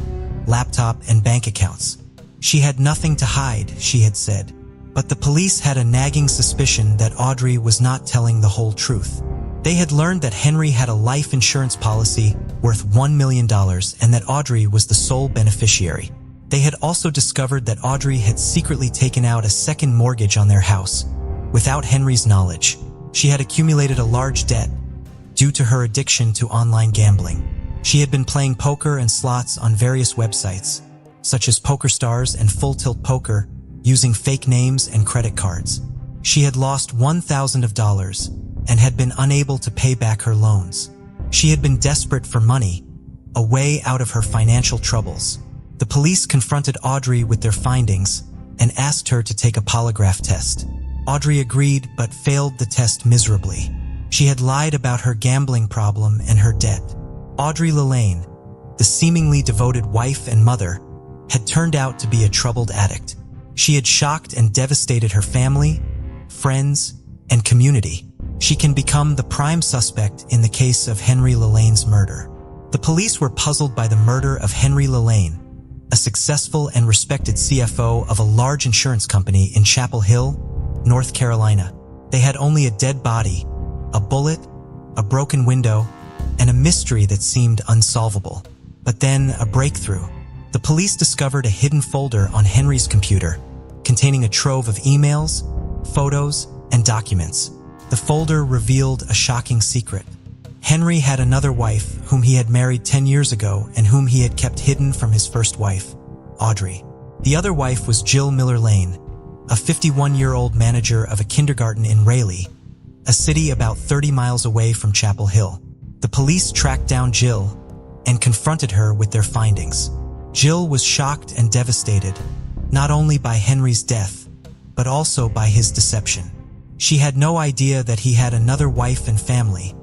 laptop, and bank accounts. She had nothing to hide, she had said. But the police had a nagging suspicion that Audrey was not telling the whole truth. They had learned that Henry had a life insurance policy worth $1 million and that Audrey was the sole beneficiary. They had also discovered that Audrey had secretly taken out a second mortgage on their house, without Henry's knowledge. She had accumulated a large debt due to her addiction to online gambling. She had been playing poker and slots on various websites, such as PokerStars and Full Tilt Poker, using fake names and credit cards. She had lost $1,000 and had been unable to pay back her loans. She had been desperate for money, a way out of her financial troubles. The police confronted Audrey with their findings and asked her to take a polygraph test. Audrey agreed but failed the test miserably. She had lied about her gambling problem and her debt. Audrey Lelaine, the seemingly devoted wife and mother, had turned out to be a troubled addict. She had shocked and devastated her family, friends, and community. She can become the prime suspect in the case of Henry Lelaine's murder. The police were puzzled by the murder of Henry Lelaine, a successful and respected CFO of a large insurance company in Chapel Hill, North Carolina. They had only a dead body, a bullet, a broken window, and a mystery that seemed unsolvable. But then a breakthrough. The police discovered a hidden folder on Henry's computer, containing a trove of emails, photos, and documents. The folder revealed a shocking secret. Henry had another wife whom he had married 10 years ago and whom he had kept hidden from his first wife, Audrey. The other wife was Jill Miller Lane, a 51-year-old manager of a kindergarten in Raleigh, a city about 30 miles away from Chapel Hill. The police tracked down Jill and confronted her with their findings. Jill was shocked and devastated, not only by Henry's death, but also by his deception. She had no idea that he had another wife and family,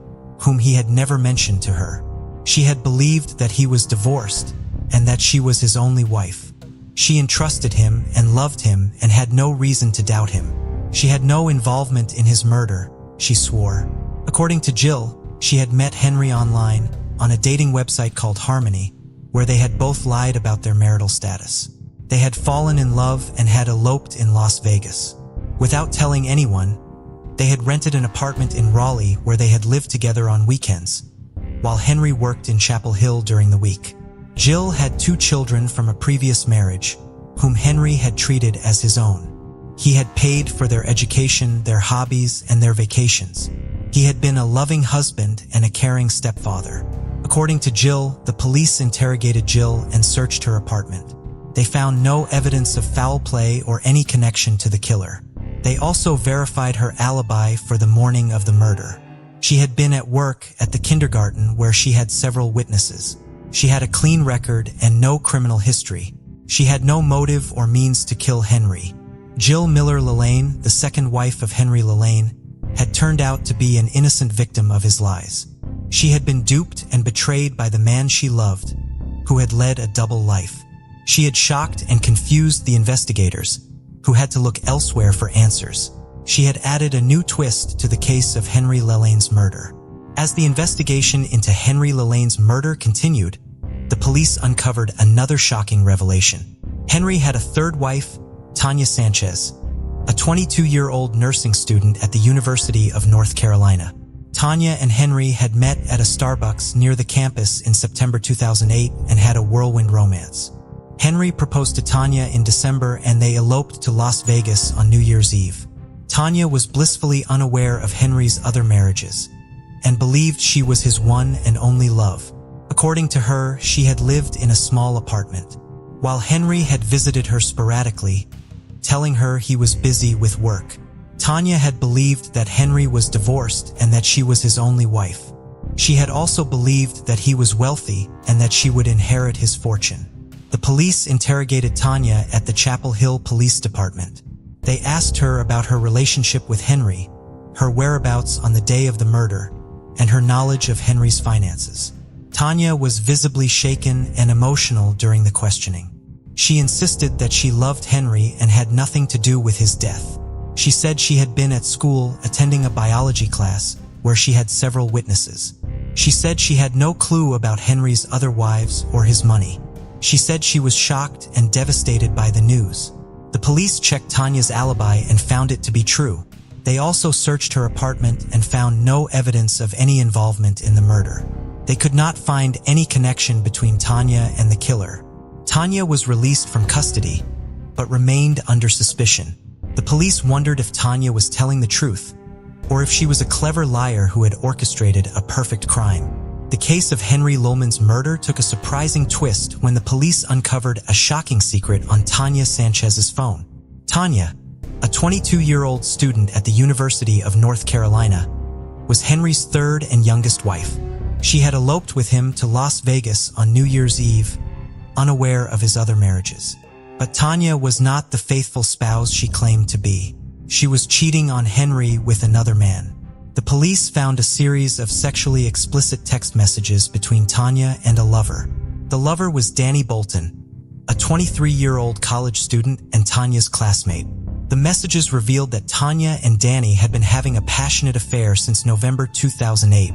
whom he had never mentioned to her. She had believed that he was divorced and that she was his only wife. She entrusted him and loved him and had no reason to doubt him. She had no involvement in his murder, she swore. According to Jill, she had met Henry online on a dating website called Harmony, where they had both lied about their marital status. They had fallen in love and had eloped in Las Vegas. Without telling anyone, they had rented an apartment in Raleigh where they had lived together on weekends, while Henry worked in Chapel Hill during the week. Jill had 2 children from a previous marriage, whom Henry had treated as his own. He had paid for their education, their hobbies, and their vacations. He had been a loving husband and a caring stepfather. According to Jill, the police interrogated Jill and searched her apartment. They found no evidence of foul play or any connection to the killer. They also verified her alibi for the morning of the murder. She had been at work at the kindergarten where she had several witnesses. She had a clean record and no criminal history. She had no motive or means to kill Henry. Jill Miller Lelaine, the second wife of Henry Lelaine, had turned out to be an innocent victim of his lies. She had been duped and betrayed by the man she loved, who had led a double life. She had shocked and confused the investigators, who had to look elsewhere for answers. She had added a new twist to the case of Henry Lelaine's murder. As the investigation into Henry Lelaine's murder continued, the police uncovered another shocking revelation. Henry had a third wife, Tanya Sanchez, a 22-year-old nursing student at the University of North Carolina. Tanya and Henry had met at a Starbucks near the campus in September 2008 and had a whirlwind romance. Henry proposed to Tanya in December and they eloped to Las Vegas on New Year's Eve. Tanya was blissfully unaware of Henry's other marriages and believed she was his one and only love. According to her, she had lived in a small apartment, while Henry had visited her sporadically, telling her he was busy with work. Tanya had believed that Henry was divorced and that she was his only wife. She had also believed that he was wealthy and that she would inherit his fortune. The police interrogated Tanya at the Chapel Hill Police Department. They asked her about her relationship with Henry, her whereabouts on the day of the murder, and her knowledge of Henry's finances. Tanya was visibly shaken and emotional during the questioning. She insisted that she loved Henry and had nothing to do with his death. She said she had been at school attending a biology class where she had several witnesses. She said she had no clue about Henry's other wives or his money. She said she was shocked and devastated by the news. The police checked Tanya's alibi and found it to be true. They also searched her apartment and found no evidence of any involvement in the murder. They could not find any connection between Tanya and the killer. Tanya was released from custody, but remained under suspicion. The police wondered if Tanya was telling the truth, or if she was a clever liar who had orchestrated a perfect crime. The case of Henry Lowman's murder took a surprising twist when the police uncovered a shocking secret on Tanya Sanchez's phone. Tanya, a 22-year-old student at the University of North Carolina, was Henry's third and youngest wife. She had eloped with him to Las Vegas on New Year's Eve, unaware of his other marriages. But Tanya was not the faithful spouse she claimed to be. She was cheating on Henry with another man. The police found a series of sexually explicit text messages between Tanya and a lover. The lover was Danny Bolton, a 23-year-old college student and Tanya's classmate. The messages revealed that Tanya and Danny had been having a passionate affair since November 2008,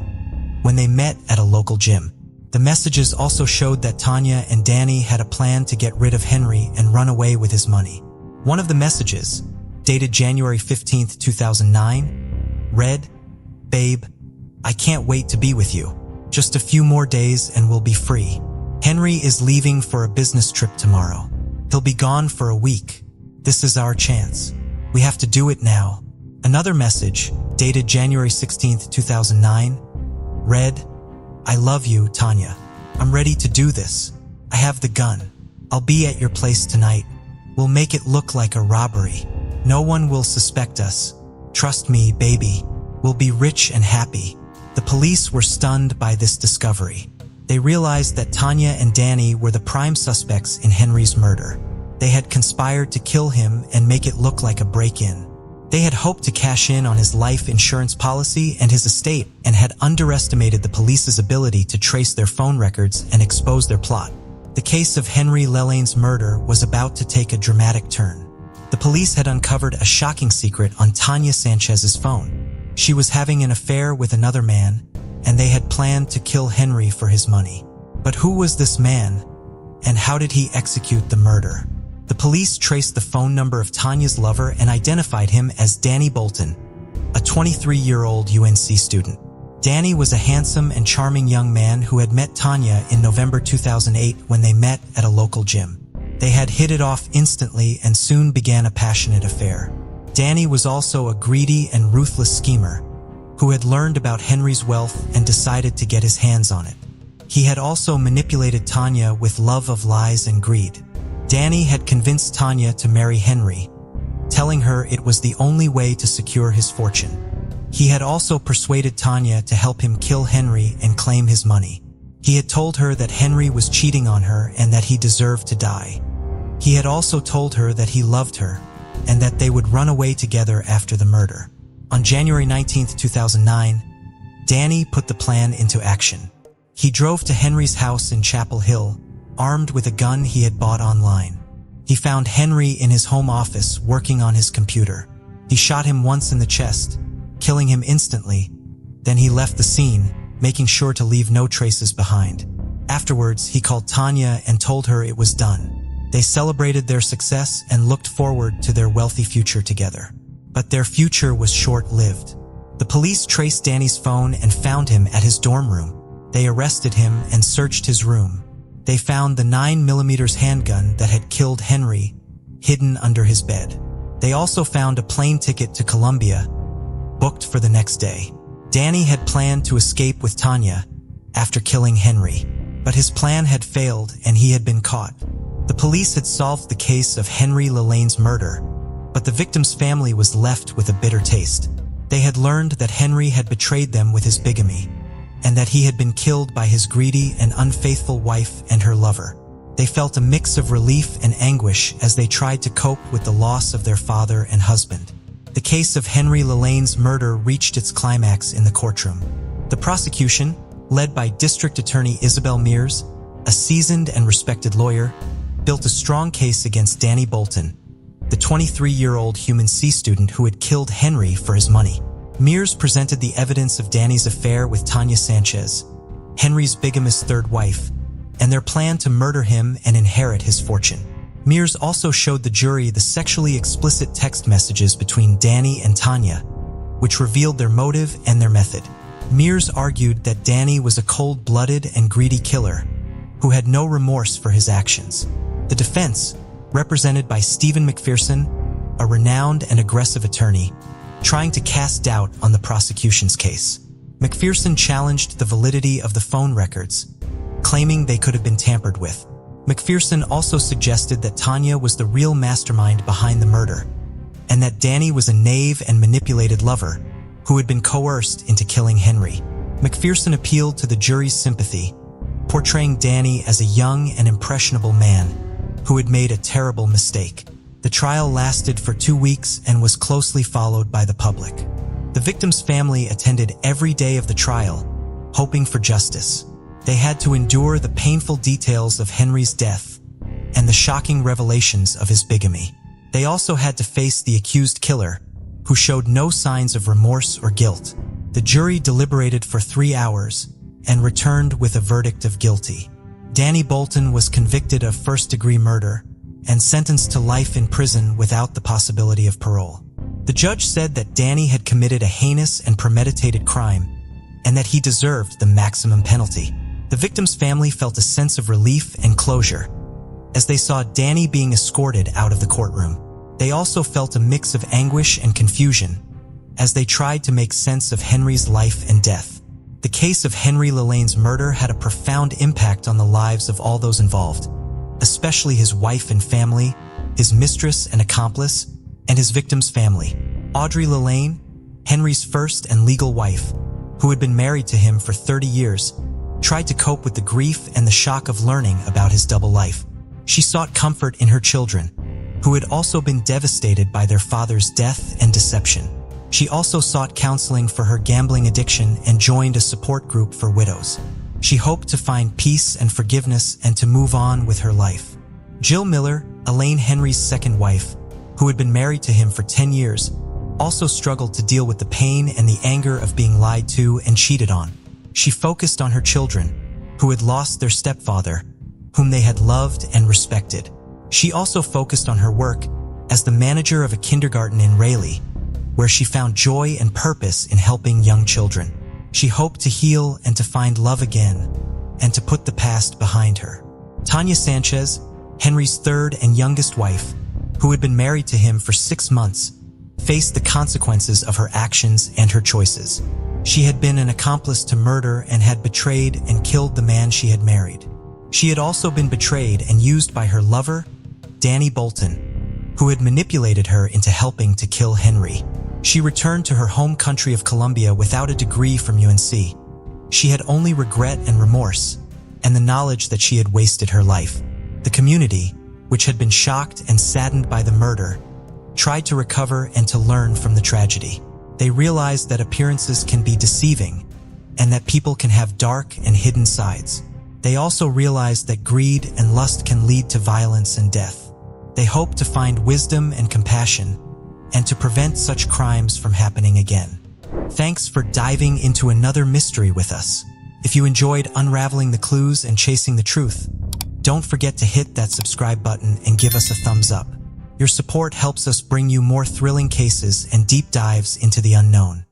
when they met at a local gym. The messages also showed that Tanya and Danny had a plan to get rid of Henry and run away with his money. One of the messages, dated January 15, 2009, read, "Babe, I can't wait to be with you. Just a few more days and we'll be free. Henry is leaving for a business trip tomorrow. He'll be gone for a week. This is our chance. We have to do it now." Another message, dated January 16, 2009, read, "I love you, Tanya. I'm ready to do this. I have the gun. I'll be at your place tonight. We'll make it look like a robbery. No one will suspect us. Trust me, baby. We'll be rich and happy." The police were stunned by this discovery. They realized that Tanya and Danny were the prime suspects in Henry's murder. They had conspired to kill him and make it look like a break-in. They had hoped to cash in on his life insurance policy and his estate and had underestimated the police's ability to trace their phone records and expose their plot. The case of Henry Lelane's murder was about to take a dramatic turn. The police had uncovered a shocking secret on Tanya Sanchez's phone. She was having an affair with another man, and they had planned to kill Henry for his money. But who was this man, and how did he execute the murder? The police traced the phone number of Tanya's lover and identified him as Danny Bolton, a 23-year-old UNC student. Danny was a handsome and charming young man who had met Tanya in November 2008 when they met at a local gym. They had hit it off instantly and soon began a passionate affair. Danny was also a greedy and ruthless schemer who had learned about Henry's wealth and decided to get his hands on it. He had also manipulated Tanya with love of lies and greed. Danny had convinced Tanya to marry Henry, telling her it was the only way to secure his fortune. He had also persuaded Tanya to help him kill Henry and claim his money. He had told her that Henry was cheating on her and that he deserved to die. He had also told her that he loved her and that they would run away together after the murder. On January 19, 2009, Danny put the plan into action. He drove to Henry's house in Chapel Hill, armed with a gun he had bought online. He found Henry in his home office working on his computer. He shot him once in the chest, killing him instantly. Then he left the scene, making sure to leave no traces behind. Afterwards, he called Tanya and told her it was done. They celebrated their success and looked forward to their wealthy future together. But their future was short-lived. The police traced Danny's phone and found him at his dorm room. They arrested him and searched his room. They found the 9mm handgun that had killed Henry hidden under his bed. They also found a plane ticket to Colombia, booked for the next day. Danny had planned to escape with Tanya after killing Henry, but his plan had failed and he had been caught. The police had solved the case of Henry Lalane's murder, but the victim's family was left with a bitter taste. They had learned that Henry had betrayed them with his bigamy, and that he had been killed by his greedy and unfaithful wife and her lover. They felt a mix of relief and anguish as they tried to cope with the loss of their father and husband. The case of Henry Lalane's murder reached its climax in the courtroom. The prosecution, led by District Attorney Isabel Mears, a seasoned and respected lawyer, built a strong case against Danny Bolton, the 23-year-old human C student who had killed Henry for his money. Mears presented the evidence of Danny's affair with Tanya Sanchez, Henry's bigamous third wife, and their plan to murder him and inherit his fortune. Mears also showed the jury the sexually explicit text messages between Danny and Tanya, which revealed their motive and their method. Mears argued that Danny was a cold-blooded and greedy killer who had no remorse for his actions. The defense, represented by Stephen McPherson, a renowned and aggressive attorney, trying to cast doubt on the prosecution's case. McPherson challenged the validity of the phone records, claiming they could have been tampered with. McPherson also suggested that Tanya was the real mastermind behind the murder, and that Danny was a knave and manipulated lover who had been coerced into killing Henry. McPherson appealed to the jury's sympathy, portraying Danny as a young and impressionable man who had made a terrible mistake. The trial lasted for 2 weeks and was closely followed by the public. The victim's family attended every day of the trial, hoping for justice. They had to endure the painful details of Henry's death and the shocking revelations of his bigamy. They also had to face the accused killer, who showed no signs of remorse or guilt. The jury deliberated for 3 hours and returned with a verdict of guilty. Danny Bolton was convicted of first-degree murder and sentenced to life in prison without the possibility of parole. The judge said that Danny had committed a heinous and premeditated crime and that he deserved the maximum penalty. The victim's family felt a sense of relief and closure as they saw Danny being escorted out of the courtroom. They also felt a mix of anguish and confusion as they tried to make sense of Henry's life and death. The case of Henry Lalane's murder had a profound impact on the lives of all those involved, especially his wife and family, his mistress and accomplice, and his victim's family. Audrey Lalane, Henry's first and legal wife, who had been married to him for 30 years, tried to cope with the grief and the shock of learning about his double life. She sought comfort in her children, who had also been devastated by their father's death and deception. She also sought counseling for her gambling addiction and joined a support group for widows. She hoped to find peace and forgiveness and to move on with her life. Jill Miller, Elaine Henry's second wife, who had been married to him for 10 years, also struggled to deal with the pain and the anger of being lied to and cheated on. She focused on her children, who had lost their stepfather, whom they had loved and respected. She also focused on her work as the manager of a kindergarten in Raleigh, where she found joy and purpose in helping young children. She hoped to heal and to find love again, and to put the past behind her. Tanya Sanchez, Henry's third and youngest wife, who had been married to him for 6 months, faced the consequences of her actions and her choices. She had been an accomplice to murder and had betrayed and killed the man she had married. She had also been betrayed and used by her lover, Danny Bolton, who had manipulated her into helping to kill Henry. She returned to her home country of Colombia without a degree from UNC. She had only regret and remorse, and the knowledge that she had wasted her life. The community, which had been shocked and saddened by the murder, tried to recover and to learn from the tragedy. They realized that appearances can be deceiving, and that people can have dark and hidden sides. They also realized that greed and lust can lead to violence and death. They hoped to find wisdom and compassion, and to prevent such crimes from happening again. Thanks for diving into another mystery with us. If you enjoyed unraveling the clues and chasing the truth, don't forget to hit that subscribe button and give us a thumbs up. Your support helps us bring you more thrilling cases and deep dives into the unknown.